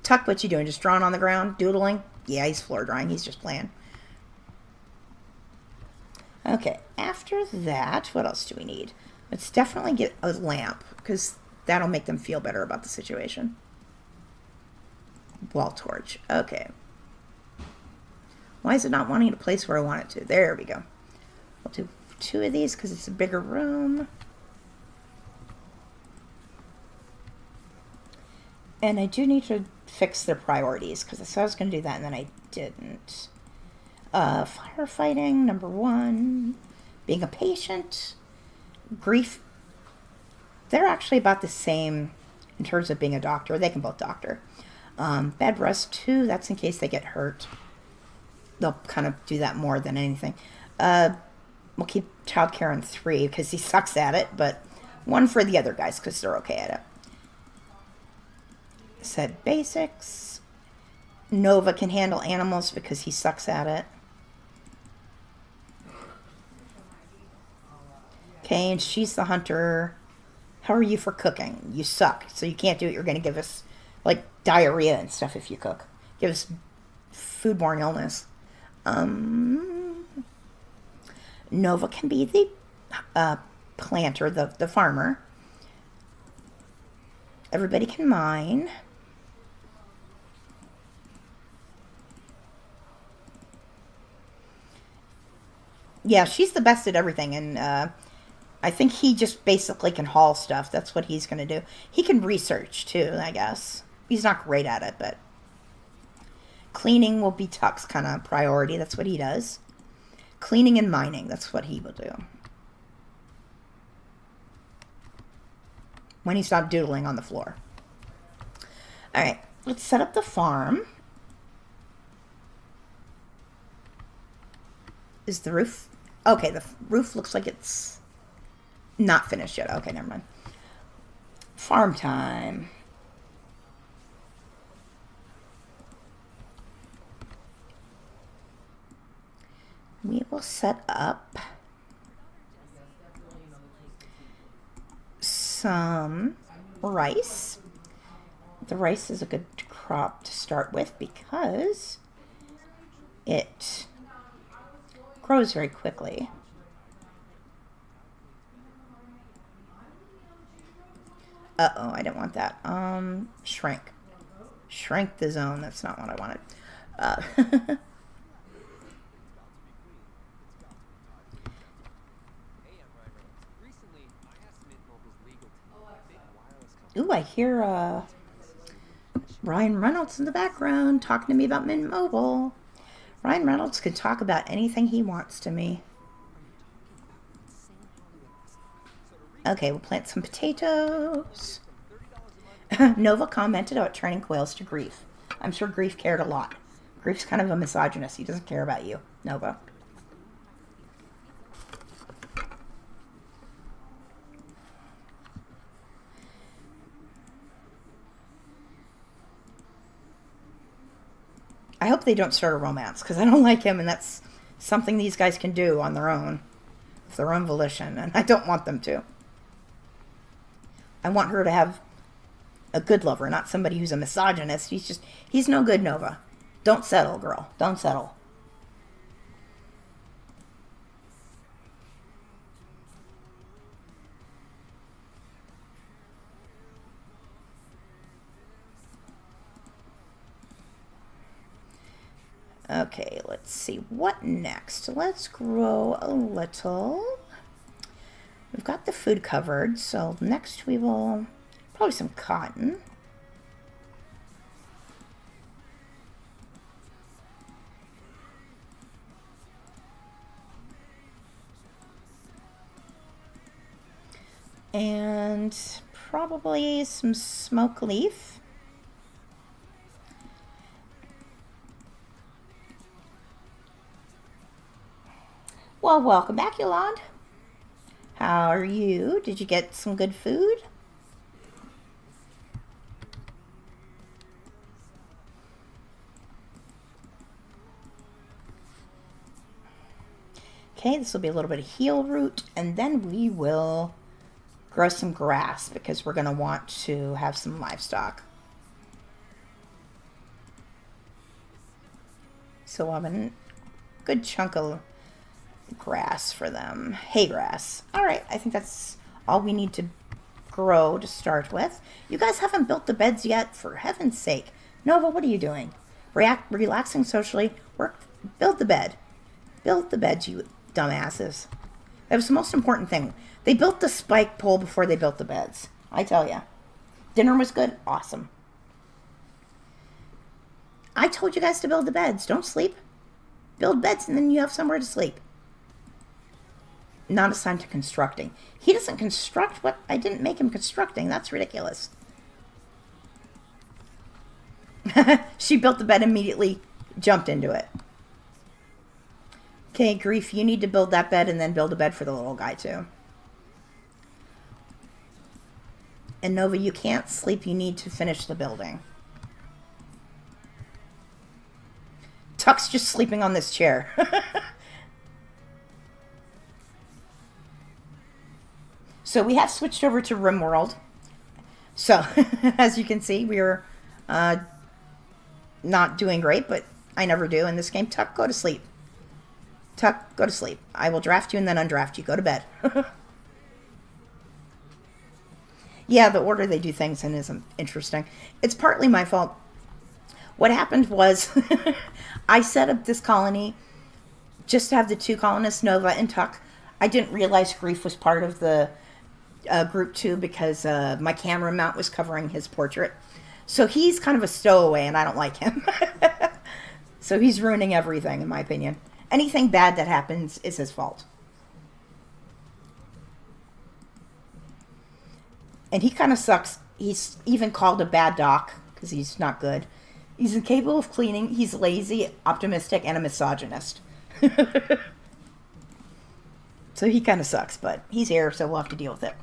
Tuck, what you doing? Just drawing on the ground, doodling? Yeah, he's floor drawing. He's just playing. Okay, after that, what else do we need? Let's definitely get a lamp, because that'll make them feel better about the situation. Wall torch. Okay. Why is it not wanting to place where I want it to? There we go. I'll do 2 of these because it's a bigger room. And I do need to fix their priorities because I said I was going to do that and then I didn't. Firefighting, number 1. Being a patient. Grief. They're actually about the same in terms of being a doctor. They can both doctor. Bed rest 2, that's in case they get hurt. They'll kind of do that more than anything. We'll keep childcare on 3 because he sucks at it, but 1 for the other guys because they're okay at it. Said basics. Nova can handle animals because he sucks at it. Okay, and she's the hunter. How are you for cooking? You suck, so you can't do it. You're going to give us like diarrhea and stuff if you cook. Give us foodborne illness. Nova can be the planter, the farmer. Everybody can mine. Yeah, she's the best at everything, and I think he just basically can haul stuff. That's what he's going to do. He can research, too, I guess. He's not great at it, but... Cleaning will be Tuck's kind of priority. That's what he does. Cleaning and mining, that's what he will do. When he stopped doodling on the floor. Alright, let's set up the farm. Is the roof... Okay, the roof looks like it's not finished yet. Okay, never mind. Farm time. We will set up some rice. The rice is a good crop to start with because it grows very quickly. Uh-oh, I didn't want that. Shrink. Shrink the zone. That's not what I wanted. Ooh, I hear Ryan Reynolds in the background talking to me about Mint Mobile. Ryan Reynolds can talk about anything he wants to me. Okay, we'll plant some potatoes. Nova commented about turning quails to Grief. I'm sure Grief cared a lot. Grief's kind of a misogynist. He doesn't care about you, Nova. I hope they don't start a romance, because I don't like him, and that's something these guys can do on their own, of their own volition, and I don't want them to. I want her to have a good lover, not somebody who's a misogynist. He's no good, Nova. Don't settle, girl. Don't settle. Okay, let's see. What next? Let's grow a little. We've got the food covered, so next we will probably some cotton. And probably some smoke leaf. Well, welcome back, Yolande. How are you? Did you get some good food? Okay, this will be a little bit of heel root, and then we will grow some grass because we're going to want to have some livestock. So we'll have a good chunk of grass for them. Hay grass. All right, I think that's all we need to grow to start with. You guys haven't built the beds yet, for heaven's sake. Nova, what are you doing? Relaxing socially. Build the bed. Build the bed, you dumbasses. That was the most important thing. They built the spike pole before they built the beds. I tell ya. Dinner was good? Awesome. I told you guys to build the beds. Don't sleep. Build beds and then you have somewhere to sleep. Not assigned to constructing. He doesn't construct what I didn't make him constructing. That's ridiculous. She built the bed, immediately jumped into it. Okay, Grief, you need to build that bed and then build a bed for the little guy too. And Nova, you can't sleep. You need to finish the building. Tuck's just sleeping on this chair. So we have switched over to Rimworld. So, as you can see, we are not doing great, but I never do in this game. Tuck, go to sleep. Tuck, go to sleep. I will draft you and then undraft you. Go to bed. Yeah, the order they do things in is interesting. It's partly my fault. What happened was I set up this colony just to have the two colonists, Nova and Tuck. I didn't realize Grief was part of the group too because my camera mount was covering his portrait. So he's kind of a stowaway and I don't like him. So he's ruining everything in my opinion. Anything bad that happens is his fault. And he kind of sucks. He's even called a bad doc because he's not good. He's incapable of cleaning. He's lazy, optimistic, and a misogynist. So he kind of sucks, but he's here, so we'll have to deal with it.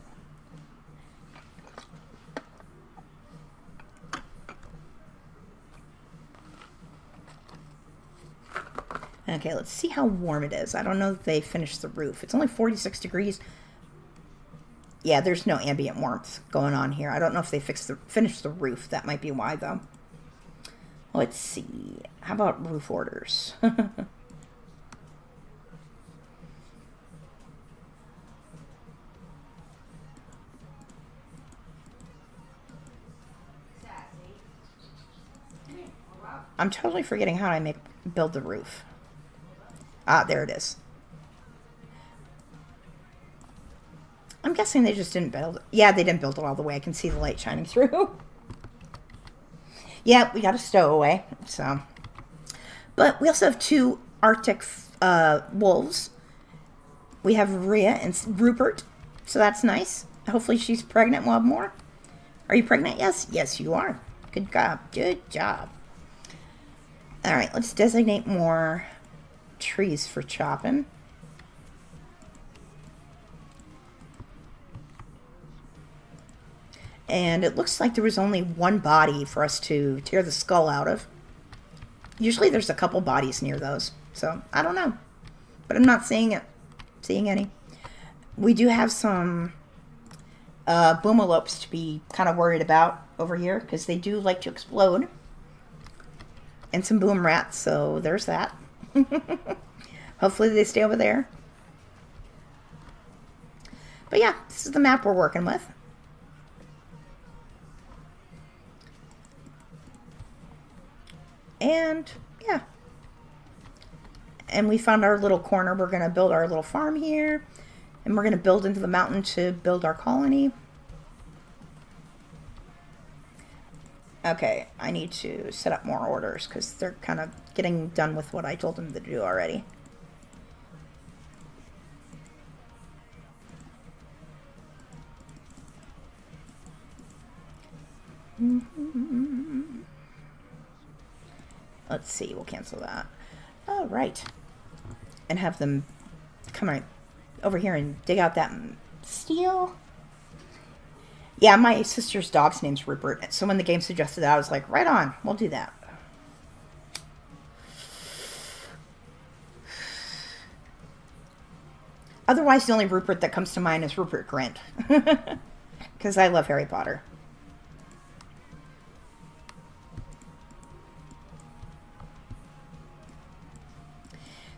Okay, let's see how warm it is. I don't know if they finished the roof. It's only 46 degrees. Yeah, there's no ambient warmth going on here. I don't know if they finished the roof. That might be why, though. Let's see. How about roof orders? I'm totally forgetting how I build the roof. Ah, there it is. I'm guessing they just didn't build it. Yeah, they didn't build it all the way. I can see the light shining through. Yeah, we got a stowaway, so. But we also have two Arctic wolves. We have Rhea and Rupert, so that's nice. Hopefully she's pregnant. We'll have more. Are you pregnant? Yes? Yes, you are. Good job. Good job. All right, let's designate more trees for chopping. And it looks like there was only one body for us to tear the skull out of. Usually there's a couple bodies near those. So, I don't know. But I'm not seeing any. We do have some boomalopes to be kind of worried about over here, because they do like to explode. And some boom rats, so there's that. Hopefully they stay over there. But yeah, this is the map we're working with. And yeah. And we found our little corner. We're going to build our little farm here. And we're going to build into the mountain to build our colony. Okay, I need to set up more orders because they're kind of getting done with what I told them to do already. Let's see, we'll cancel that. All right. And have them come right over here and dig out that steel. Yeah, my sister's dog's name's Rupert. So when the game suggested that, I was like, right on, we'll do that. Otherwise, the only Rupert that comes to mind is Rupert Grint. Because I love Harry Potter.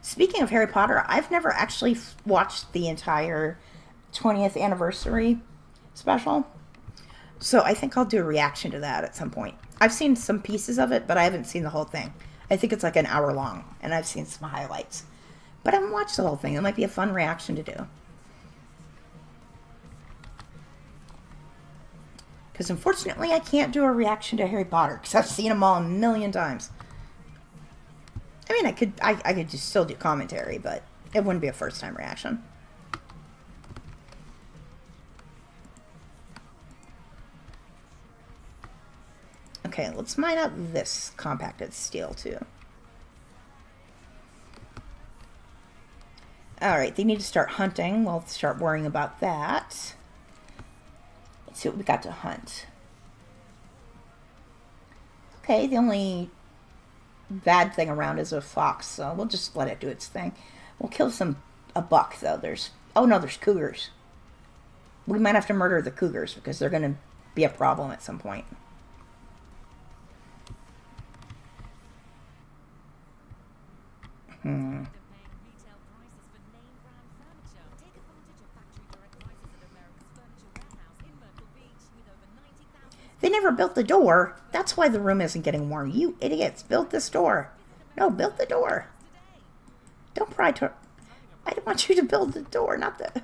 Speaking of Harry Potter, I've never actually watched the entire 20th anniversary special. So I think I'll do a reaction to that at some point. I've seen some pieces of it, but I haven't seen the whole thing. I think it's like an hour long, and I've seen some highlights. But I haven't watched the whole thing. It might be a fun reaction to do. Because unfortunately, I can't do a reaction to Harry Potter, because I've seen them all a million times. I mean, I could just still do commentary, but it wouldn't be a first-time reaction. Okay, let's mine out this compacted steel, too. Alright, they need to start hunting. We'll start worrying about that. Let's see what we got to hunt. Okay, the only bad thing around is a fox, so we'll just let it do its thing. We'll kill a buck, though. There's cougars. We might have to murder the cougars, because they're going to be a problem at some point. They never built the door. That's why the room isn't getting warm. You idiots. Build this door. No, build the door. Don't pry to... I don't want you to build the door, not the...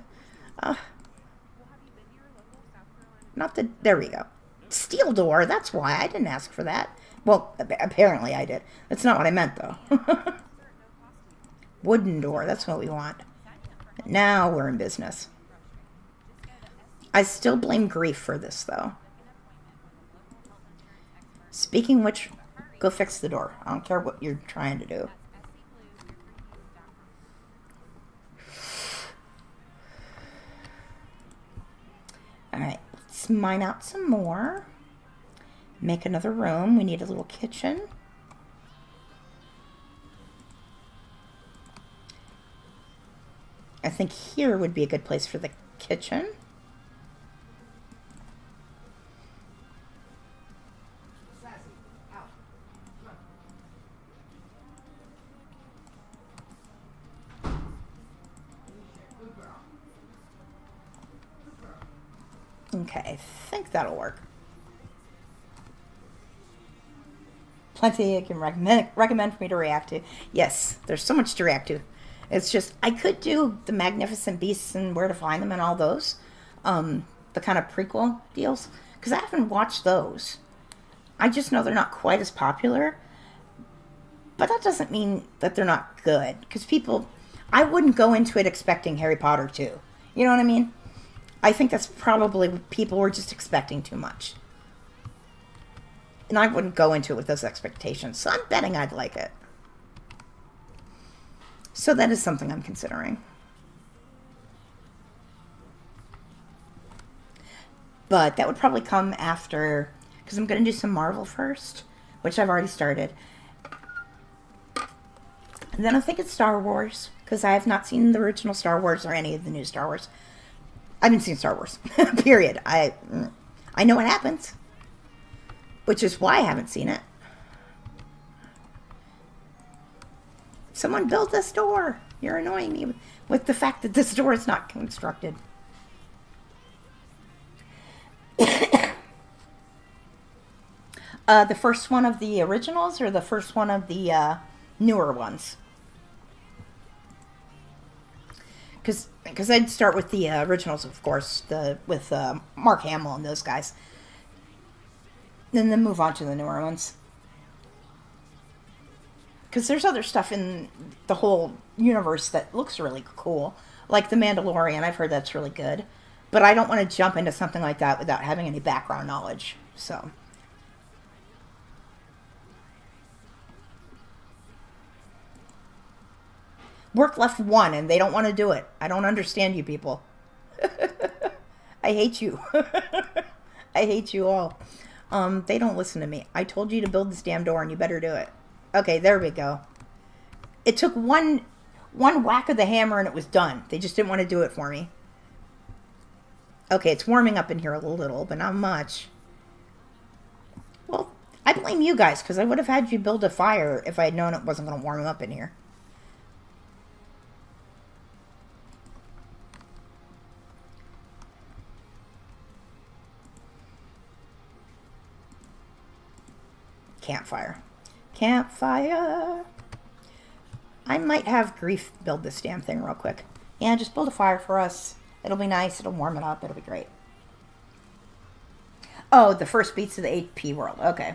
There we go. Steel door, that's why. I didn't ask for that. Well, apparently I did. That's not what I meant, though. Wooden door, that's what we want. Now we're in business. I still blame grief for this, though. Speaking which, go fix the door. I don't care what you're trying to do. Alright, let's mine out some more. Make another room. We need a little kitchen. I think here would be a good place for the kitchen. Okay, I think that'll work. Plenty you can recommend for me to react to. Yes, there's so much to react to. It's just, I could do the Magnificent Beasts and Where to Find Them and all those. The kind of prequel deals. Because I haven't watched those. I just know they're not quite as popular. But that doesn't mean that they're not good. Because people, I wouldn't go into it expecting Harry Potter 2. You know what I mean? I think that's probably people were just expecting too much. And I wouldn't go into it with those expectations. So I'm betting I'd like it. So that is something I'm considering. But that would probably come after, because I'm going to do some Marvel first, which I've already started. And then I'm thinking Star Wars, because I have not seen the original Star Wars or any of the new Star Wars. I haven't seen Star Wars, period. I know what happens, which is why I haven't seen it. Someone build this door. You're annoying me with the fact that this door is not constructed. The first one of the originals or the first one of the newer ones? Because I'd start with the originals, of course, with Mark Hamill and those guys. And then move on to the newer ones. Because there's other stuff in the whole universe that looks really cool. Like The Mandalorian, I've heard that's really good. But I don't want to jump into something like that without having any background knowledge. So... Work left one, and they don't want to do it. I don't understand you people. I hate you. I hate you all. They don't listen to me. I told you to build this damn door, and you better do it. Okay, there we go. It took one whack of the hammer, and it was done. They just didn't want to do it for me. Okay, it's warming up in here a little, but not much. Well, I blame you guys, because I would have had you build a fire if I had known it wasn't going to warm up in here. Campfire. Campfire. I might have Grief build this damn thing real quick. Yeah, just build a fire for us. It'll be nice. It'll warm it up. It'll be great. Oh, the first beats of the 8P world. Okay.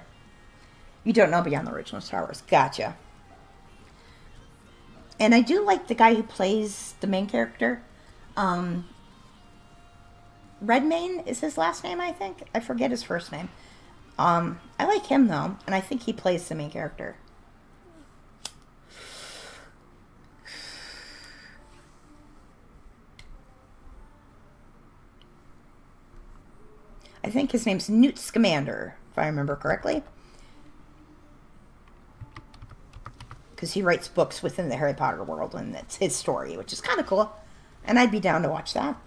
You don't know beyond the original Star Wars. Gotcha. And I do like the guy who plays the main character. Redmayne is his last name, I think. I forget his first name. I like him, though, and I think he plays the main character. I think his name's Newt Scamander, if I remember correctly. Because he writes books within the Harry Potter world, and it's his story, which is kind of cool. And I'd be down to watch that.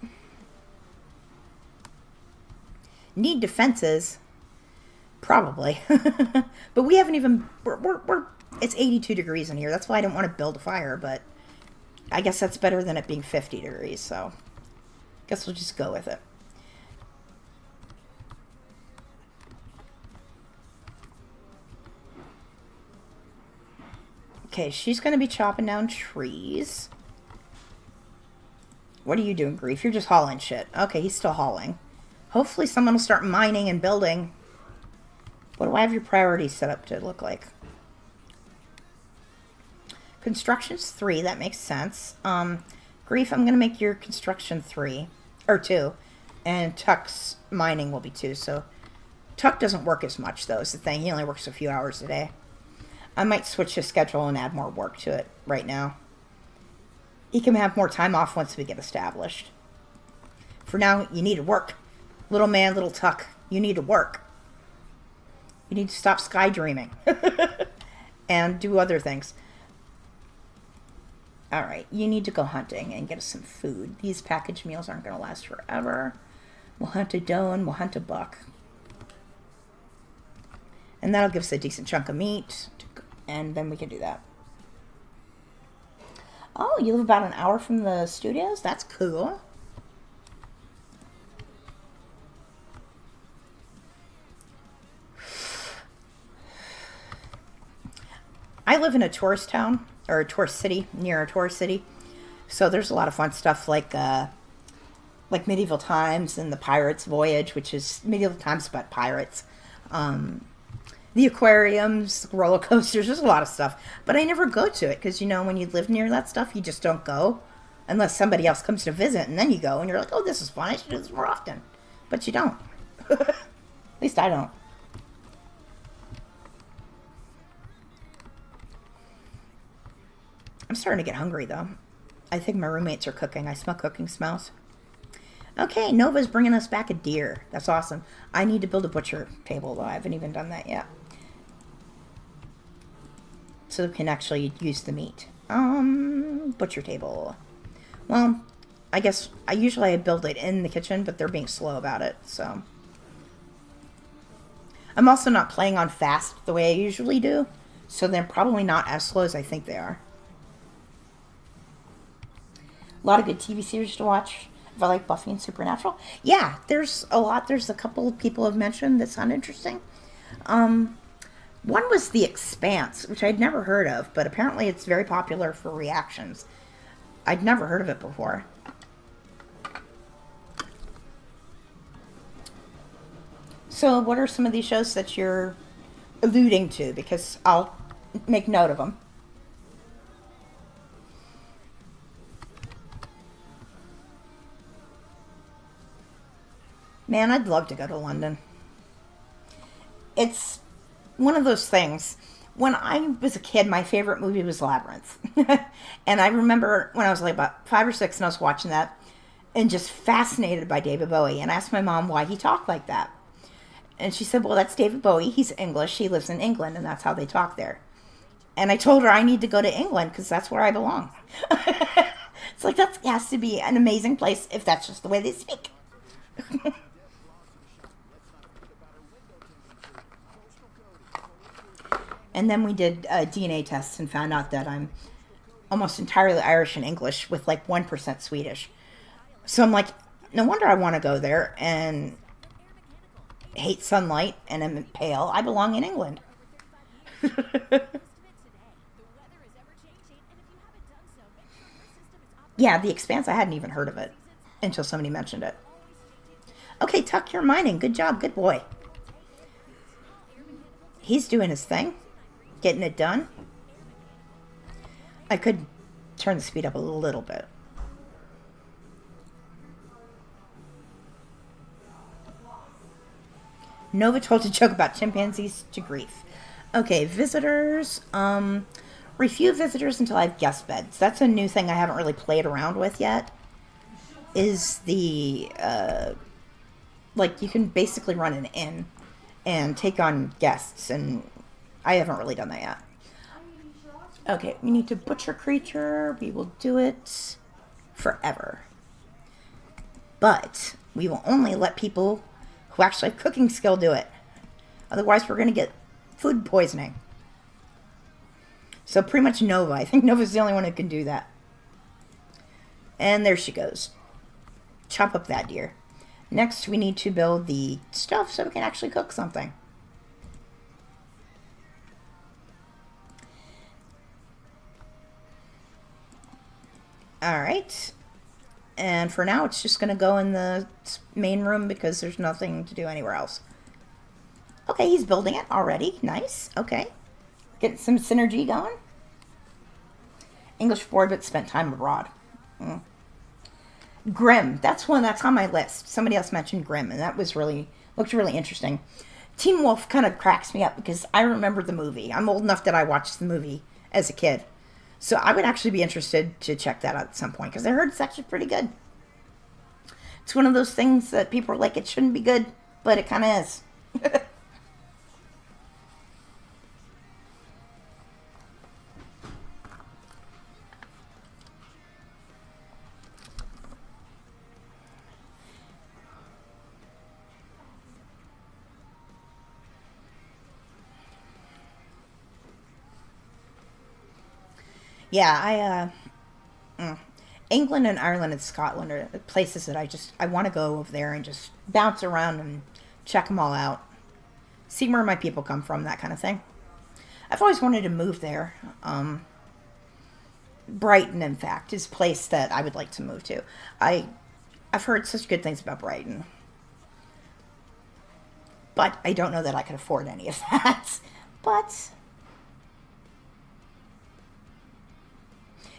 Need defenses... Probably. But we haven't even... It's 82 degrees in here. That's why I didn't want to build a fire, but I guess that's better than it being 50 degrees, so guess we'll just go with it. Okay, she's going to be chopping down trees. What are you doing, Grief? You're just hauling shit. Okay, he's still hauling. Hopefully someone will start mining and building. What do I have your priorities set up to look like? Construction's 3. That makes sense. Grief, I'm going to make your construction 3. Or 2. And Tuck's mining will be 2. So Tuck doesn't work as much, though, is the thing. He only works a few hours a day. I might switch his schedule and add more work to it right now. He can have more time off once we get established. For now, you need to work. Little man, little Tuck, you need to work. You need to stop sky dreaming. And do other things. Alright, you need to go hunting and get us some food. These packaged meals aren't going to last forever. We'll hunt a doe and we'll hunt a buck. And that'll give us a decent chunk of meat. And then we can do that. Oh, you live about an hour from the studios? That's cool. I live in a tourist town, or a tourist city, near a tourist city. So there's a lot of fun stuff like Medieval Times and the Pirates Voyage, which is Medieval Times about pirates. The aquariums, roller coasters, there's a lot of stuff. But I never go to it because, you know, when you live near that stuff, you just don't go. Unless somebody else comes to visit and then you go and you're like, oh, this is fun. I should do this more often. But you don't. At least I don't. I'm starting to get hungry, though. I think my roommates are cooking. I smell cooking smells. Okay, Nova's bringing us back a deer. That's awesome. I need to build a butcher table, though. I haven't even done that yet. So we can actually use the meat. Butcher table. Well, I guess I build it in the kitchen, but they're being slow about it, so. I'm also not playing on fast the way I usually do, so they're probably not as slow as I think they are. A lot of good TV series to watch. If I like Buffy and Supernatural. Yeah, there's a lot. There's a couple of people have mentioned that sound interesting. One was The Expanse, which I'd never heard of, but apparently it's very popular for reactions. I'd never heard of it before. So what are some of these shows that you're alluding to? Because I'll make note of them. Man, I'd love to go to London. It's one of those things. When I was a kid, my favorite movie was Labyrinth. And I remember when I was like about 5 or 6 and I was watching that and just fascinated by David Bowie. And I asked my mom why he talked like that. And she said, well, that's David Bowie. He's English. He lives in England, and that's how they talk there. And I told her I need to go to England because that's where I belong. It's like that has to be an amazing place if that's just the way they speak. And then we did DNA tests and found out that I'm almost entirely Irish and English with like 1% Swedish. So I'm like, no wonder I want to go there and hate sunlight and am pale. I belong in England. Yeah, The Expanse, I hadn't even heard of it until somebody mentioned it. Okay, Tuck, you're mining. Good job, good boy. He's doing his thing. Getting it done. I could turn the speed up a little bit. Nova told a joke about chimpanzees to grief. Okay, visitors. Refuse visitors until I have guest beds. That's a new thing I haven't really played around with yet. Is the, like, you can basically run an inn and take on guests, and I haven't really done that yet. Okay, we need to butcher creature. We will do it forever. But we will only let people who actually have cooking skill do it. Otherwise, we're going to get food poisoning. So pretty much Nova. I think Nova's the only one who can do that. And there she goes. Chop up that deer. Next, we need to build the stuff so we can actually cook something. Alright. And for now, it's just going to go in the main room because there's nothing to do anywhere else. Okay, he's building it already. Nice. Okay. Getting some synergy going. English board, but spent time abroad. Grimm. That's one that's on my list. Somebody else mentioned Grimm, and that was looked really interesting. Teen Wolf kind of cracks me up because I remember the movie. I'm old enough that I watched the movie as a kid. So I would actually be interested to check that out at some point because I heard it's actually pretty good. It's one of those things that people are like, it shouldn't be good, but it kind of is. Yeah, England and Ireland and Scotland are places that I want to go over there and just bounce around and check them all out. See where my people come from, that kind of thing. I've always wanted to move there. Brighton, in fact, is a place that I would like to move to. I've heard such good things about Brighton. But I don't know that I could afford any of that. But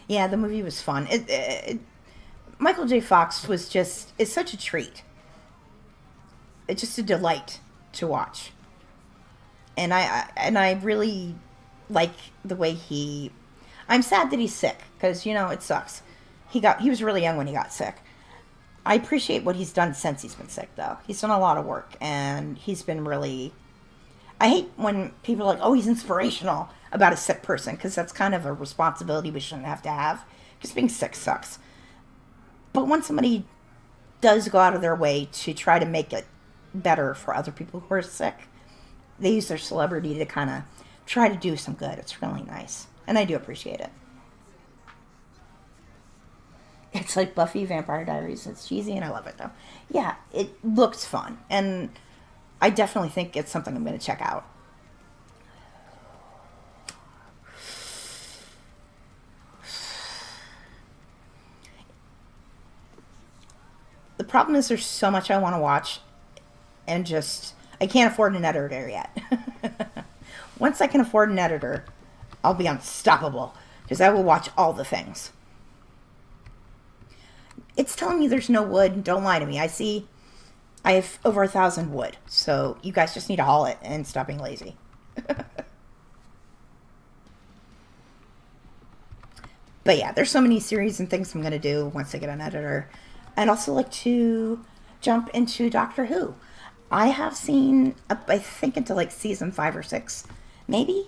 yeah, the movie was fun. Michael J. Fox is such a treat. It's just a delight to watch. And I really like the way I'm sad that he's sick because, you know, it sucks. He was really young when he got sick. I appreciate what he's done since he's been sick, though. He's done a lot of work, and he's been really. I hate when people are like, oh, he's inspirational about a sick person, because that's kind of a responsibility we shouldn't have to have, because being sick sucks. But when somebody does go out of their way to try to make it better for other people who are sick, they use their celebrity to kind of try to do some good. It's really nice, and I do appreciate it. It's like Buffy Vampire Diaries. It's cheesy, and I love it, though. Yeah, it looks fun, and I definitely think it's something I'm going to check out. The problem is there's so much I want to watch, and just, I can't afford an editor yet. Once I can afford an editor, I'll be unstoppable, because I will watch all the things. It's telling me there's no wood. Don't lie to me. I have over 1,000 wood, so you guys just need to haul it and stop being lazy. But yeah, there's so many series and things I'm going to do once I get an editor. I'd also like to jump into Doctor Who. I have seen up, I think, into like season 5 or 6. Maybe?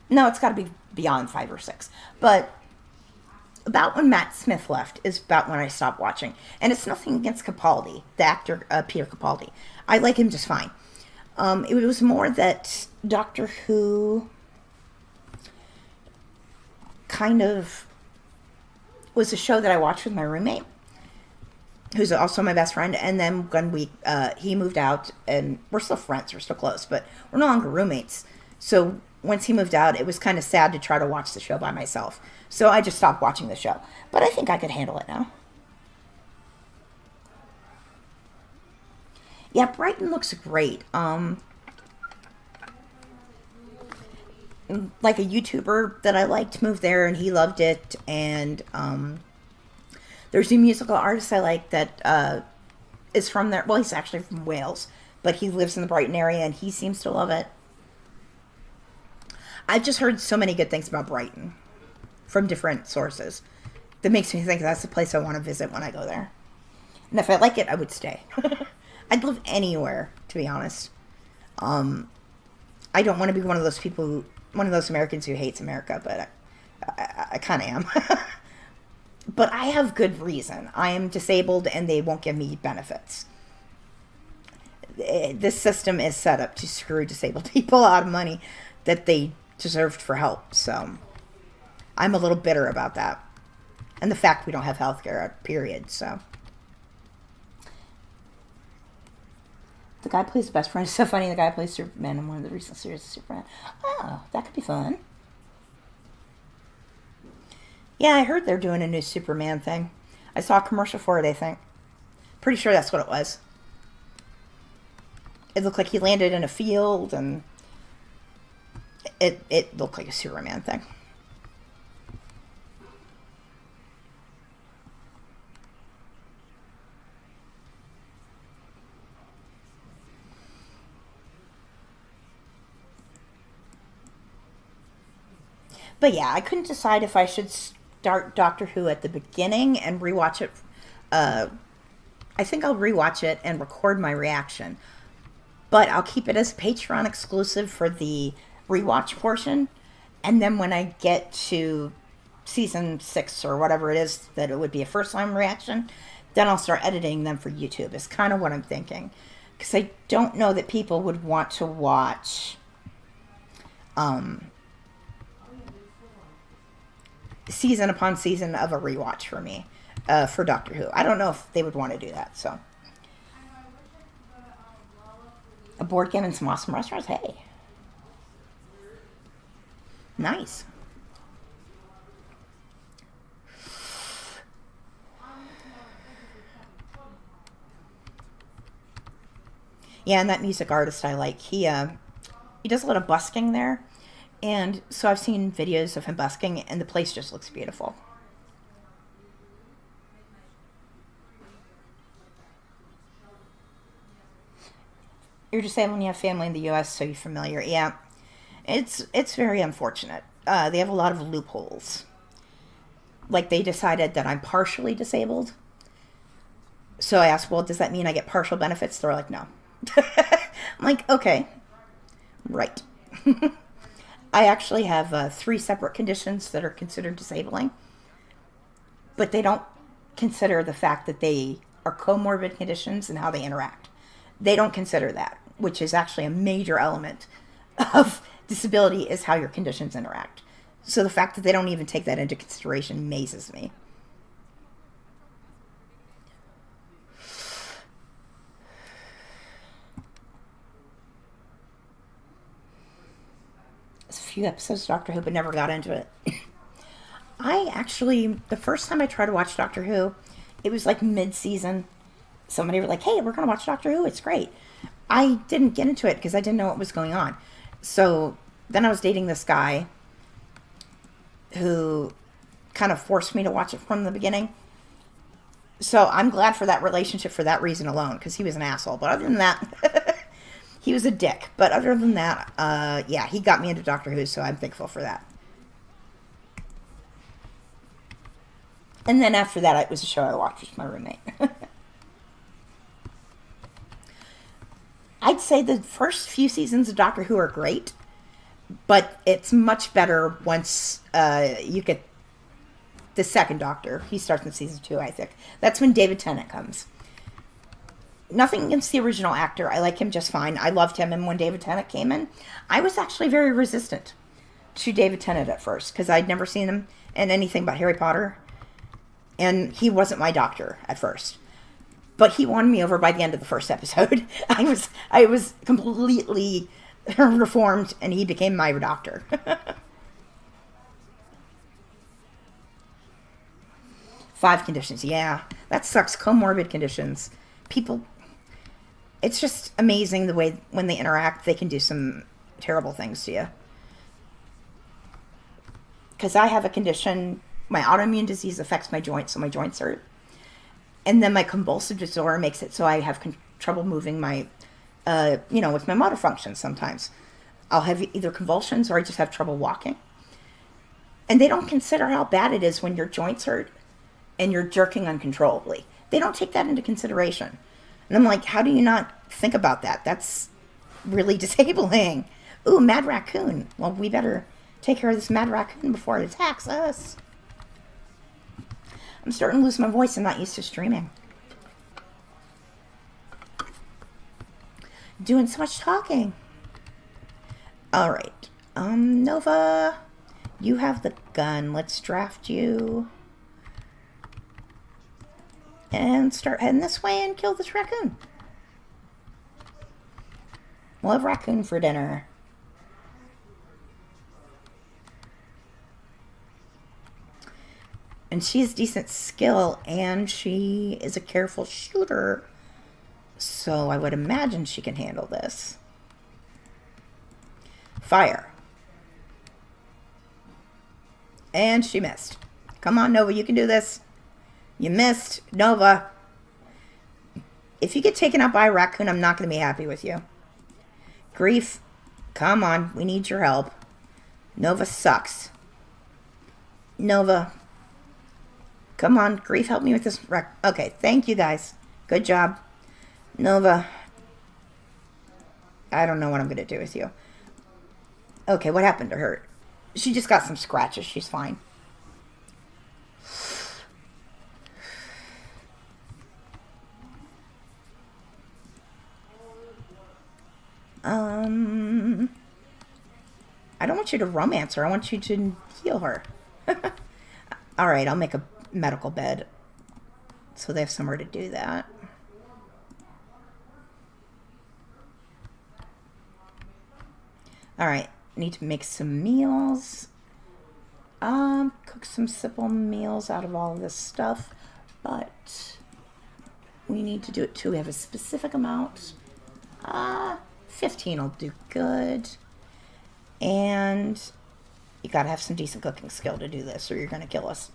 No, it's got to be beyond 5 or 6. But about when Matt Smith left is about when I stopped watching. And it's nothing against Capaldi, the actor Peter Capaldi. I like him just fine. It was more that Doctor Who kind of was a show that I watched with my roommate, who's also my best friend. And then when he moved out, and we're still friends, we're still close, but we're no longer roommates. So once he moved out, it was kind of sad to try to watch the show by myself. So I just stopped watching the show. But I think I could handle it now. Yeah, Brighton looks great. Like a YouTuber that I liked moved there, and he loved it. And there's a musical artist I like that is from there. Well, he's actually from Wales, but he lives in the Brighton area, and he seems to love it. I've just heard so many good things about Brighton from different sources that makes me think that's the place I want to visit when I go there. And if I like it, I would stay. I'd live anywhere, to be honest. I don't want to be one of those people, one of those Americans who hates America, but I kind of am. But I have good reason. I am disabled, and they won't give me benefits. This system is set up to screw disabled people out of money that they deserved for help. So I'm a little bitter about that. And the fact we don't have health care, period. So the guy plays the best friend. It's so funny. The guy plays Superman in one of the recent series of Superman. Oh, that could be fun. Yeah, I heard they're doing a new Superman thing. I saw a commercial for it, I think. Pretty sure that's what it was. It looked like he landed in a field, and it looked like a Superman thing. But yeah, I couldn't decide if I should start Doctor Who at the beginning and rewatch it. I think I'll rewatch it and record my reaction. But I'll keep it as Patreon exclusive for the rewatch portion. And then when I get to season 6 or whatever it is, that it would be a first time reaction, then I'll start editing them for YouTube. Is kind of what I'm thinking. Because I don't know that people would want to watch season upon season of a rewatch for me, for Doctor Who. I don't know if they would want to do that, so. A board game and some awesome restaurants? Hey. Nice. Yeah, and that music artist I like, he does a lot of busking there. And so I've seen videos of him busking, and the place just looks beautiful. You're disabled when you have family in the U.S., so you're familiar. Yeah, it's very unfortunate. they have a lot of loopholes. Like, they decided that I'm partially disabled. So I asked, well, does that mean I get partial benefits? They're like, no. I'm like, okay, right. I actually have 3 separate conditions that are considered disabling, but they don't consider the fact that they are comorbid conditions and how they interact. They don't consider that, which is actually a major element of disability, is how your conditions interact. So the fact that they don't even take that into consideration amazes me. There's a few episodes of Doctor Who, but never got into it. I actually, the first time I tried to watch Doctor Who, it was like mid-season. Somebody was like, hey, we're going to watch Doctor Who. It's great. I didn't get into it because I didn't know what was going on. So then I was dating this guy who kind of forced me to watch it from the beginning. So I'm glad for that relationship for that reason alone, because he was an asshole. But other than that, he was a dick. But other than that, yeah, he got me into Doctor Who, so I'm thankful for that. And then after that, it was a show I watched with my roommate. I'd say the first few seasons of Doctor Who are great, but it's much better once you get the second Doctor. He starts in season 2, I think. That's when David Tennant comes. Nothing against the original actor. I like him just fine. I loved him, and when David Tennant came in, I was actually very resistant to David Tennant at first, because I'd never seen him in anything but Harry Potter, and he wasn't my doctor at first. But he won me over by the end of the first episode. I was completely reformed, and he became my doctor. 5 conditions, yeah. That sucks. Comorbid conditions. People, it's just amazing the way when they interact, they can do some terrible things to you. Because I have a condition, my autoimmune disease affects my joints, so my joints hurt. And then my convulsive disorder makes it so I have trouble moving my, with my motor functions sometimes. I'll have either convulsions or I just have trouble walking. And they don't consider how bad it is when your joints hurt and you're jerking uncontrollably. They don't take that into consideration. And I'm like, how do you not think about that? That's really disabling. Ooh, mad raccoon. Well, we better take care of this mad raccoon before it attacks us. I'm starting to lose my voice. I'm not used to streaming. Doing so much talking. All right. Nova, you have the gun. Let's draft you. And start heading this way and kill this raccoon. We'll have raccoon for dinner. And she has decent skill, and she is a careful shooter. So I would imagine she can handle this. Fire. And she missed. Come on, Nova, you can do this. You missed. Nova. If you get taken out by a raccoon, I'm not going to be happy with you. Grief. Come on, we need your help. Nova sucks. Nova. Come on, Grief, help me with this wreck. Okay, thank you guys. Good job. Nova. I don't know what I'm going to do with you. Okay, what happened to her? She just got some scratches. She's fine. I don't want you to romance her. I want you to heal her. All right, I'll make a medical bed so they have somewhere to do that. All right, need to make some meals. Cook some simple meals out of all of this stuff, but we need to do it too. We have a specific amount. 15 will do good. And you gotta have some decent cooking skill to do this, or you're gonna kill us.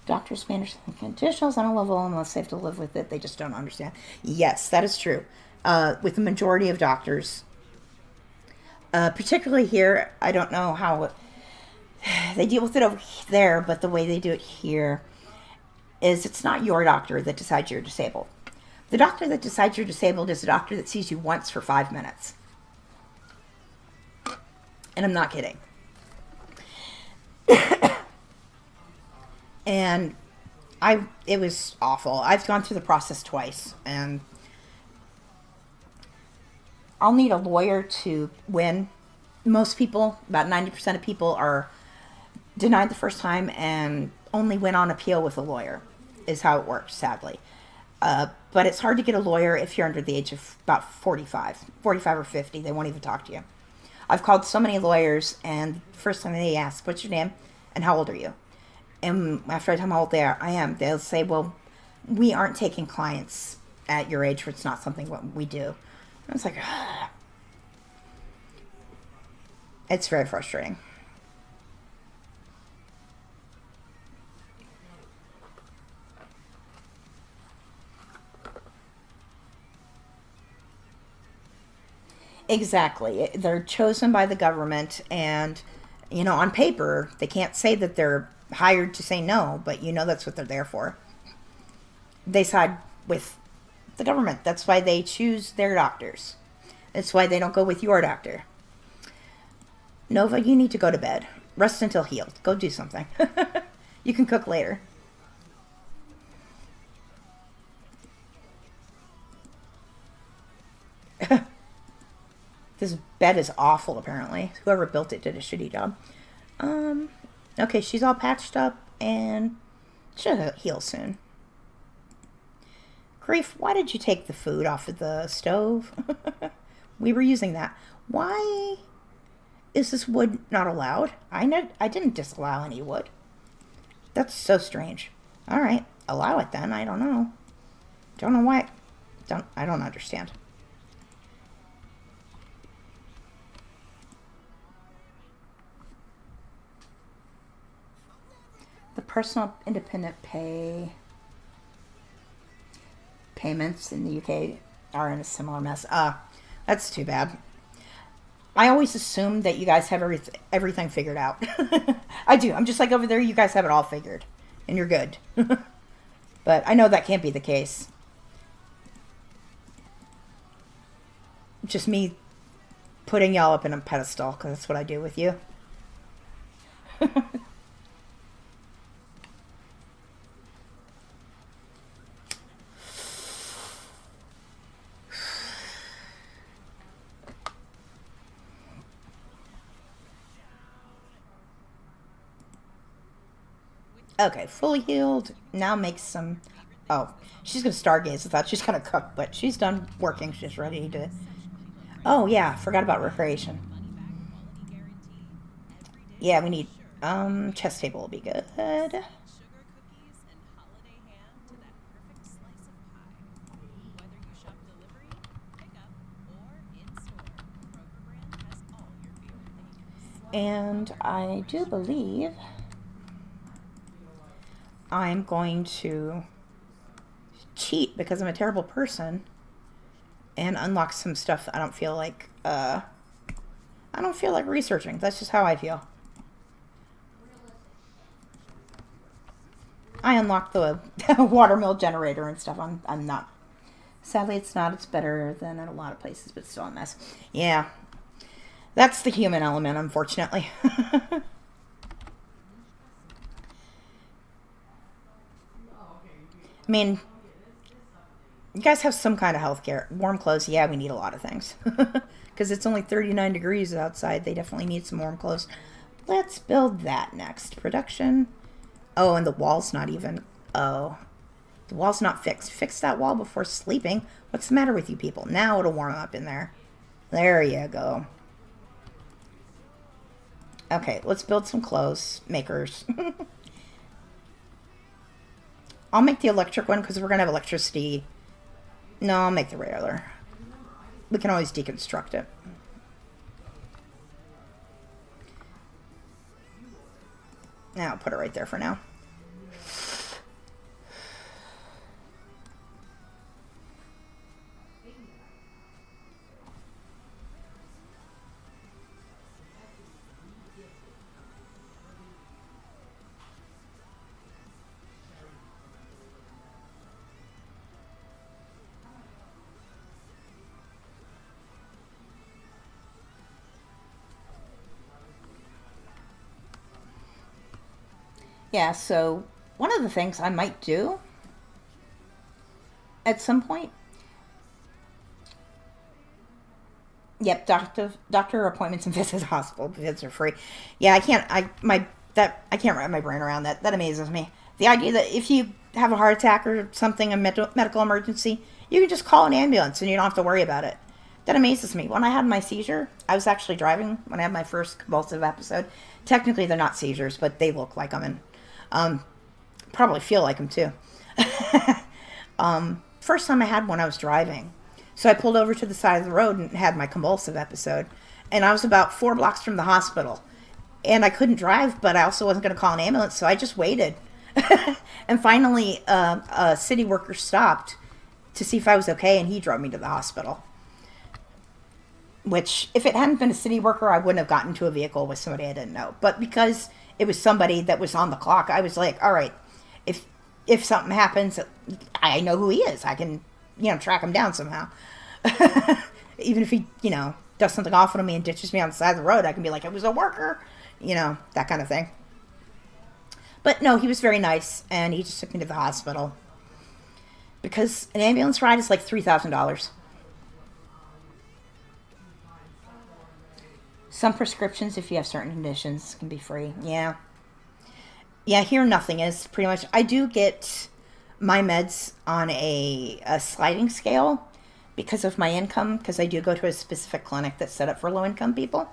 Doctors manage conditions on a level unless they have to live with it. They just don't understand. Yes, that is true. With the majority of doctors, Particularly here, I don't know how they deal with it over there, but the way they do it here is it's not your doctor that decides you're disabled. The doctor that decides you're disabled is the doctor that sees you once for 5 minutes. And I'm not kidding. And it was awful. I've gone through the process twice, and I'll need a lawyer to win. Most people, about 90% of people, are denied the first time and only win on appeal with a lawyer, is how it works, sadly. But it's hard to get a lawyer if you're under the age of about 45 or 50. They won't even talk to you. I've called so many lawyers, and the first time they ask, what's your name and how old are you? And after I tell them how old I am, they'll say, well, we aren't taking clients at your age, it's not something what we do. I was like, ugh. It's very frustrating. Exactly. They're chosen by the government, and, on paper, they can't say that they're hired to say no, but that's what they're there for. They side with the government. That's why they choose their doctors. That's why they don't go with your doctor. Nova, you need to go to bed. Rest until healed. Go do something. You can cook later. This bed is awful, apparently. Whoever built it did a shitty job. Okay, she's all patched up and she'll heal soon. Grief, why did you take the food off of the stove? We were using that. Why is this wood not allowed? I didn't disallow any wood. That's so strange. All right, allow it then. I don't know. Don't know why. I don't understand. The personal independent payments in the UK are in a similar mess. That's too bad. I always assume that you guys have everything figured out. I do. I'm just like, over there, you guys have it all figured, and you're good. But I know that can't be the case. Just me putting y'all up in a pedestal, because that's what I do with you. Okay, fully healed. Now make some... Oh, she's going to stargaze. I thought she's going to cook, but she's done working. She's ready to... Oh, yeah, forgot about recreation. Yeah, we need... chess table will be good. And I do believe I'm going to cheat because I'm a terrible person and unlock some stuff that I don't feel like researching. That's just how I feel. I unlocked the watermill generator and stuff. I'm not. Sadly, it's not. It's better than in a lot of places, but still a mess. Yeah. That's the human element, unfortunately. I mean, you guys have some kind of health care. Warm clothes, yeah, we need a lot of things. Because it's only 39 degrees outside. They definitely need some warm clothes. Let's build that next. Production. Oh, and the wall's not even... Oh. The wall's not fixed. Fix that wall before sleeping. What's the matter with you people? Now it'll warm up in there. There you go. Okay, let's build some clothes makers. I'll make the electric one because we're going to have electricity. No, I'll make the regular. We can always deconstruct it. Now I'll put it right there for now. Yeah, so one of the things I might do at some point. Yep, doctor appointments and visits, hospital visits are free. Yeah, I can't wrap my brain around that. That amazes me. The idea that if you have a heart attack or something, a medical emergency, you can just call an ambulance and you don't have to worry about it. That amazes me. When I had my seizure, I was actually driving when I had my first convulsive episode. Technically, they're not seizures, but they look like them, and probably feel like them too. First time I had one, I was driving. So I pulled over to the side of the road and had my convulsive episode. And I was about 4 blocks from the hospital. And I couldn't drive, but I also wasn't going to call an ambulance, so I just waited. And finally, a city worker stopped to see if I was okay, and he drove me to the hospital. Which, if it hadn't been a city worker, I wouldn't have gotten into a vehicle with somebody I didn't know. But because it was somebody that was on the clock, I was like, all right, if something happens, I know who he is. I can, track him down somehow. Even if he, does something awful to me and ditches me on the side of the road, I can be like, it was a worker, that kind of thing. But no, he was very nice, and he just took me to the hospital. Because an ambulance ride is like $3,000. Some prescriptions, if you have certain conditions, can be free. Yeah. Yeah, here nothing is, pretty much. I do get my meds on a sliding scale because of my income, because I do go to a specific clinic that's set up for low-income people.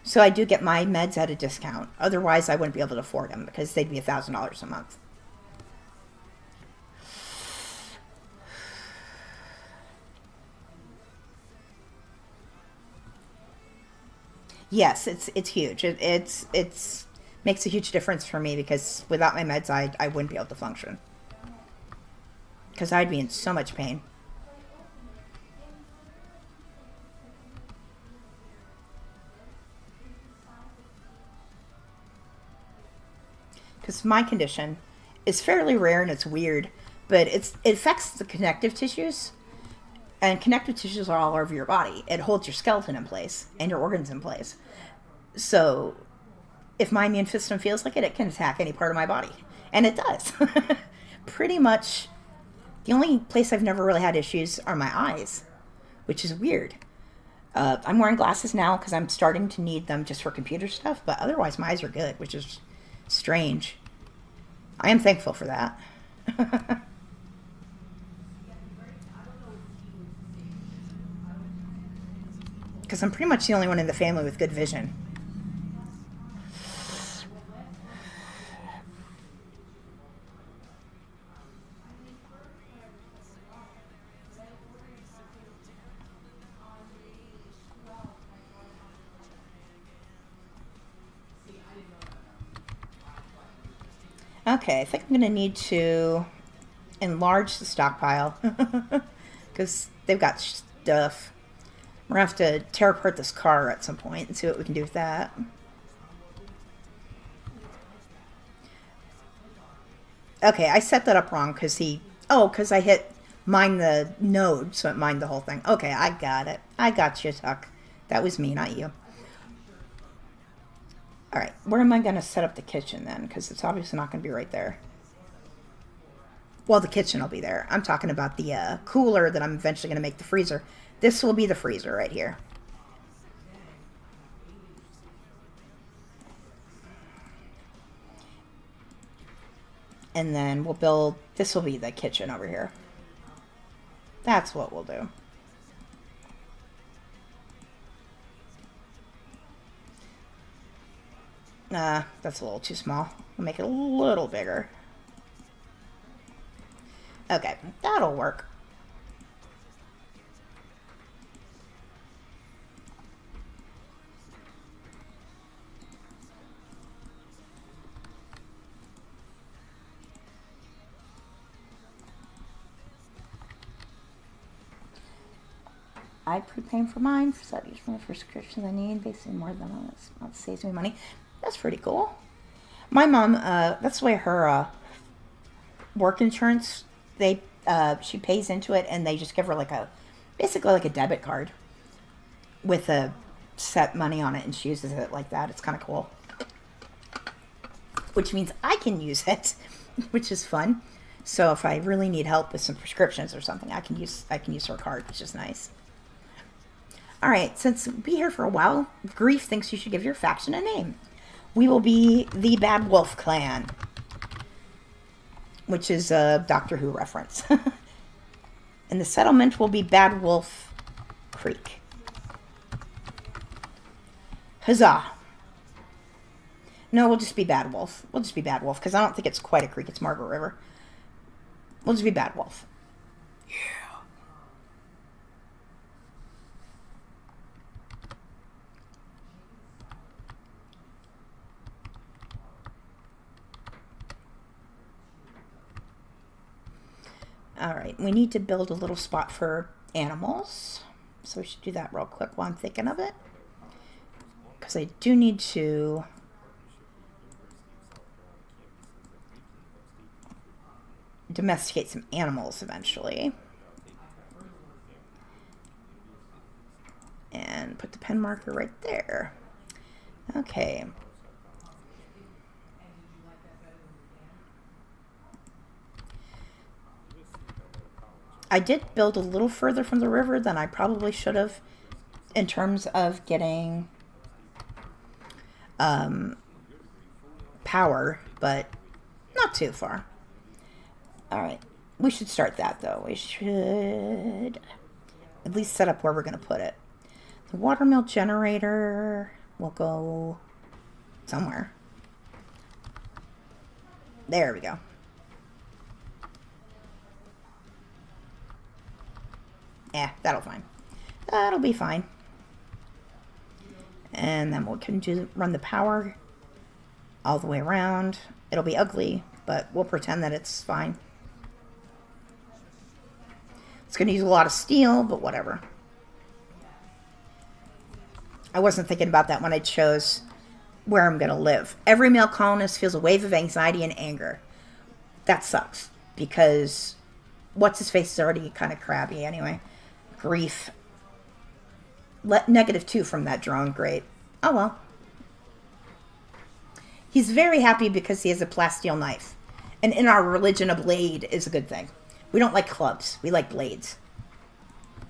So I do get my meds at a discount. Otherwise, I wouldn't be able to afford them because they'd be $1,000 a month. Yes, it's huge. It's makes a huge difference for me because without my meds, I wouldn't be able to function because I'd be in so much pain. Because my condition is fairly rare and it's weird, but it affects the connective tissues, and connective tissues are all over your body. It holds your skeleton in place and your organs in place. So if my immune system feels like it can attack any part of my body. And it does. Pretty much the only place I've never really had issues are my eyes, which is weird. I'm wearing glasses now because I'm starting to need them just for computer stuff, but otherwise my eyes are good, which is strange. I am thankful for that. Because I'm pretty much the only one in the family with good vision. Okay, I think I'm going to need to enlarge the stockpile because they've got stuff. We're going to have to tear apart this car at some point and see what we can do with that. Okay, I set that up wrong because because I hit mine the node, so it mined the whole thing. Okay, I got it. I got you, Tuck. That was me, not you. All right, where am I going to set up the kitchen then? Because it's obviously not going to be right there. Well, the kitchen will be there. I'm talking about the cooler that I'm eventually going to make the freezer. This will be the freezer right here. And then we'll build, this will be the kitchen over here. That's what we'll do. Nah, that's a little too small. We'll make it a little bigger. Okay, that'll work. I prepay for mine, so that usually for subscriptions I need, basically more than that saves me money. That's pretty cool. My mom, that's the way her work insurance, she pays into it, and they just give her basically like a debit card with a set money on it, and she uses it like that. It's kind of cool. which means I can use it, which is fun. So if I really need help with some prescriptions or something, I can use her card, which is nice. All right, since we'll be here for a while, Grief thinks you should give your faction a name. We will be the Bad Wolf Clan, which is a Doctor Who reference. And the settlement will be Bad Wolf Creek. Huzzah. No, we'll just be Bad Wolf. We'll just be Bad Wolf, because I don't think it's quite a creek. It's Margaret River. We'll just be Bad Wolf. Yeah. All right, we need to build a little spot for animals. So we should do that real quick while I'm thinking of it. Because I do need to domesticate some animals eventually. And put the pen marker right there. Okay. I did build a little further from the river than I probably should have in terms of getting power, but not too far. All right, we should start that though. We should at least set up where we're going to put it. The watermill generator will go somewhere. There we go. Yeah, that'll fine. That'll be fine. And then we can run the power all the way around. It'll be ugly, but we'll pretend that it's fine. It's going to use a lot of steel, but whatever. I wasn't thinking about that when I chose where I'm going to live. Every male colonist feels a wave of anxiety and anger. That sucks, because what's-his-face is already kind of crabby anyway. Grief. -2 from that drone. Great. Oh well. He's very happy because he has a plasteel knife. And in our religion, a blade is a good thing. We don't like clubs. We like blades.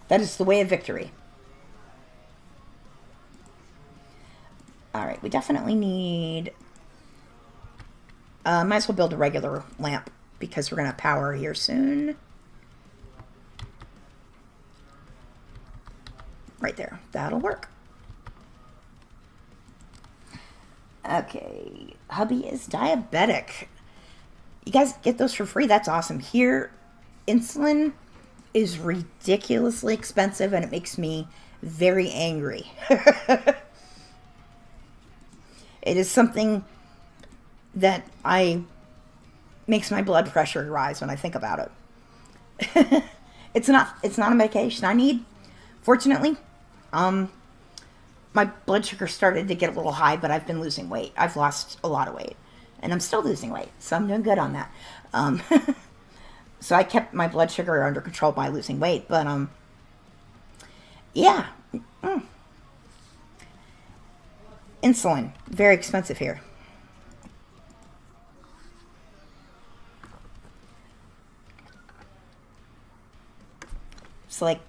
That is the way of victory. Alright, we definitely need... might as well build a regular lamp, because we're going to have power here soon. Right there. That'll work. Okay. Hubby is diabetic. You guys get those for free. That's awesome. Here, insulin is ridiculously expensive, and it makes me very angry. It is something that makes my blood pressure rise when I think about it. It's not a medication I need. Fortunately, my blood sugar started to get a little high, but I've been losing weight. I've lost a lot of weight, and I'm still losing weight, so I'm doing good on that. So I kept my blood sugar under control by losing weight, but yeah. Insulin, very expensive here. It's like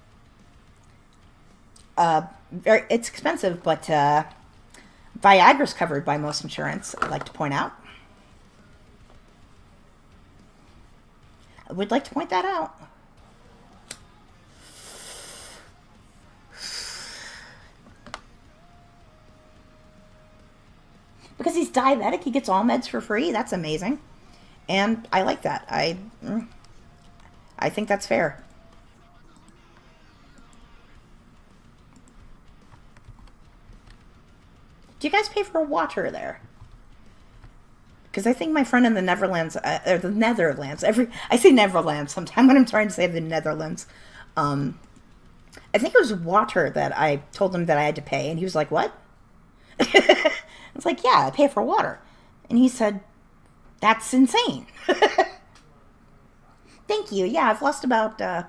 it's expensive, but Viagra's covered by most insurance, I'd like to point out. I would like to point that out. Because he's diabetic, he gets all meds for free. That's amazing. And I like that. I think that's fair. Do you guys pay for water there? Because I think my friend in the Netherlands, or the Netherlands, I say Netherlands sometime when I'm trying to say the Netherlands. I think it was water that I told him that I had to pay, and he was like, what? I was like, yeah, I pay for water. And he said, that's insane. Thank you. Yeah, I've lost about, I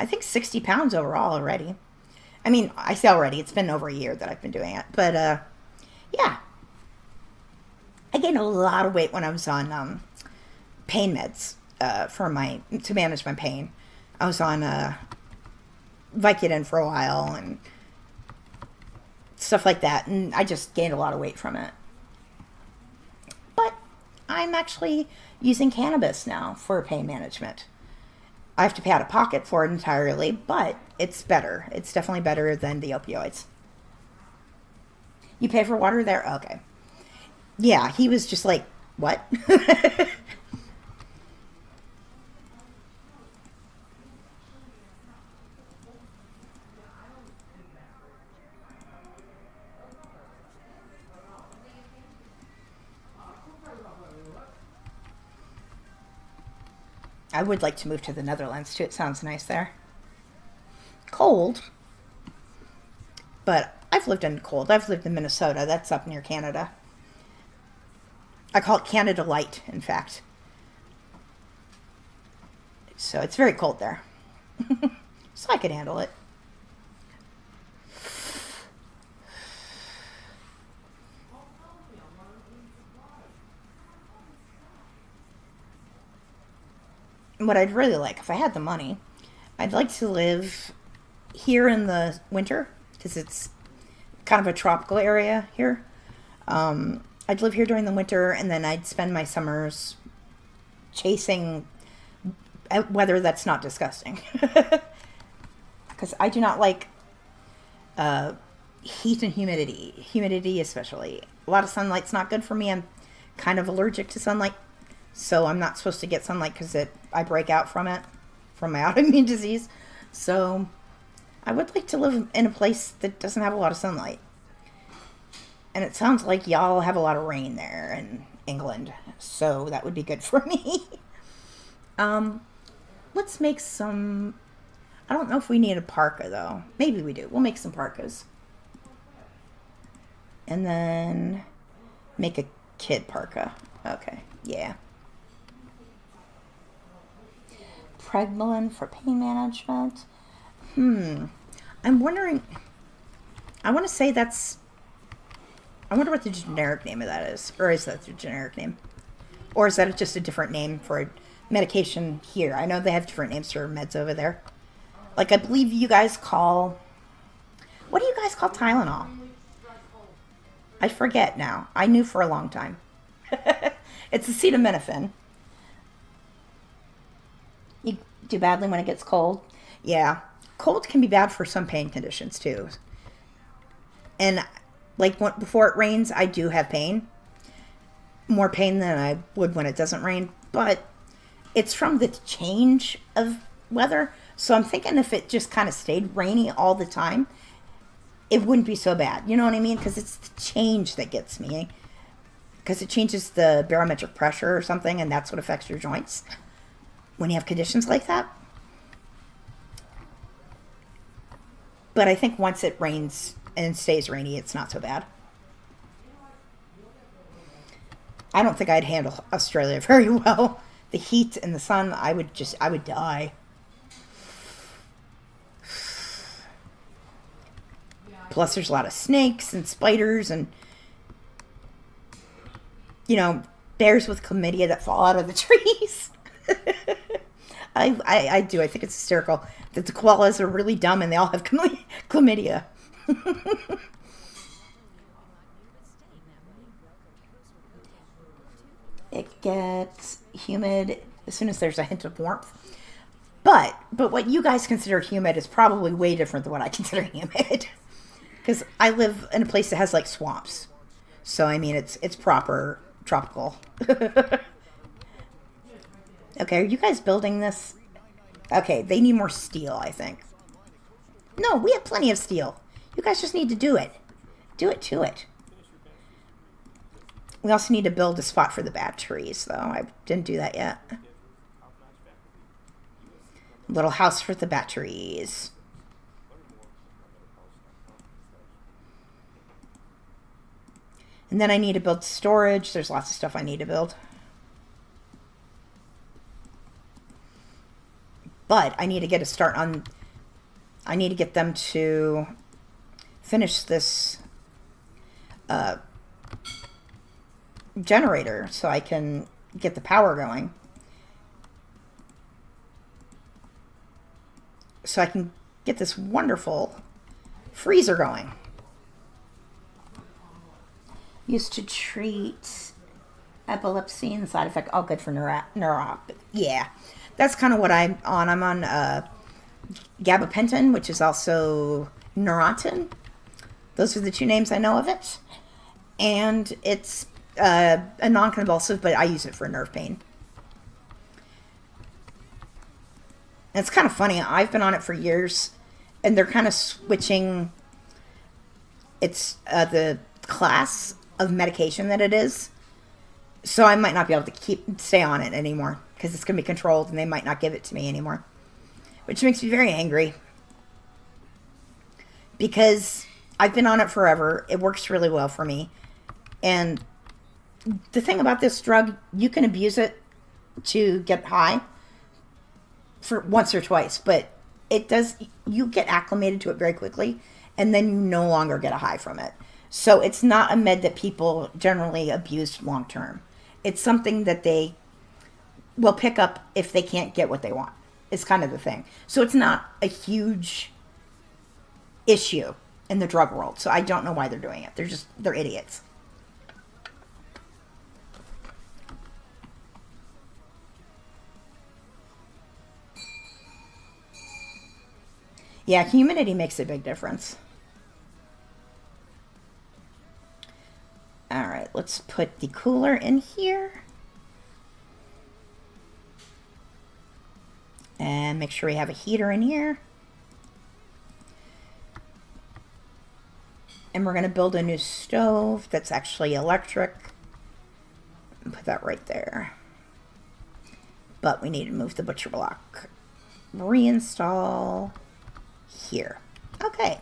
think 60 pounds overall already. I mean, I say already, it's been over a year that I've been doing it. But, yeah. I gained a lot of weight when I was on pain meds to manage my pain. I was on Vicodin for a while and stuff like that, and I just gained a lot of weight from it. But I'm actually using cannabis now for pain management. I have to pay out of pocket for it entirely, but it's better. It's definitely better than the opioids. You pay for water there? Okay. Yeah, he was just like, what? I would like to move to the Netherlands too. It sounds nice there. Cold, but I've lived in cold. I've lived in Minnesota. That's up near Canada. I call it Canada Light, in fact. So it's very cold there. So I could handle it. What I'd really like, if I had the money, I'd like to live here in the winter, because it's kind of a tropical area here. I'd live here during the winter, and then I'd spend my summers chasing weather that's not disgusting. Because I do not like heat and humidity. Humidity especially. A lot of sunlight's not good for me. I'm kind of allergic to sunlight, so I'm not supposed to get sunlight because I break out from it, from my autoimmune disease. So I would like to live in a place that doesn't have a lot of sunlight. And it sounds like y'all have a lot of rain there in England, so that would be good for me. Let's make some... I don't know if we need a parka, though. Maybe we do. We'll make some parkas. And then make a kid parka. Okay, yeah. Pregmalin for pain management. I'm wondering... I want to say that's... I wonder what the generic name of that is. Or is that the generic name? Or is that just a different name for a medication here? I know they have different names for meds over there. Like, I believe you guys call... What do you guys call Tylenol? I forget now. I knew for a long time. It's acetaminophen. You do badly when it gets cold? Yeah. Cold can be bad for some pain conditions, too. And... like before it rains, I do have pain. More pain than I would when it doesn't rain. But it's from the change of weather. So I'm thinking if it just kind of stayed rainy all the time, it wouldn't be so bad. You know what I mean? Because it's the change that gets me. Because it changes the barometric pressure or something, and that's what affects your joints when you have conditions like that. But I think once it rains... and stays rainy, it's not so bad. I don't think I'd handle Australia very well. The heat and the sun, I would die. Plus there's a lot of snakes and spiders and, bears with chlamydia that fall out of the trees. I do. I think it's hysterical that the koalas are really dumb and they all have chlamydia. It gets humid as soon as there's a hint of warmth. But what you guys consider humid is probably way different than what I consider humid. Because I live in a place that has like swamps. So I mean it's proper tropical. Okay, are you guys building this? Okay, they need more steel, I think. No, we have plenty of steel. You guys just need to do it. Do it to it. We also need to build a spot for the batteries, though. I didn't do that yet. Little house for the batteries. And then I need to build storage. There's lots of stuff I need to build. But I need to get a start on... I need to get them to finish this generator so I can get the power going. So I can get this wonderful freezer going. Used to treat epilepsy and side effect. All good for neuropathy. Yeah, that's kind of what I'm on. I'm on gabapentin, which is also Neurontin. Those are the two names I know of it. And it's a non-convulsive, but I use it for nerve pain. And it's kind of funny. I've been on it for years, and they're kind of switching. It's the class of medication that it is. So I might not be able to stay on it anymore because it's going to be controlled, and they might not give it to me anymore. Which makes me very angry. Because I've been on it forever. It works really well for me. And the thing about this drug, you can abuse it to get high for once or twice, but it does, you get acclimated to it very quickly, and then you no longer get a high from it. So it's not a med that people generally abuse long term. It's something that they will pick up if they can't get what they want. It's kind of the thing. So it's not a huge issue in the drug world. So I don't know why they're doing it. They're idiots. Yeah, humidity makes a big difference. All right, let's put the cooler in here. And make sure we have a heater in here. And we're going to build a new stove that's actually electric. And put that right there. But we need to move the butcher block. Reinstall here. Okay.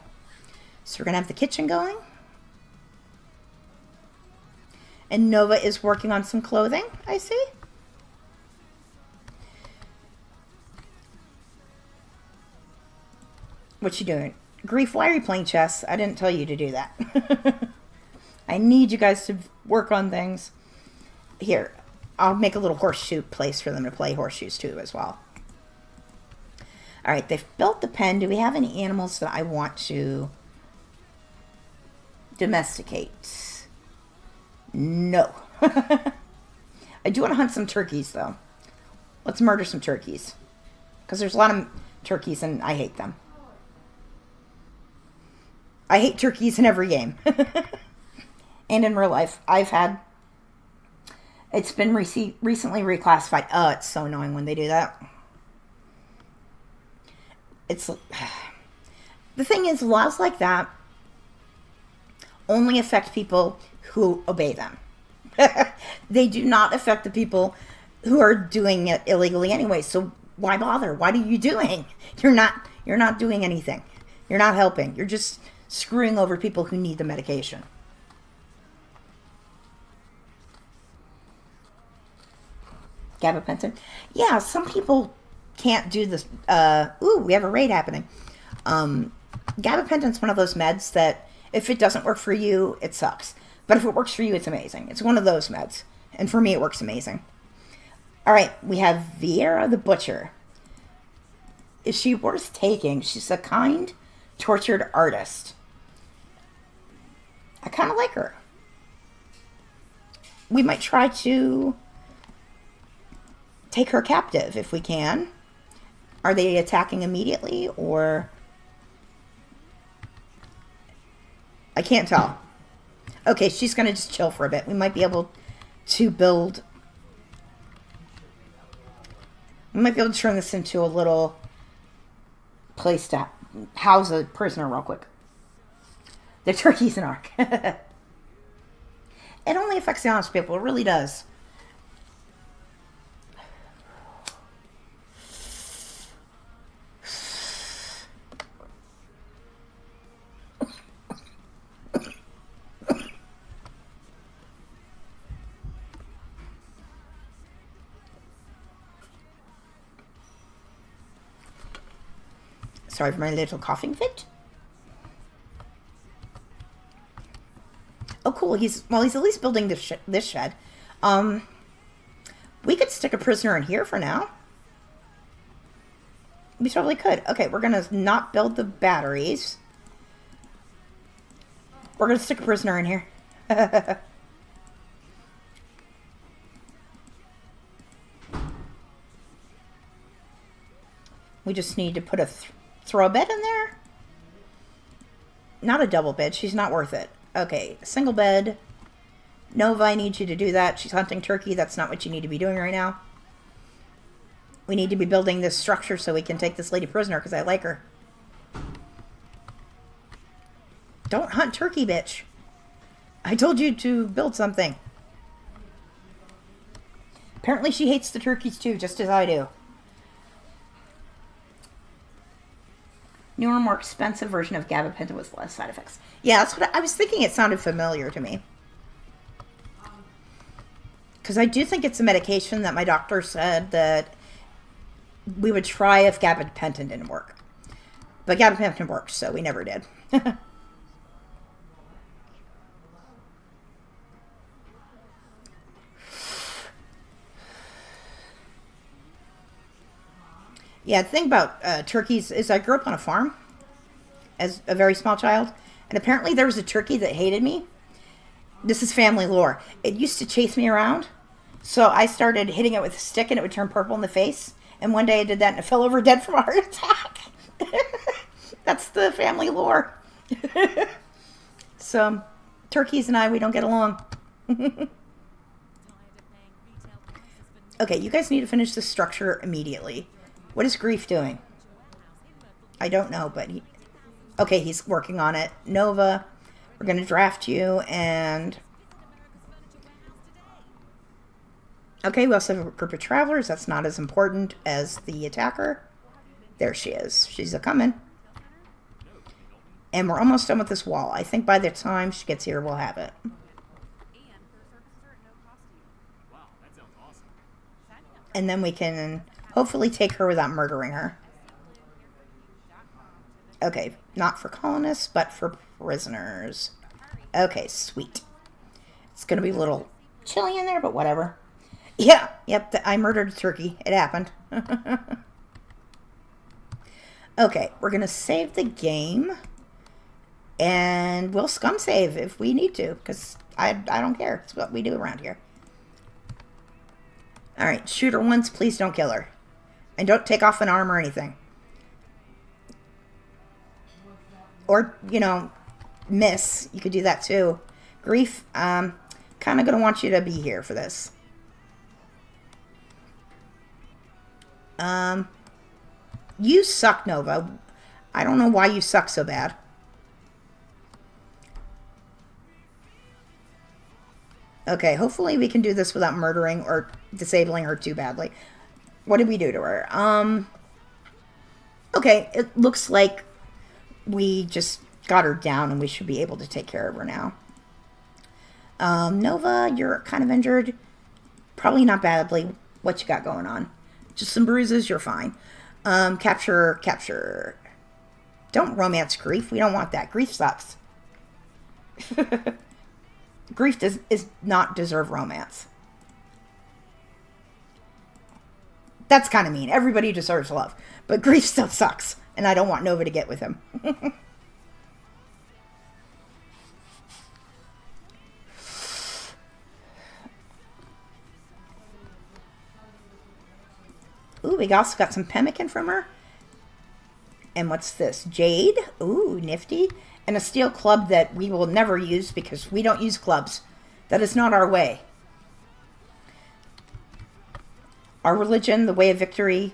So we're going to have the kitchen going. And Nova is working on some clothing, I see. What you doing? Grief, why are you playing chess? I didn't tell you to do that. I need you guys to work on things. Here, I'll make a little horseshoe place for them to play horseshoes too as well. All right, they've built the pen. Do we have any animals that I want to domesticate? No. I do want to hunt some turkeys, though. Let's murder some turkeys. Because there's a lot of turkeys, and I hate them. I hate turkeys in every game. And in real life. It's been recently reclassified. Oh, it's so annoying when they do that. The thing is, laws like that only affect people who obey them. They do not affect the people who are doing it illegally anyway. So why bother? What are you doing? You're not doing anything. You're not helping. You're just screwing over people who need the medication. Gabapentin. Yeah, some people can't do this. Ooh, we have a raid happening. Gabapentin's one of those meds that if it doesn't work for you, it sucks. But if it works for you, it's amazing. It's one of those meds. And for me, it works amazing. All right, we have Vieira the Butcher. Is she worth taking? She's a kind, tortured artist. I kind of like her. We might try to take her captive if we can. Are they attacking immediately or... I can't tell. Okay, she's going to just chill for a bit. We might be able to build... We might be able to turn this into a little place to house a prisoner real quick. The turkey's an arc. It only affects the honest people. It really does. Sorry for my little coughing fit. Oh, cool. He's at least building this shed. We could stick a prisoner in here for now. We totally could. Okay, we're going to not build the batteries. We're going to stick a prisoner in here. We just need to put throw a bed in there. Not a double bed. She's not worth it. Okay, single bed. Nova, I need you to do that. She's hunting turkey. That's not what you need to be doing right now. We need to be building this structure so we can take this lady prisoner because I like her. Don't hunt turkey, bitch. I told you to build something. Apparently she hates the turkeys too, just as I do. Newer, more expensive version of gabapentin with less side effects. Yeah, that's what I was thinking. It sounded familiar to me. Because I do think it's a medication that my doctor said that we would try if gabapentin didn't work. But gabapentin worked, so we never did. Yeah, the thing about turkeys is I grew up on a farm as a very small child. And apparently there was a turkey that hated me. This is family lore. It used to chase me around. So I started hitting it with a stick and it would turn purple in the face. And one day I did that and it fell over dead from a heart attack. That's the family lore. So turkeys and I, we don't get along. Okay, you guys need to finish this structure immediately. What is Grief doing? I don't know, but okay, he's working on it. Nova, we're going to draft you, and okay, we also have a group of travelers. That's not as important as the attacker. There she is. She's a-coming. And we're almost done with this wall. I think by the time she gets here, we'll have it. And then we can hopefully take her without murdering her. Okay, not for colonists, but for prisoners. Okay, sweet. It's going to be a little chilly in there, but whatever. Yeah, yep, I murdered a turkey. It happened. Okay, we're going to save the game. And we'll scum save if we need to, because I don't care. It's what we do around here. Alright, shoot her once. Please don't kill her. And don't take off an arm or anything. Or, you know, miss. You could do that too. Grief, kind of going to want you to be here for this. You suck, Nova. I don't know why you suck so bad. Okay, hopefully we can do this without murdering or disabling her too badly. What did we do to her? Okay, it looks like we just got her down and we should be able to take care of her now. Nova, you're kind of injured. Probably not badly. What you got going on? Just some bruises, you're fine. Capture. Don't romance Grief. We don't want that. Grief sucks. Grief does not deserve romance. That's kind of mean. Everybody deserves love. But Grief still sucks. And I don't want Nova to get with him. Ooh, we also got some pemmican from her. And what's this? Jade. Ooh, nifty. And a steel club that we will never use because we don't use clubs. That is not our way. Our religion, the way of victory,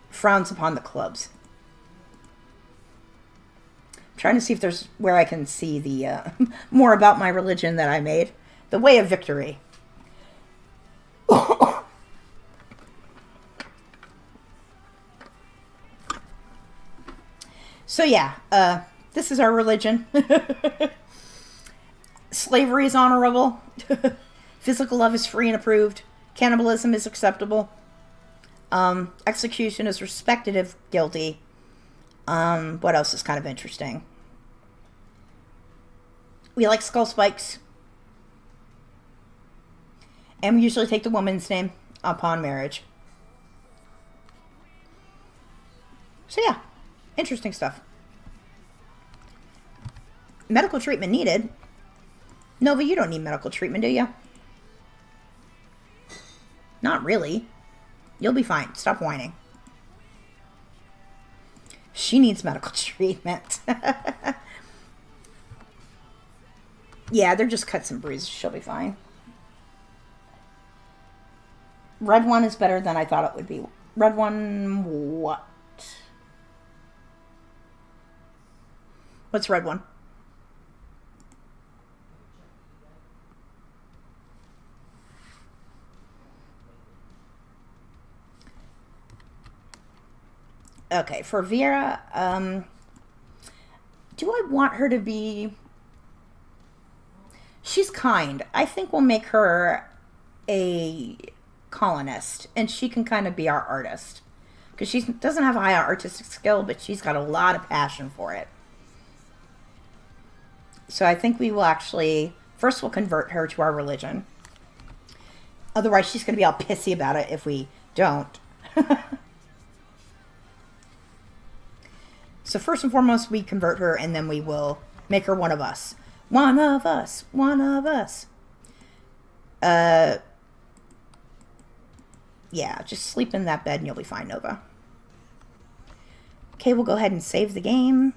frowns upon the clubs. I'm trying to see if there's where I can see the more about my religion that I made. The way of victory. So yeah, this is our religion. Slavery is honorable. Physical love is free and approved. Cannibalism is acceptable. Execution is respected if guilty. What else is kind of interesting? We like skull spikes. And we usually take the woman's name upon marriage. So yeah, interesting stuff. Medical treatment needed. Nova, you don't need medical treatment, do you? Not really. You'll be fine. Stop whining. She needs medical treatment. Yeah, they're just cuts and bruises. She'll be fine. Red one is better than I thought it would be. Red one, what? What's red one? Okay, for Vera, do I want her to be... She's kind. I think we'll make her a colonist, and she can kind of be our artist. Because she doesn't have a high artistic skill, but she's got a lot of passion for it. So I think we will actually... First, we'll convert her to our religion. Otherwise, she's going to be all pissy about it if we don't. So first and foremost, we convert her, and then we will make her one of us. One of us. One of us. Yeah, just sleep in that bed and you'll be fine, Nova. Okay, we'll go ahead and save the game.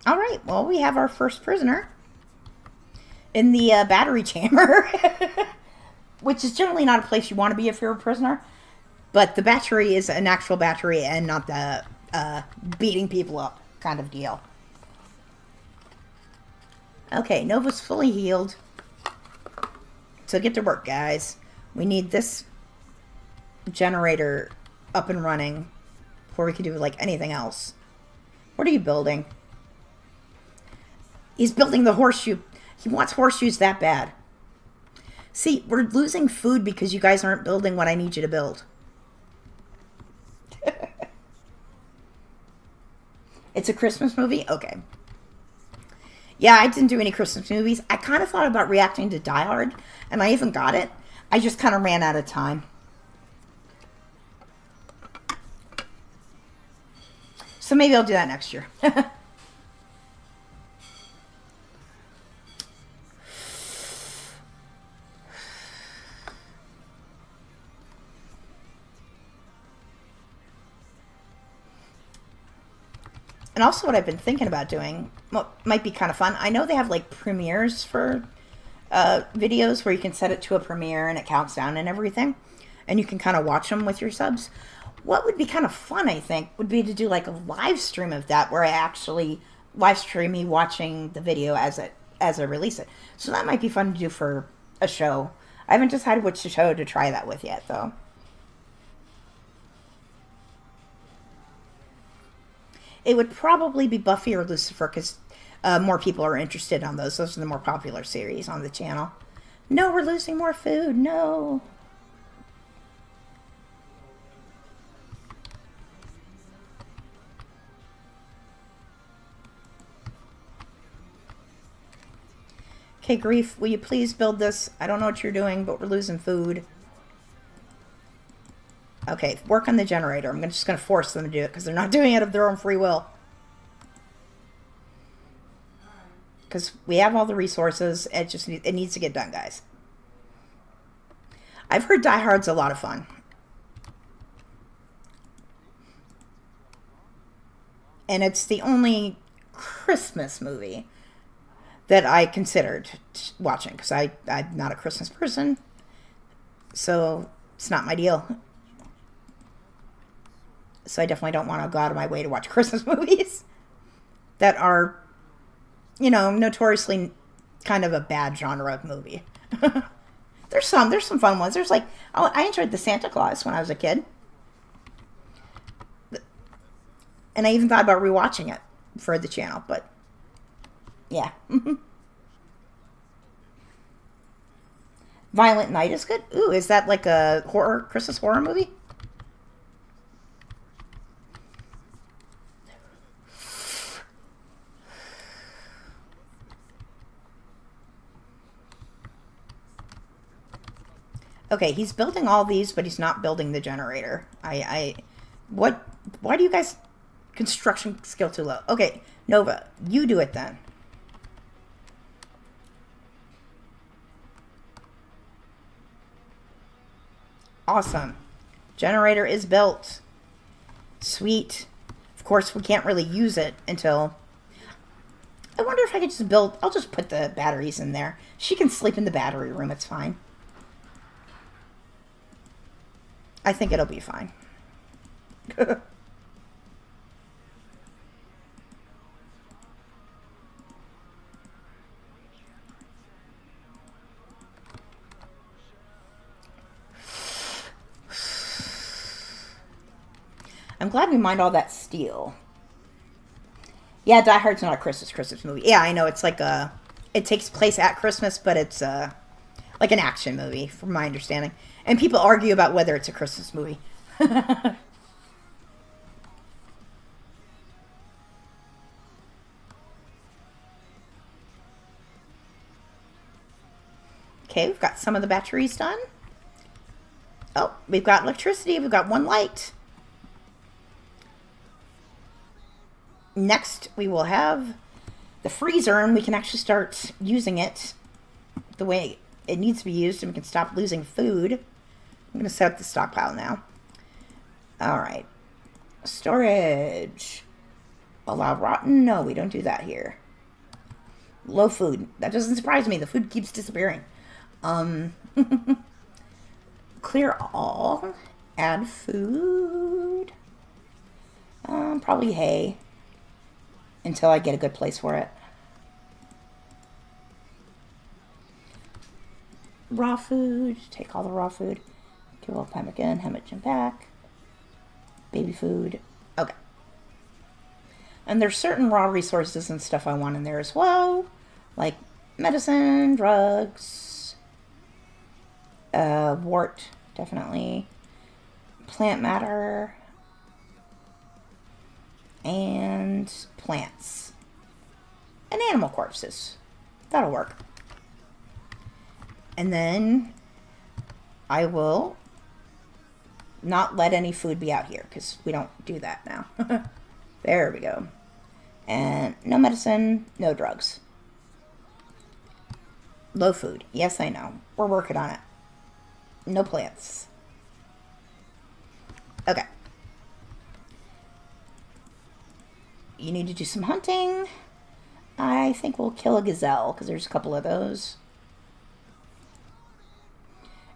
All right, well, we have our first prisoner in the battery chamber, which is generally not a place you want to be if you're a prisoner. But the battery is an actual battery and not the beating people up kind of deal. Okay, Nova's fully healed. So get to work, guys. We need this generator up and running before we can do like anything else. What are you building? He's building the horseshoe. He wants horseshoes that bad. See, we're losing food because you guys aren't building what I need you to build. It's a Christmas movie? Okay. Yeah, I didn't do any Christmas movies. I kind of thought about reacting to Die Hard, and I even got it. I just kind of ran out of time. So maybe I'll do that next year. And also what I've been thinking about doing, what might be kind of fun, I know they have like premieres for videos where you can set it to a premiere and it counts down and everything. And you can kind of watch them with your subs. What would be kind of fun, I think, would be to do like a live stream of that where I actually live stream me watching the video as I release it. So that might be fun to do for a show. I haven't decided which show to try that with yet, though. It would probably be Buffy or Lucifer because more people are interested on those. Those are the more popular series on the channel. No, we're losing more food. No. Okay, Grief, will you please build this? I don't know what you're doing, but we're losing food. Okay, work on the generator. I'm just going to force them to do it because they're not doing it of their own free will. Because we have all the resources. It needs to get done, guys. I've heard Die Hard's a lot of fun. And it's the only Christmas movie that I considered watching because I'm not a Christmas person. So it's not my deal. So I definitely don't want to go out of my way to watch Christmas movies that are, you know, notoriously kind of a bad genre of movie. There's some fun ones. There's like, I enjoyed the Santa Claus when I was a kid. And I even thought about rewatching it for the channel, but yeah. Violent Night is good. Ooh, is that like a Christmas horror movie? Okay, he's building all these, but he's not building the generator. What, why do you guys, construction skill too low? Okay, Nova, you do it then. Awesome. Generator is built. Sweet. Of course, we can't really use it until... I wonder if I could just build... I'll just put the batteries in there. She can sleep in the battery room. It's fine. I think it'll be fine. I'm glad we mined all that steel. Yeah, Die Hard's not a Christmas movie. Yeah, I know. It's like a... It takes place at Christmas, but it's like an action movie, from my understanding. And people argue about whether it's a Christmas movie. Okay, we've got some of the batteries done. Oh, we've got electricity. We've got one light. Next, we will have the freezer, and we can actually start using it the way it needs to be used, and we can stop losing food. I'm going to set up the stockpile now. All right. Storage. Allow rotten? No, we don't do that here. Low food. That doesn't surprise me. The food keeps disappearing. Clear all. Add food. Probably hay. Until I get a good place for it. Raw food. Take all the raw food. Kill all pemmican. Hemorrhage back. Baby food. Okay. And there's certain raw resources and stuff I want in there as well. Like medicine, drugs. Wart. Definitely. Plant matter. And plants. And animal corpses. That'll work. And then I will not let any food be out here because we don't do that now. There we go. And no medicine, no drugs. Low food. Yes, I know. We're working on it. No plants. Okay. You need to do some hunting. I think we'll kill a gazelle because there's a couple of those.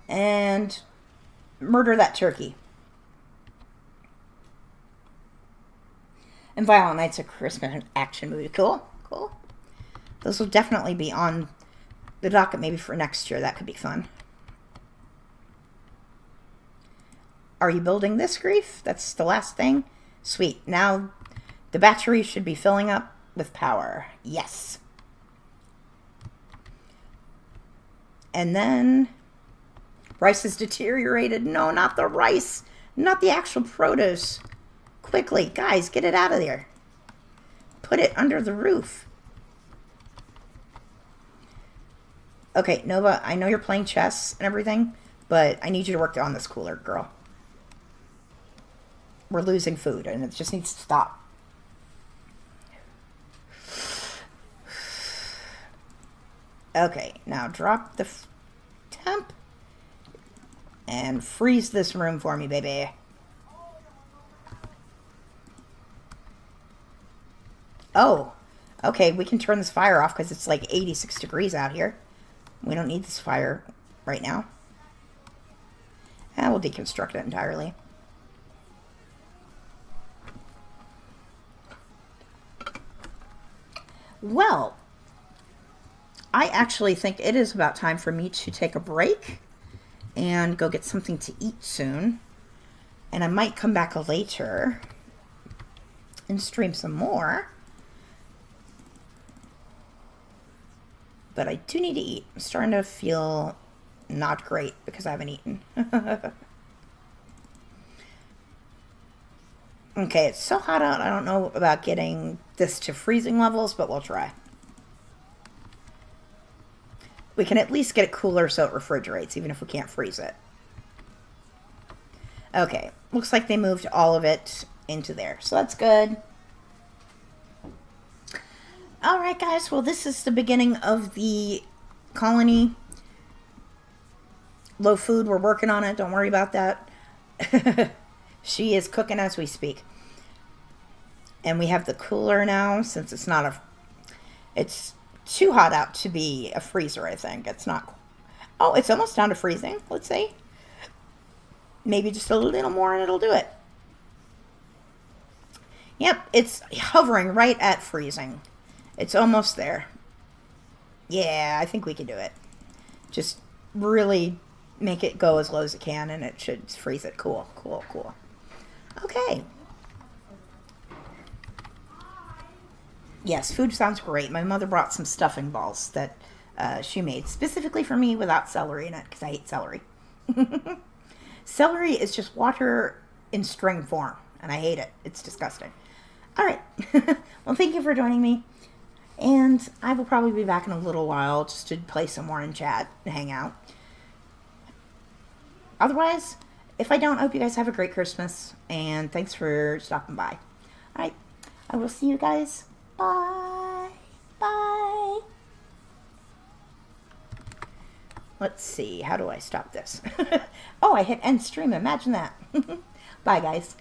And murder that turkey. And Violent Night's a Christmas action movie. Cool, cool. Those will definitely be on the docket maybe for next year. That could be fun. Are you building this, Grief? That's the last thing? Sweet. Now the battery should be filling up with power. Yes. And then rice is deteriorated. No, not the rice. Not the actual produce. Quickly, guys, get it out of there. Put it under the roof. Okay, Nova, I know you're playing chess and everything, but I need you to work on this cooler, girl. We're losing food, and it just needs to stop. Okay, now drop the temp and freeze this room for me, baby. Oh, okay, we can turn this fire off because it's like 86 degrees out here. We don't need this fire right now. And we'll deconstruct it entirely. Well, I actually think it is about time for me to take a break and go get something to eat soon. And I might come back later and stream some more. But I do need to eat. I'm starting to feel not great because I haven't eaten. Okay, it's so hot out. I don't know about getting this to freezing levels, but we'll try. we can at least get it cooler so it refrigerates, even if we can't freeze it. Okay, looks like they moved all of it into there, so that's good. Alright guys, well this is the beginning of the colony. Low food, we're working on it, don't worry about that. She is cooking as we speak. And we have the cooler now, since it's not a... It's too hot out to be a freezer, I think. It's not... Oh, it's almost down to freezing, let's see. Maybe just a little more and it'll do it. Yep, it's hovering right at freezing. It's almost there. Yeah, I think we can do it. Just really make it go as low as it can and it should freeze it. Cool, cool, cool. Okay. Yes, food sounds great. My mother brought some stuffing balls that she made specifically for me without celery in it because I hate celery. Celery is just water in string form, and I hate it. It's disgusting. All right. Well, thank you for joining me. And I will probably be back in a little while just to play some more and chat and hang out. Otherwise, if I don't, I hope you guys have a great Christmas. And thanks for stopping by. All right. I will see you guys. Bye. Bye. Let's see. How do I stop this? Oh, I hit end stream. Imagine that. Bye, guys.